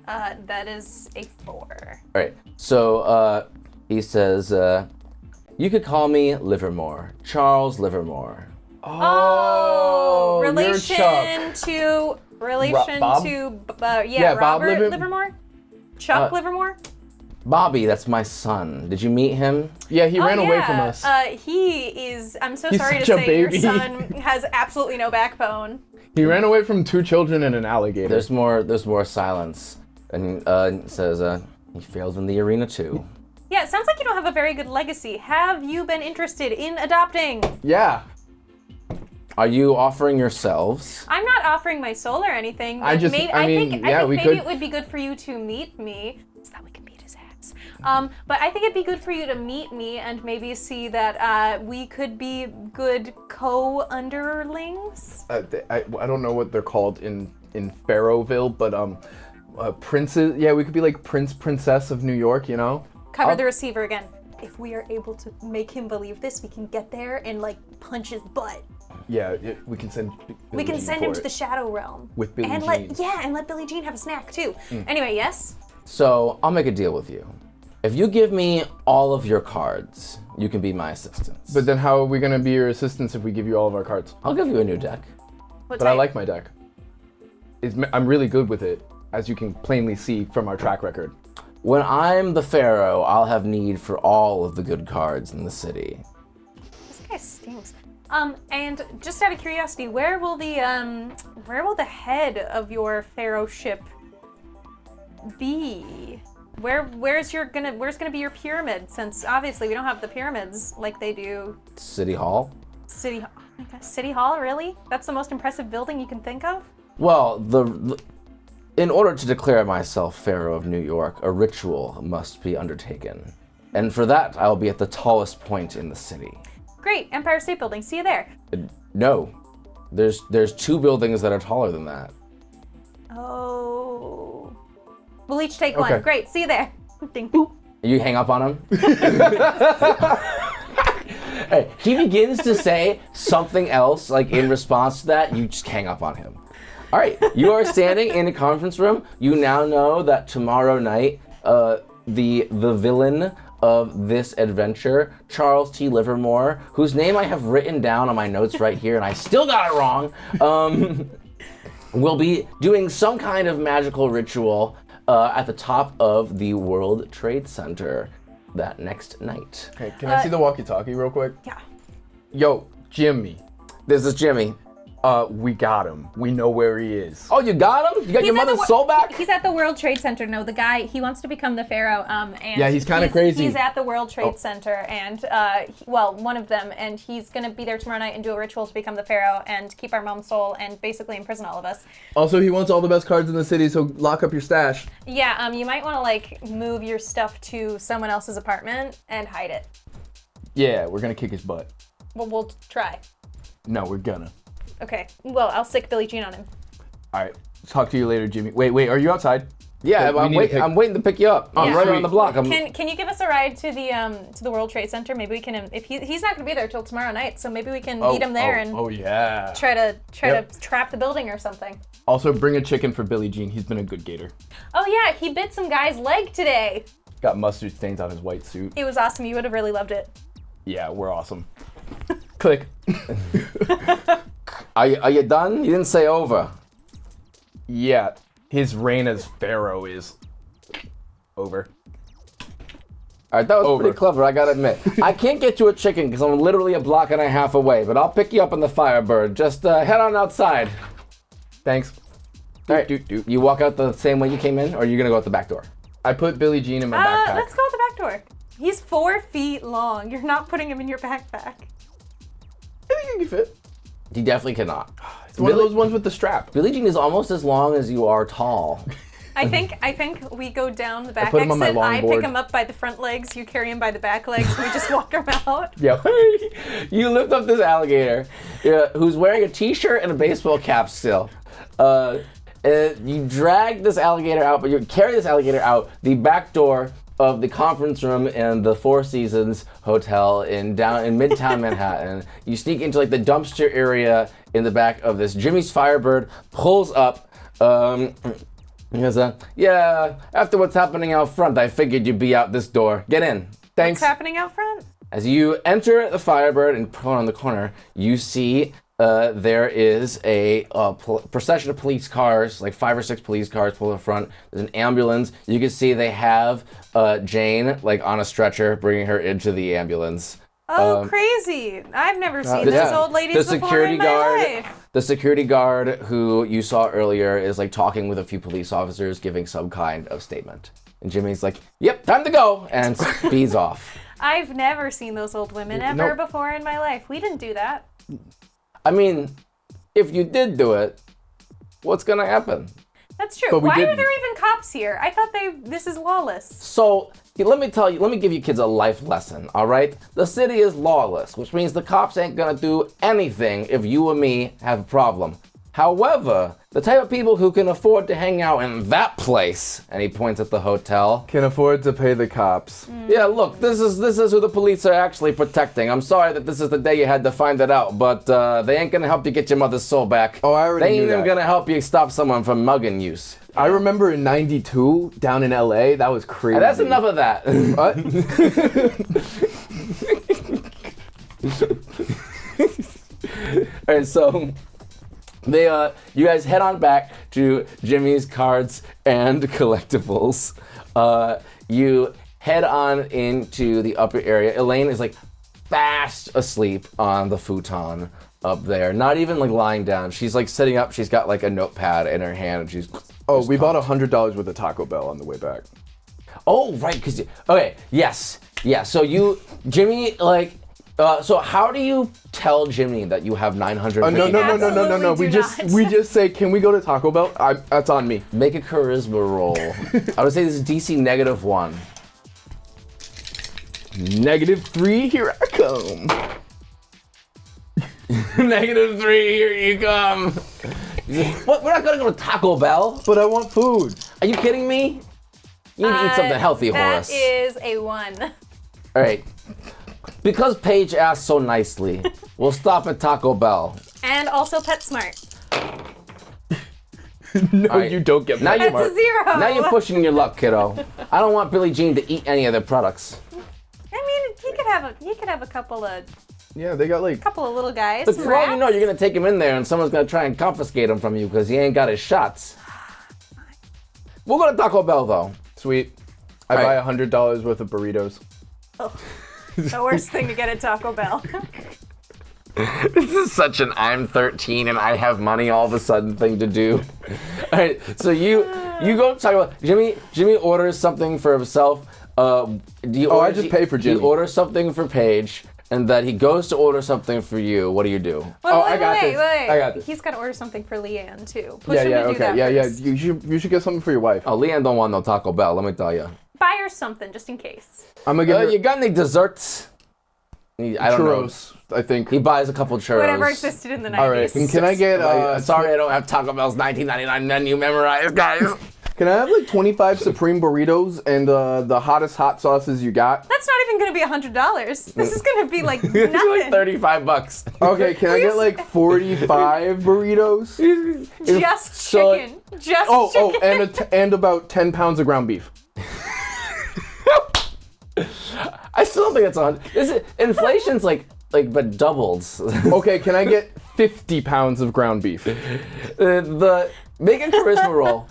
That is a 4. All right. So he says, You could call me Livermore, Charles Livermore. Oh, you're relation Chuck. to Bob? Yeah, Bob Robert Livermore, Chuck Livermore. Bobby, that's my son. Did you meet him? Yeah, he ran away from us. He is. I'm so He's sorry to such a say, your baby. son has absolutely no backbone. He ran away from 2 children and an alligator. There's more silence. And it says, he failed in the arena too. Yeah, it sounds like you don't have a very good legacy. Have you been interested in adopting? Yeah. Are you offering yourselves? I'm not offering my soul or anything. But I think maybe it would be good for you to meet me, so that we can beat his ass. But I think it'd be good for you to meet me and maybe see that we could be good co-underlings. I don't know what they're called in Pharaohville, but princes. Yeah, we could be like princess of New York, you know. Cover the receiver again. If we are able to make him believe this, we can get there and like punch his butt. Yeah, we can send. We can send him to the Shadow Realm with Billie Jean. And let Billie Jean have a snack too. Anyway, yes. So I'll make a deal with you. If you give me all of your cards, you can be my assistants. But then how are we gonna be your assistants if we give you all of our cards? I'll give you a new deck. What But I type? like my deck. I'm really good with it, as you can plainly see from our track record. When I'm the pharaoh, I'll have need for all of the good cards in the city. This guy stinks. And just out of curiosity, where will the head of your pharaoh ship be? Where's gonna be your pyramid? Since obviously we don't have the pyramids like they do. City Hall? City Hall. Oh my God, City Hall, really? That's the most impressive building you can think of? Well, in order to declare myself Pharaoh of New York, a ritual must be undertaken. And for that, I'll be at the tallest point in the city. Great, Empire State Building, see you there. No, there's 2 buildings that are taller than that. Oh. We'll each take Okay. one. Great, see you there. Ding, boop. You hang up on him? Hey, he begins to say something else, like in response to that, you just hang up on him. All right, you are standing in a conference room. You now know that tomorrow night, the villain of this adventure, Charles T. Livermore, whose name I have written down on my notes right here, and I still got it wrong, will be doing some kind of magical ritual at the top of the World Trade Center that next night. Okay, can I see the walkie-talkie real quick? Yeah. Yo, Jimmy. This is Jimmy. We got him. We know where he is. Oh, you got him? You got your mother's soul back? He's at the World Trade Center. No, the guy, he wants to become the pharaoh. And Yeah, he's kinda crazy. He's at the World Trade Center, and one of them, and he's gonna be there tomorrow night and do a ritual to become the pharaoh and keep our mom's soul and basically imprison all of us. Also, he wants all the best cards in the city, so lock up your stash. Yeah, you might want to like move your stuff to someone else's apartment and hide it. Yeah, we're gonna kick his butt. Well, we'll try. No, we're gonna. Okay. Well, I'll sick Billie Jean on him. All right. Talk to you later, Jimmy. Wait. Are you outside? Yeah, We I'm need to pick- waiting to pick you up. I'm Yeah. right around the block. Can you give us a ride to the World Trade Center? Maybe we can. If he's not gonna be there till tomorrow night, so maybe we can meet him there and Oh yeah. try to Yep. trap the building or something. Also, bring a chicken for Billie Jean. He's been a good gator. Oh yeah, he bit some guy's leg today. Got mustard stains on his white suit. It was awesome. You would have really loved it. Yeah, we're awesome. Click. Are you done? You didn't say over. Yeah, his reign as pharaoh is over. All right, that was Over. pretty clever, I gotta admit. I can't get you a chicken because I'm literally a block and a half away, but I'll pick you up on the Firebird. Just head on outside. Thanks. All right, you walk out the same way you came in, or are you gonna go out the back door? I put Billie Jean in my backpack. Let's go with the back door. He's 4 feet long. You're not putting him in your backpack. I think you can fit. He definitely cannot. It's one of those ones with the strap. Billie Jean is almost as long as you are tall. I think we go down the back put him on my exit. I longboard. pick him up by the front legs. You carry him by the back legs. We just walk him out. Yep. You lift up this alligator, who's wearing a t-shirt and a baseball cap still. You drag this alligator out, but you carry this alligator out the back door of the conference room in the Four Seasons Hotel in Midtown Manhattan. You sneak into like the dumpster area in the back of this. Jimmy's Firebird pulls up. He goes, yeah, after what's happening out front, I figured you'd be out this door. Get in. Thanks. What's happening out front? As you enter the Firebird and pull on the corner, you see there is a procession of police cars, like 5 or 6 police cars pull in front. There's an ambulance. You can see they have Jane like on a stretcher, bringing her into the ambulance. Oh, crazy! I've never seen those old ladies before in my life. The security guard who you saw earlier is like talking with a few police officers, giving some kind of statement. And Jimmy's like, "Yep, time to go," and speeds off. I've never seen those old women ever before in my life. We didn't do that. I mean, if you did do it, what's gonna happen? That's true. But we Why are didn't. there even cops here? I thought this is lawless. So, let me give you kids a life lesson, all right? The city is lawless, which means the cops ain't gonna do anything if you or me have a problem. However, the type of people who can afford to hang out in that place, and he points at the hotel. Can afford to pay the cops. Yeah, look, this is who the police are actually protecting. I'm sorry that this is the day you had to find it out, but they ain't gonna help you get your mother's soul back. Oh, I already They knew ain't even that. gonna help you stop someone from mugging you. I remember in '92 down in LA, that was crazy. And that's enough of that. What? All right, so you guys head on back to Jimmy's Cards and Collectibles. You head on into the upper area. Elaine is like fast asleep on the futon up there. Not even like lying down. She's like sitting up. She's got like a notepad in her hand, and she's. Oh, we bought $100 worth of Taco Bell on the way back. Oh, right, yes. So Jimmy, like. So how do you tell Jimmy that you have 900? No. Absolutely We do just not. say, can we go to Taco Bell? That's on me. Make a charisma roll. I would say this is DC -1. -3, here I come. -3, here you come. What? We're not gonna go to Taco Bell. But I want food. Are you kidding me? You need to eat something healthy, Horus. That is a 1. All right. Because Paige asked so nicely, we'll stop at Taco Bell. And also PetSmart. No, All right. you don't get Now that. you're That's a 0. Now you're pushing your luck, kiddo. I don't want Billie Jean to eat any of their products. I mean, he could have a couple of Yeah, they got like. little guys. But some for all you know, rats. you're gonna take him in there, and someone's gonna try and confiscate him from you because he ain't got his shots. We'll go to Taco Bell though. Sweet. I All buy right. $100 worth of burritos. The worst thing to get at Taco Bell. This is such an I'm 13 and I have money all of a sudden thing to do. All right, so you go talk about Jimmy orders something for himself. I just pay for Jimmy. He orders something for Paige, and then he goes to order something for you. What do you do? Wait, I got this. I got this. He's got to order something for Leanne too. Push him to do Okay, that first. You should get something for your wife. Oh, Leanne don't want no Taco Bell. Let me tell you. Buy her something just in case. I'm gonna get her You got any desserts? I don't know. churros. I think. He buys a couple churros. Whatever existed in the 90s. All right. And can I get? Sorry, I don't have Taco Bell's $19.99 menu memorized, guys. Can I have like 25 supreme burritos and the hottest hot sauces you got? That's not even going to be $100. This is going to be like It's nothing. like $35. Okay, can I get like 45 burritos? Just so- chicken. Just Oh, chicken. and about 10 pounds of ground beef. I still don't think that's on. Inflation's like but doubled. Okay, can I get 50 pounds of ground beef? Make a charisma roll.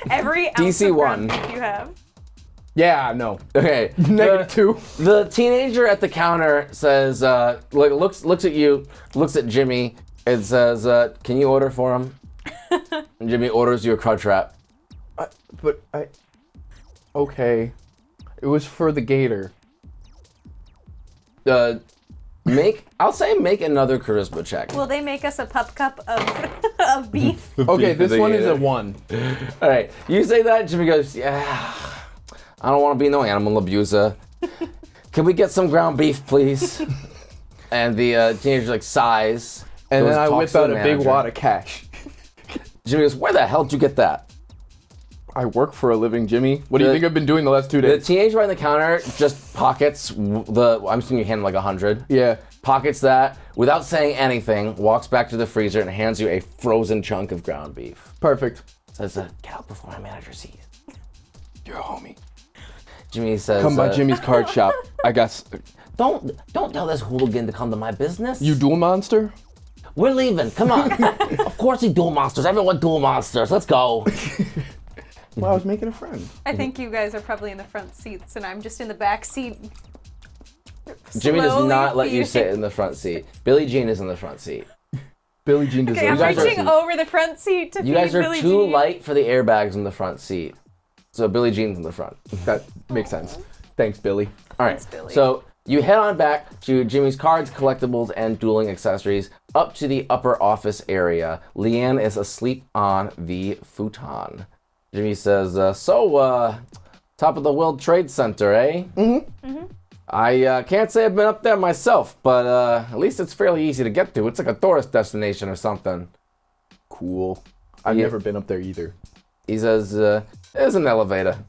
Every ounce DC of ground 1. beef you have. Yeah, no. Okay. -2. The teenager at the counter says, looks at you, looks at Jimmy, and says, "Can you order for him?" And Jimmy orders you a crunch wrap. Okay. It was for the gator. I'll say make another charisma check. Will they make us a pup cup of beef? Okay, Beef of this the one is gator. a 1. All right, you say that, Jimmy goes, "Yeah, I don't want to be no animal abuser. Can we get some ground beef, please?" And the teenager like sighs. And goes, then I talks whip to out the a big manager. wad of cash. Jimmy goes, "Where the hell did you get that?" I work for a living, Jimmy. What do you think I've been doing the last 2 The days? teenager behind the counter just pockets I'm assuming you hand him like 100. Yeah. Pockets that without saying anything, walks back to the freezer and hands you a frozen chunk of ground beef. Perfect. Says, "Get out before my manager sees." You're a homie. Jimmy says, Come by Jimmy's card shop. I guess. Don't tell this hooligan to come to my business. You duel monster? We're leaving. Come on. Of course we duel monsters. Everyone duel monsters. Let's go. Well, I was making a friend. I think you guys are probably in the front seats, and I'm just in the back seat. Jimmy does slowly not let you feeding. sit in the front seat. Billie Jean is in the front seat. Billie Jean Okay, I'm deserves guys are- reaching over the front seat to You feed guys are Billie too Jean. light for the airbags in the front seat. So Billie Jean's in the front. That makes sense. Thanks, Billy. All right. Thanks, Billy. So you head on back to Jimmy's cards, collectibles, and dueling accessories up to the upper office area. Leanne is asleep on the futon. Jimmy says, top of the World Trade Center, eh? Mm-hmm. I can't say I've been up there myself, but at least it's fairly easy to get to. It's like a tourist destination or something. Cool. I've Yeah. never been up there either. He says, there's an elevator.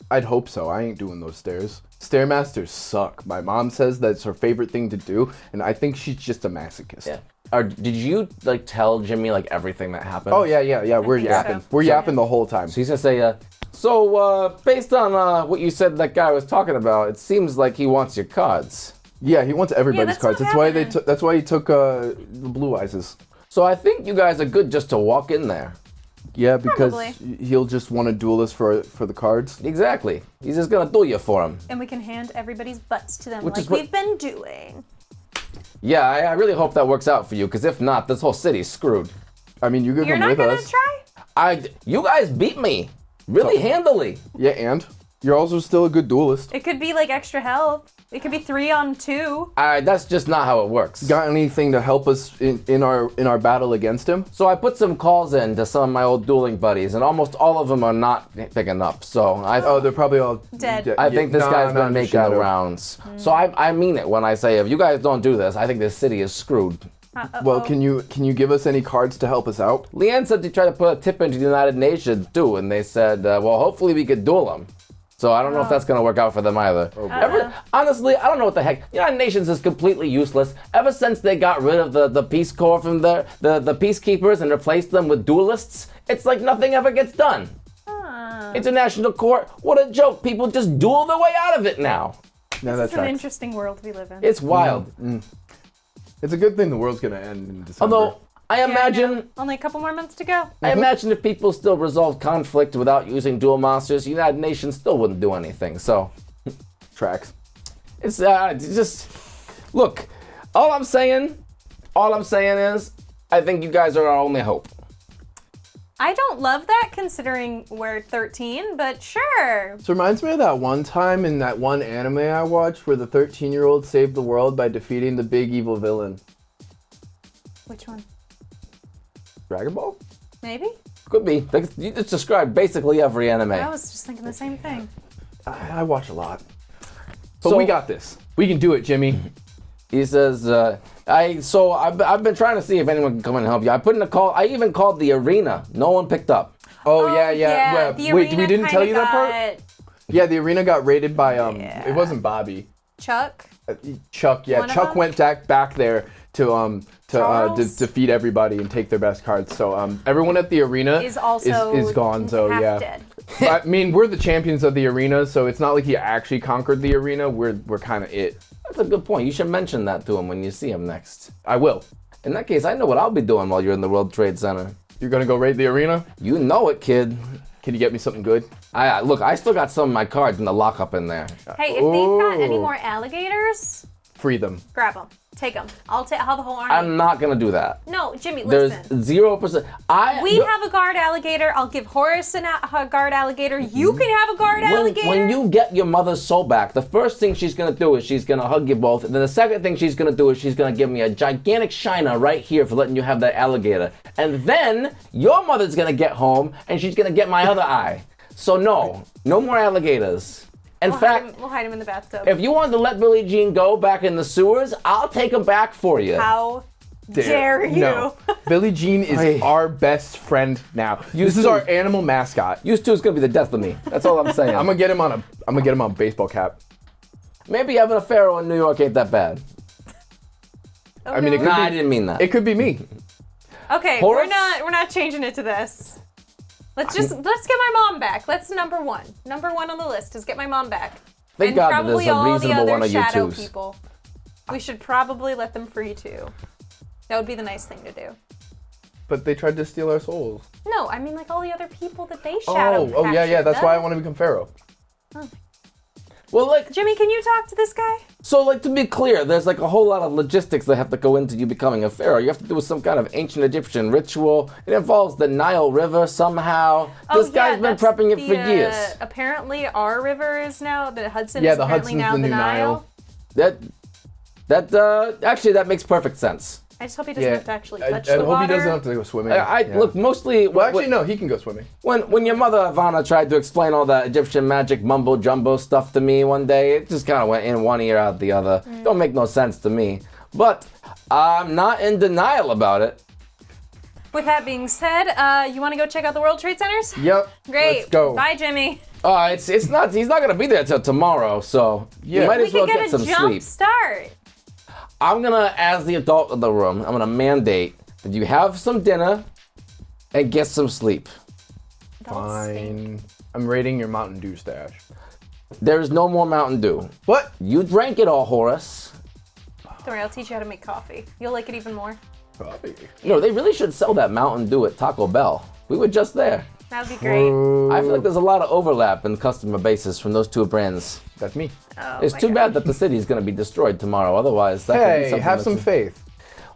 I'd hope so. I ain't doing those stairs. Stairmasters suck. My mom says that's her favorite thing to do, and I think she's just a masochist. Yeah. Did you tell Jimmy everything that happened? Oh yeah. We're think yapping. so. We're yapping the whole time. So he's gonna say, based on what you said that guy was talking about, it seems like he wants your cards. Yeah, he wants everybody's that's cards. not That's why happening. That's why he took the Blue Eyes'. So I think you guys are good just to walk in there. Yeah, because Probably. he'll just want to duel us for the cards. Exactly. He's just gonna duel you for him. And we can hand everybody's butts to them Which like is what- we've been doing. Yeah, I really hope that works out for you, because if not, this whole city's screwed. I mean, you could You're come not with gonna us. try? You guys beat me really handily. Yeah, and you're also still a good duelist. It could be like extra help. It could be 3 on 2. That's just not how it works. Got anything to help us in our battle against him? So I put some calls in to some of my old dueling buddies, and almost all of them are not picking up. So Oh, they're probably all Dead. I think this guy's gonna make Shadow. rounds. So I mean it when I say if you guys don't do this, I think this city is screwed. Well, can you give us any cards to help us out? Leanne said to try to put a tip into the United Nations too, and they said, well, hopefully we could duel them. So I don't know if that's gonna work out for them either. Honestly, I don't know what the heck. United Nations is completely useless. Ever since they got rid of the Peace Corps from the peacekeepers and replaced them with duelists, it's like nothing ever gets done. International Court, what a joke. People just duel their way out of it now. No, that's It's an interesting world we live in. It's wild. It's a good thing the world's gonna end in December. Although I Yeah, I know. imagine Only a couple more months to go. I imagine if people still resolve conflict without using dual monsters, the United Nations still wouldn't do anything. So Tracks. it's just look. All I'm saying is, I think you guys are our only hope. I don't love that considering we're 13, but sure. This reminds me of that one time in that one anime I watched where the 13-year-old saved the world by defeating the big evil villain. Which one? Dragon Ball? Maybe? Could be. You just described basically every anime. I was just thinking the same thing. I watch a lot. But So- we got this. We can do it, Jimmy. He says, I've been trying to see if anyone can come in and help you. I put in a call. I even called the arena. No one picked up. Oh, yeah. Well, the wait, arena we didn't tell kinda you that part? got Yeah, the arena got raided by Yeah. it wasn't Bobby. Chuck. Chuck, yeah. One of Chuck them? went back there to Charles? defeat everybody and take their best cards. So everyone at the arena Is also is gone. So half yeah. dead. I mean, we're the champions of the arena, so it's not like he actually conquered the arena. We're kind of it. That's a good point. You should mention that to him when you see him next. I will. In that case, I know what I'll be doing while you're in the World Trade Center. You're gonna go raid the arena? You know it, kid. Can you get me something good? Look, I still got some of my cards in the lockup in there. Hey, if they've got any Ooh. more alligators, Free them. grab them. Take them. I'll have the whole army. I'm not gonna do that. No, Jimmy, There's listen. 0%. We have a guard alligator. I'll give Horus a guard alligator. You can have a guard alligator. When you get your mother's soul back, the first thing she's gonna do is she's gonna hug you both. And then the second thing she's gonna do is she's gonna give me a gigantic shiner right here for letting you have that alligator. And then your mother's gonna get home and she's gonna get my other eye. So no more alligators. In fact, we'll hide him in the bathtub. if you wanted to let Billie Jean go back in the sewers, I'll take him back for you. How dare you? No. Billie Jean is Hey. our best friend now. This is too. our animal mascot. You two is gonna be the death of me. That's all I'm saying. I'm gonna get him on a baseball cap. Maybe having a pharaoh in New York ain't that bad. Oh, I mean, it no? could Nah, be- I didn't mean that. It could be me. Okay, Horus? we're not changing it to this. Let's get my mom back. That's number one. Number one on the list is get my mom back. Thank and God that probably there's a all the reasonable other one of you shadow twos. people. We should probably let them free too. That would be the nice thing to do. But they tried to steal our souls. No, I mean like all the other people that they shadow Oh, yeah. captured. That's why I want to become Pharaoh. Well, like, Jimmy, can you talk to this guy? so like to be clear, there's like a whole lot of logistics that have to go into you becoming a pharaoh. You have to do some kind of ancient Egyptian ritual. It involves the Nile River somehow. This guy's been that's prepping it the, for years. Apparently, our river is now the Hudson. Yeah, is the apparently Hudson's now the the new Nile. Nile. Actually, that makes perfect sense. I just hope he doesn't have to actually touch I the hope water. he doesn't have to go swimming. Yeah. Look, mostly. Well, actually, no, he can go swimming. When your mother Ivana tried to explain all that Egyptian magic mumbo jumbo stuff to me one day, it just kind of went in one ear out the other. Don't make no sense to me. But I'm not in denial about it. With that being said, you want to go check out the World Trade Centers? Yep. Great. Let's go. Bye, Jimmy. It's not. He's not gonna be there till tomorrow, so you might We as well could get get a some jump sleep. start. I'm gonna, as the adult of the room, I'm gonna mandate that you have some dinner and get some sleep. Fine. I'm raiding your Mountain Dew stash. There's no more Mountain Dew. What? You drank it all, Horus. Don't worry, I'll teach you how to make coffee. You'll like it even more. Coffee. No, they really should sell that Mountain Dew at Taco Bell. We were just there. That would be great. I feel like there's a lot of overlap in customer bases from those two brands. That's me. Oh, It's my too God. bad that the city is going to be destroyed tomorrow. Otherwise, that could be Hey, something have some that's- faith.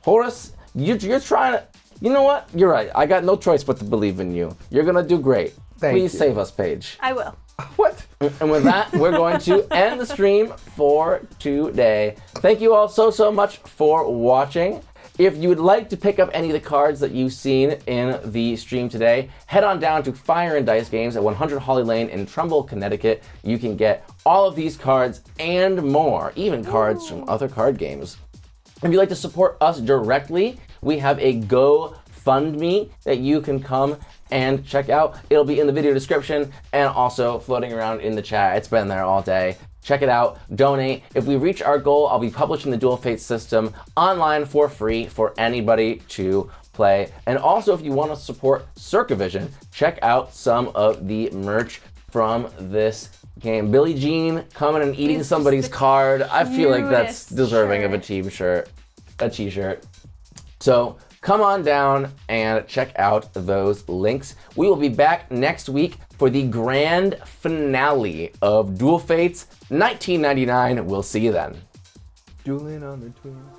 Horus, you're trying to. You know what? You're right. I got no choice but to believe in you. You're going to do great. Thank Please you. save us, Paige. I will. What? And with that, we're going to end the stream for today. Thank you all so much for watching. If you would like to pick up any of the cards that you've seen in the stream today, head on down to Fire and Dice Games at 100 Holly Lane in Trumbull, Connecticut. You can get all of these cards and more, even cards from other card games. If you'd like to support us directly, we have a GoFundMe that you can come and check out. It'll be in the video description and also floating around in the chat. It's been there all day. Check it out, donate. If we reach our goal, I'll be publishing the Dual Fates system online for free for anybody to play. And also, if you want to support Circavision, check out some of the merch from this game. Billie Jean coming and eating It's somebody's just the card. I feel like that's cutest deserving of a shirt. team shirt, a t-shirt. So come on down and check out those links. We will be back next week for the grand finale of Dual Fates 1999. We'll see you then. Dueling on the twins.